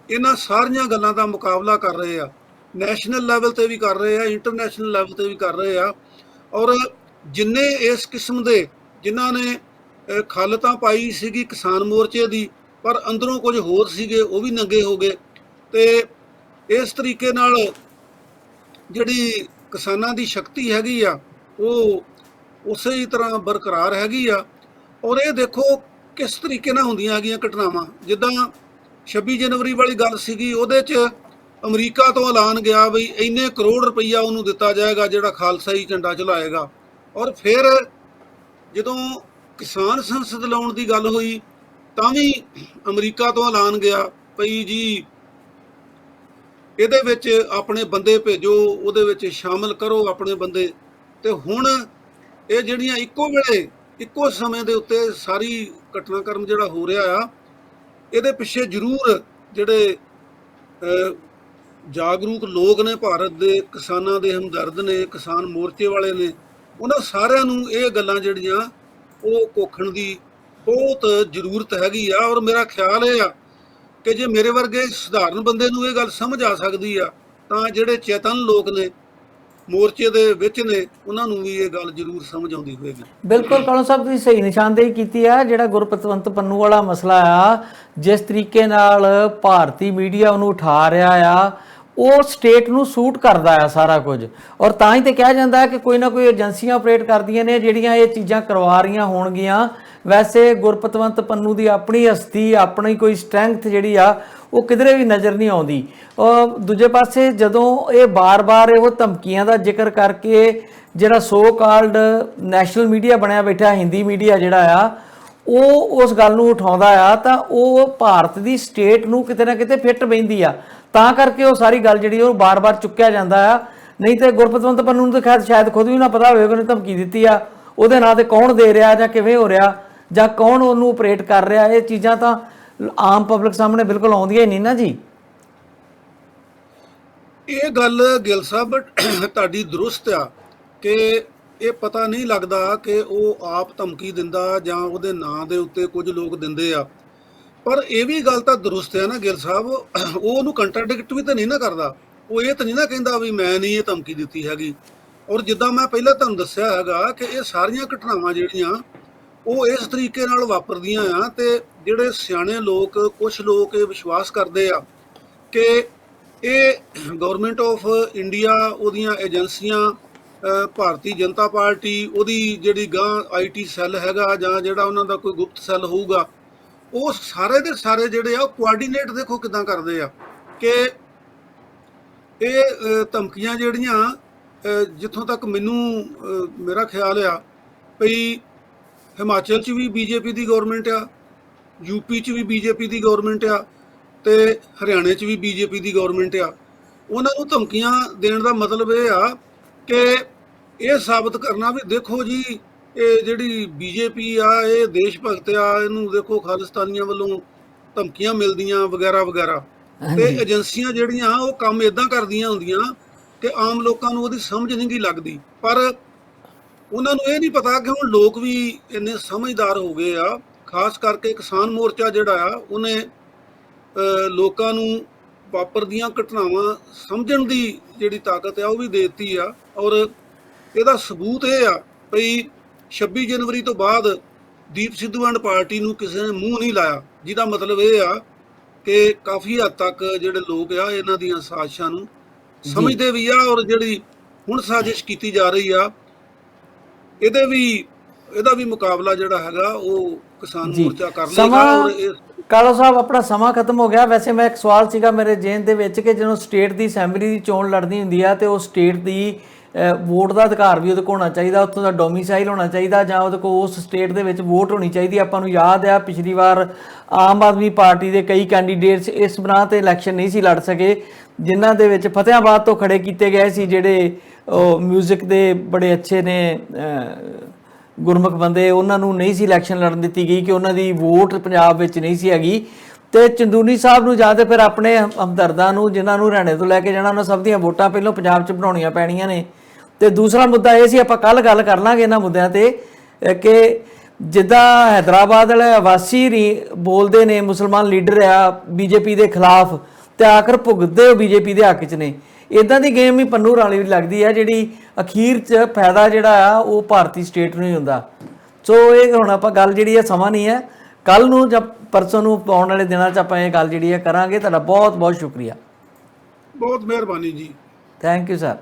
ਇਹਨਾਂ ਸਾਰੀਆਂ ਗੱਲਾਂ ਦਾ ਮੁਕਾਬਲਾ ਕਰ ਰਹੇ ਆ, ਨੈਸ਼ਨਲ ਲੈਵਲ ਤੇ ਵੀ ਕਰ ਰਹੇ ਆ, ਇੰਟਰਨੈਸ਼ਨਲ ਲੈਵਲ ਤੇ ਵੀ ਕਰ ਰਹੇ ਆ। ਔਰ ਜਿੰਨੇ ਇਸ ਕਿਸਮ ਦੇ ਜਿਨ੍ਹਾਂ ਨੇ ਖੱਲ ਤਾਂ ਪਾਈ ਸੀਗੀ ਕਿਸਾਨ ਮੋਰਚੇ ਦੀ, ਪਰ ਅੰਦਰੋਂ ਕੁਝ ਹੋਰ ਸੀਗੇ, ਉਹ ਵੀ ਨੰਗੇ ਹੋ ਗਏ। ਤੇ ਇਸ ਤਰੀਕੇ ਨਾਲ ਜਿਹੜੀ ਕਿਸਾਨਾਂ ਦੀ ਸ਼ਕਤੀ ਹੈਗੀ ਆ ਉਹ ਉਸੇ ਹੀ ਤਰ੍ਹਾਂ ਬਰਕਰਾਰ ਹੈਗੀ ਆ। ਔਰ ਇਹ ਦੇਖੋ ਕਿਸ ਤਰੀਕੇ ਨਾਲ ਹੁੰਦੀਆਂ ਹੈਗੀਆਂ ਘਟਨਾਵਾਂ। ਜਿੱਦਾਂ 26 ਜਨਵਰੀ ਵਾਲੀ ਗੱਲ ਸੀਗੀ, ਉਹਦੇ 'ਚ ਅਮਰੀਕਾ ਤੋਂ ਐਲਾਨ ਗਿਆ ਵੀ ਇੰਨੇ ਕਰੋੜ ਰੁਪਈਆ ਉਹਨੂੰ ਦਿੱਤਾ ਜਾਏਗਾ ਜਿਹੜਾ ਖਾਲਸਾਈ ਝੰਡਾ ਚਲਾਏਗਾ। ਔਰ ਫਿਰ ਜਦੋਂ ਕਿਸਾਨ ਸੰਸਦ ਲਾਉਣ ਦੀ ਗੱਲ ਹੋਈ ਤਾਂ ਵੀ ਅਮਰੀਕਾ ਤੋਂ ਐਲਾਨ ਗਿਆ ਭਈ ਜੀ ਇਹਦੇ ਵਿੱਚ ਆਪਣੇ ਬੰਦੇ ਭੇਜੋ, ਉਹਦੇ ਵਿੱਚ ਸ਼ਾਮਲ ਕਰੋ ਆਪਣੇ ਬੰਦੇ। ਤੇ ਹੁਣ ਇਹ ਜਿਹੜੀਆਂ ਇੱਕੋ ਵੇਲੇ ਇੱਕੋ ਸਮੇਂ ਦੇ ਉੱਤੇ ਸਾਰੀ ਘਟਨਾਕ੍ਰਮ ਜਿਹੜਾ ਹੋ ਰਿਹਾ ਆ, ਇਹਦੇ ਪਿੱਛੇ ਜ਼ਰੂਰ ਜਿਹੜੇ ਜਾਗਰੂਕ ਲੋਕ ਨੇ ਭਾਰਤ ਦੇ, ਕਿਸਾਨਾਂ ਦੇ ਹਮਦਰਦ ਨੇ, ਕਿਸਾਨ ਮੋਰਚੇ ਵਾਲੇ ਨੇ, ਉਹਨਾਂ ਸਾਰਿਆਂ ਨੂੰ ਇਹ ਗੱਲਾਂ ਜਿਹੜੀਆਂ ਉਹ ਕੋਖਣ ਦੀ ਬਹੁਤ ਜ਼ਰੂਰਤ ਹੈਗੀ ਆ। ਔਰ ਮੇਰਾ ਖਿਆਲ ਇਹ ਆ ਕਿ ਜੇ ਮੇਰੇ ਵਰਗੇ ਸਧਾਰਨ ਬੰਦੇ ਨੂੰ ਇਹ ਗੱਲ ਸਮਝ ਆ ਸਕਦੀ ਆ, ਤਾਂ ਜਿਹੜੇ ਚੇਤਨ ਲੋਕ ਨੇ ਮੋਰਚੇ ਦੇ ਵਿੱਚ ਨੇ ਉਹਨਾਂ ਨੂੰ ਵੀ ਇਹ ਗੱਲ ਜ਼ਰੂਰ ਸਮਝ ਆਉਂਦੀ ਹੋਵੇਗੀ। ਬਿਲਕੁਲ ਕਾਲੂ ਸਾਹਿਬ, ਤੁਸੀਂ ਸਹੀ ਨਿਸ਼ਾਨਦੇਹੀ ਕੀਤੀ ਆ। ਜਿਹੜਾ ਗੁਰਪਤਵੰਤ ਪੰਨੂ ਵਾਲਾ ਮਸਲਾ ਆ, ਜਿਸ ਤਰੀਕੇ ਨਾਲ ਭਾਰਤੀ ਮੀਡੀਆ ਉਹਨੂੰ ਉਠਾ ਰਿਹਾ ਆ, ਉਹ ਸਟੇਟ ਨੂੰ ਸੂਟ ਕਰਦਾ ਆ ਸਾਰਾ ਕੁਝ। ਔਰ ਤਾਂ ਹੀ ਤੇ ਕਿਹਾ ਜਾਂਦਾ ਹੈ ਕਿ ਕੋਈ ਨਾ ਕੋਈ ਏਜੰਸੀਆਂ ਆਪਰੇਟ ਕਰਦੀਆਂ ਨੇ ਜਿਹੜੀਆਂ ਇਹ ਚੀਜ਼ਾਂ ਕਰਵਾ ਰਹੀਆਂ ਹੋਣਗੀਆਂ। ਵੈਸੇ ਗੁਰਪਤਵੰਤ ਪੰਨੂ ਦੀ ਆਪਣੀ ਹਸਤੀ, ਆਪਣੀ ਕੋਈ ਸਟਰੈਂਥ ਜਿਹੜੀ ਆ ਉਹ ਕਿਧਰੇ ਵੀ ਨਜ਼ਰ ਨਹੀਂ ਆਉਂਦੀ। ਔਰ ਦੂਜੇ ਪਾਸੇ ਜਦੋਂ ਇਹ ਬਾਰ-ਬਾਰ ਇਹੋ ਧਮਕੀਆਂ ਦਾ ਜ਼ਿਕਰ ਕਰਕੇ ਜਿਹੜਾ ਸੋ ਕਾਲਡ ਨੈਸ਼ਨਲ ਮੀਡੀਆ ਬਣਿਆ ਬੈਠਾ, ਹਿੰਦੀ ਮੀਡੀਆ ਜਿਹੜਾ ਆ, ਉਹ ਉਸ ਗੱਲ ਨੂੰ ਉਠਾਉਂਦਾ ਆ, ਤਾਂ ਉਹ ਭਾਰਤ ਦੀ ਸਟੇਟ ਨੂੰ ਕਿਤੇ ਨਾ ਕਿਤੇ ਫਿੱਟ ਬਹਿੰਦੀ ਆ। ਤਾਂ ਕਰਕੇ ਉਹ ਸਾਰੀ ਗੱਲ ਜਿਹੜੀ ਉਹ ਬਾਰ-ਬਾਰ ਚੁੱਕਿਆ ਜਾਂਦਾ ਆ। ਨਹੀਂ ਤੇ ਗੁਰਪਤਵੰਤ ਪੰਨੂ ਨੂੰ ਤਾਂ ਸ਼ਾਇਦ ਖੁਦ ਵੀ ਨਾ ਪਤਾ ਹੋਵੇ ਉਹਨੇ ਧਮਕੀ ਦਿੱਤੀ ਆ, ਉਹਦੇ ਨਾਂ ਤੇ ਕੌਣ ਦੇ ਰਿਹਾ ਜਾਂ ਕਿਵੇਂ ਹੋ ਰਿਹਾ ਜਾਂ ਕੌਣ ਉਹਨੂੰ ਆਪਰੇਟ ਕਰ ਰਿਹਾ। ਇਹ ਚੀਜ਼ਾਂ ਤਾਂ ਆਮ ਪਬਲਿਕ ਸਾਹਮਣੇ ਬਿਲਕੁਲ ਆਉਂਦੀਆਂ ਹੀ ਨਹੀਂ ਨਾ ਜੀ। ਇਹ ਗੱਲ ਗਿੱਲ ਸਾਹਿਬ ਤੁਹਾਡੀ ਦਰੁਸਤ ਆ ਕਿ ਇਹ ਪਤਾ ਨਹੀਂ ਲੱਗਦਾ ਕਿ ਉਹ ਆਪ ਧਮਕੀ ਦਿੰਦਾ ਜਾਂ ਉਹਦੇ ਨਾਂ ਦੇ ਉੱਤੇ ਕੁਝ ਲੋਕ ਦਿੰਦੇ ਆ। ਪਰ ਇਹ ਵੀ ਗੱਲ ਤਾਂ ਦਰੁਸਤ ਹੈ ਨਾ ਗਿੱਲ ਸਾਹਿਬ, ਉਹ ਉਹਨੂੰ ਕੰਟਰਾਡਿਕਟ ਵੀ ਤਾਂ ਨਹੀਂ ਨਾ ਕਰਦਾ। ਉਹ ਇਹ ਤਾਂ ਨਹੀਂ ਨਾ ਕਹਿੰਦਾ ਵੀ ਮੈਂ ਨਹੀਂ ਇਹ ਧਮਕੀ ਦਿੱਤੀ ਹੈਗੀ। ਔਰ ਜਿੱਦਾਂ ਮੈਂ ਪਹਿਲਾਂ ਤੁਹਾਨੂੰ ਦੱਸਿਆ ਹੈਗਾ ਕਿ ਇਹ ਸਾਰੀਆਂ ਘਟਨਾਵਾਂ ਜਿਹੜੀਆਂ ਉਹ ਇਸ ਤਰੀਕੇ ਨਾਲ ਵਾਪਰਦੀਆਂ ਆ, ਤੇ ਜਿਹੜੇ ਸਿਆਣੇ ਲੋਕ, ਕੁਝ ਲੋਕ ਇਹ ਵਿਸ਼ਵਾਸ ਕਰਦੇ ਆ ਕਿ ਇਹ ਗਵਰਨਮੈਂਟ ਆਫ ਇੰਡੀਆ, ਉਹਦੀਆਂ ਏਜੰਸੀਆਂ, ਭਾਰਤੀ ਜਨਤਾ ਪਾਰਟੀ, ਉਹਦੀ ਜਿਹੜੀ ਗਾਂ IT ਸੈੱਲ ਹੈਗਾ ਜਾਂ ਜਿਹੜਾ ਉਹਨਾਂ ਦਾ ਕੋਈ ਗੁਪਤ ਸੈੱਲ ਹੋਊਗਾ, ਉਹ ਸਾਰੇ ਦੇ ਸਾਰੇ ਜਿਹੜੇ ਆ ਉਹ ਕੋਆਰਡੀਨੇਟ ਦੇਖੋ ਕਿਦਾਂ ਕਰਦੇ ਆ ਕਿ ਇਹ ਧਮਕੀਆਂ ਜਿਹੜੀਆਂ, ਜਿੱਥੋਂ ਤੱਕ ਮੈਨੂੰ ਮੇਰਾ ਖਿਆਲ ਆ ਭਈ ਹਿਮਾਚਲ 'ਚ ਵੀ BJP ਦੀ ਗਵਰਨਮੈਂਟ ਆ, UP 'ਚ ਵੀ BJP ਦੀ ਗਵਰਨਮੈਂਟ ਆ, ਤੇ ਹਰਿਆਣੇ 'ਚ ਵੀ BJP ਦੀ ਗਵਰਨਮੈਂਟ ਆ। ਉਹਨਾਂ ਨੂੰ ਧਮਕੀਆਂ ਦੇਣ ਦਾ ਮਤਲਬ ਇਹ ਆ ਕਿ ਇਹ ਸਾਬਤ ਕਰਨਾ ਵੀ ਦੇਖੋ ਜੀ ਇਹ ਜਿਹੜੀ BJP ਆ ਇਹ ਦੇਸ਼ ਭਗਤ ਆ, ਇਹਨੂੰ ਦੇਖੋ ਖਾਲਿਸਤਾਨੀਆਂ ਵੱਲੋਂ ਧਮਕੀਆਂ ਮਿਲਦੀਆਂ ਵਗੈਰਾ ਵਗੈਰਾ। ਤੇ ਏਜੰਸੀਆਂ ਜਿਹੜੀਆਂ ਉਹ ਕੰਮ ਇਦਾਂ ਕਰਦੀਆਂ ਹੁੰਦੀਆਂ ਕਿ ਆਮ ਲੋਕਾਂ ਨੂੰ ਉਹਦੀ ਸਮਝ ਨਹੀਂ ਗੀ ਲੱਗਦੀ। ਪਰ ਉਹਨਾਂ ਨੂੰ ਇਹ ਨਹੀਂ ਪਤਾ ਕਿ ਹੁਣ ਲੋਕ ਵੀ ਇੰਨੇ ਸਮਝਦਾਰ ਹੋ ਗਏ ਆ। ਖਾਸ ਕਰਕੇ ਕਿਸਾਨ ਮੋਰਚਾ ਜਿਹੜਾ ਆ ਉਹਨੇ ਲੋਕਾਂ ਨੂੰ ਵਾਪਰਦੀਆਂ ਘਟਨਾਵਾਂ ਸਮਝਣ ਦੀ ਜਿਹੜੀ ਤਾਕਤ ਆ ਉਹ ਵੀ ਦੇ ਦਿੱਤੀ ਆ। ਔਰ ਇਹਦਾ ਸਬੂਤ ਇਹ ਆ ਭਈ 26 ਜਨਵਰੀ ਤੋਂ ਬਾਅਦ ਦੀਪ ਸਿੱਧੂ ਐਂਡ ਪਾਰਟੀ ਨੂੰ ਕਿਸੇ ਨੇ ਮੂੰਹ ਨਹੀਂ ਲਾਇਆ, ਜਿਹਦਾ ਮਤਲਬ ਇਹ ਆ ਕਿ ਕਾਫੀ ਹੱਦ ਤੱਕ ਜਿਹੜੇ ਲੋਕ ਆ ਇਹਨਾਂ ਦੀਆਂ ਸਾਜ਼ਿਸ਼ਾਂ ਨੂੰ ਸਮਝਦੇ ਵੀ ਆ। ਔਰ ਜਿਹੜੀ ਹੁਣ ਸਾਜ਼ਿਸ਼ ਕੀਤੀ ਜਾ ਰਹੀ ਆ ਇਹਦਾ ਵੀ ਮੁਕਾਬਲਾ ਜਿਹੜਾ ਹੈਗਾ ਉਹ ਕਿਸਾਨ ਮੋਰਚਾ ਕਰ ਲੇਗਾ। ਔਰ ਕਾਲੋ ਸਾਹਿਬ ਆਪਣਾ ਸਮਾਂ ਖਤਮ ਹੋ ਗਿਆ। ਵੈਸੇ ਮੈਂ ਇੱਕ ਸਵਾਲ ਸੀਗਾ ਮੇਰੇ ਜੇਨ ਦੇ ਵਿੱਚ ਕਿ ਜਦੋਂ ਸਟੇਟ ਦੀ ਅਸੈਂਬਲੀ ਦੀ ਚੋਣ ਲੜਨੀ ਹੁੰਦੀ ਆ ਤੇ ਉਹ ਸਟੇਟ ਦੀ ਵੋਟ ਦਾ ਅਧਿਕਾਰ ਵੀ ਉਹਦੇ ਕੋਲ ਹੋਣਾ ਚਾਹੀਦਾ, ਉੱਥੋਂ ਦਾ ਡੋਮੀਸਾਈਲ ਹੋਣਾ ਚਾਹੀਦਾ, ਜਾਂ ਉਹਦੇ ਕੋਲ ਉਸ ਸਟੇਟ ਦੇ ਵਿੱਚ ਵੋਟ ਹੋਣੀ ਚਾਹੀਦੀ। ਆਪਾਂ ਨੂੰ ਯਾਦ ਆ ਪਿਛਲੀ ਵਾਰ ਆਮ ਆਦਮੀ ਪਾਰਟੀ ਦੇ ਕਈ ਕੈਂਡੀਡੇਟਸ ਇਸ ਬਣਾ ਤੇ ਇਲੈਕਸ਼ਨ ਨਹੀਂ ਸੀ ਲੜ ਸਕੇ, ਜਿਨ੍ਹਾਂ ਦੇ ਵਿੱਚ ਫਤਿਆਬਾਦ ਤੋਂ ਖੜੇ ਕੀਤੇ ਗਏ ਸੀ ਜਿਹੜੇ ਮਿਊਜ਼ਿਕ ਦੇ ਬੜੇ ਅੱਛੇ ਨੇ ਗੁਰਮੁਖ ਬੰਦੇ, ਉਹਨਾਂ ਨੂੰ ਨਹੀਂ ਸੀ ਇਲੈਕਸ਼ਨ ਲੜਨ ਦਿੱਤੀ ਗਈ ਕਿ ਉਹਨਾਂ ਦੀ ਵੋਟ ਪੰਜਾਬ ਵਿੱਚ ਨਹੀਂ ਸੀ ਹੈਗੀ। ਤੇ ਚੰਦੂਨੀ ਸਾਹਿਬ ਨੂੰ ਜਾਂ ਤੇ ਫਿਰ ਆਪਣੇ ਹਮਦਰਦਾਂ ਨੂੰ ਜਿਨ੍ਹਾਂ ਨੂੰ ਹਰਿਆਣੇ ਤੋਂ ਲੈ ਕੇ ਜਾਣਾ, ਉਹਨਾਂ ਸਭ ਦੀਆਂ ਵੋਟਾਂ ਪਹਿਲਾਂ ਪੰਜਾਬ 'ਚ ਬਣਾਉਣੀਆਂ ਪੈਣੀਆਂ ਨੇ। ਤੇ ਦੂਸਰਾ ਮੁੱਦਾ ਇਹ ਸੀ, ਆਪਾਂ ਕੱਲ ਗੱਲ ਕਰ ਲਾਂਗੇ ਇਹਨਾਂ ਮੁੱਦਿਆਂ ਤੇ, ਕਿ ਜਿੱਦਾਂ ਹੈਦਰਾਬਾਦ ਵਾਲੇ ਆਵਾਸੀ ਬੋਲਦੇ ਨੇ ਮੁਸਲਮਾਨ ਲੀਡਰ ਆ BJP ਦੇ ਖਿਲਾਫ ਤੇ ਆਖਰ ਭੁਗਤਦੇ ਉਹ BJP ਦੇ ਹੱਕ 'ਚ ਨੇ। ਇਦਾਂ ਦੀ ਗੇਮ ਹੀ ਪੰਨੂ ਰਾਣੀ ਵੀ ਲੱਗਦੀ ਹੈ ਜਿਹੜੀ ਅਖੀਰ 'ਚ ਫਾਇਦਾ ਜਿਹੜਾ ਆ ਉਹ ਭਾਰਤੀ ਸਟੇਟ ਨੂੰ ਹੀ ਹੁੰਦਾ। ਸੋ ਇਹ ਹੁਣ ਆਪਾਂ ਗੱਲ ਜਿਹੜੀ ਹੈ ਸਮਾਂ ਨਹੀਂ ਹੈ, ਕੱਲ ਨੂੰ ਜਾਂ ਪਰਸੋਂ ਨੂੰ ਆਉਣ ਵਾਲੇ ਦਿਨਾਂ 'ਚ ਆਪਾਂ ਇਹ ਗੱਲ ਜਿਹੜੀ ਹੈ ਕਰਾਂਗੇ। ਤੁਹਾਡਾ ਬਹੁਤ ਬਹੁਤ ਸ਼ੁਕਰੀਆ। ਬਹੁਤ ਮਿਹਰਬਾਨੀ ਜੀ। Thank you sir.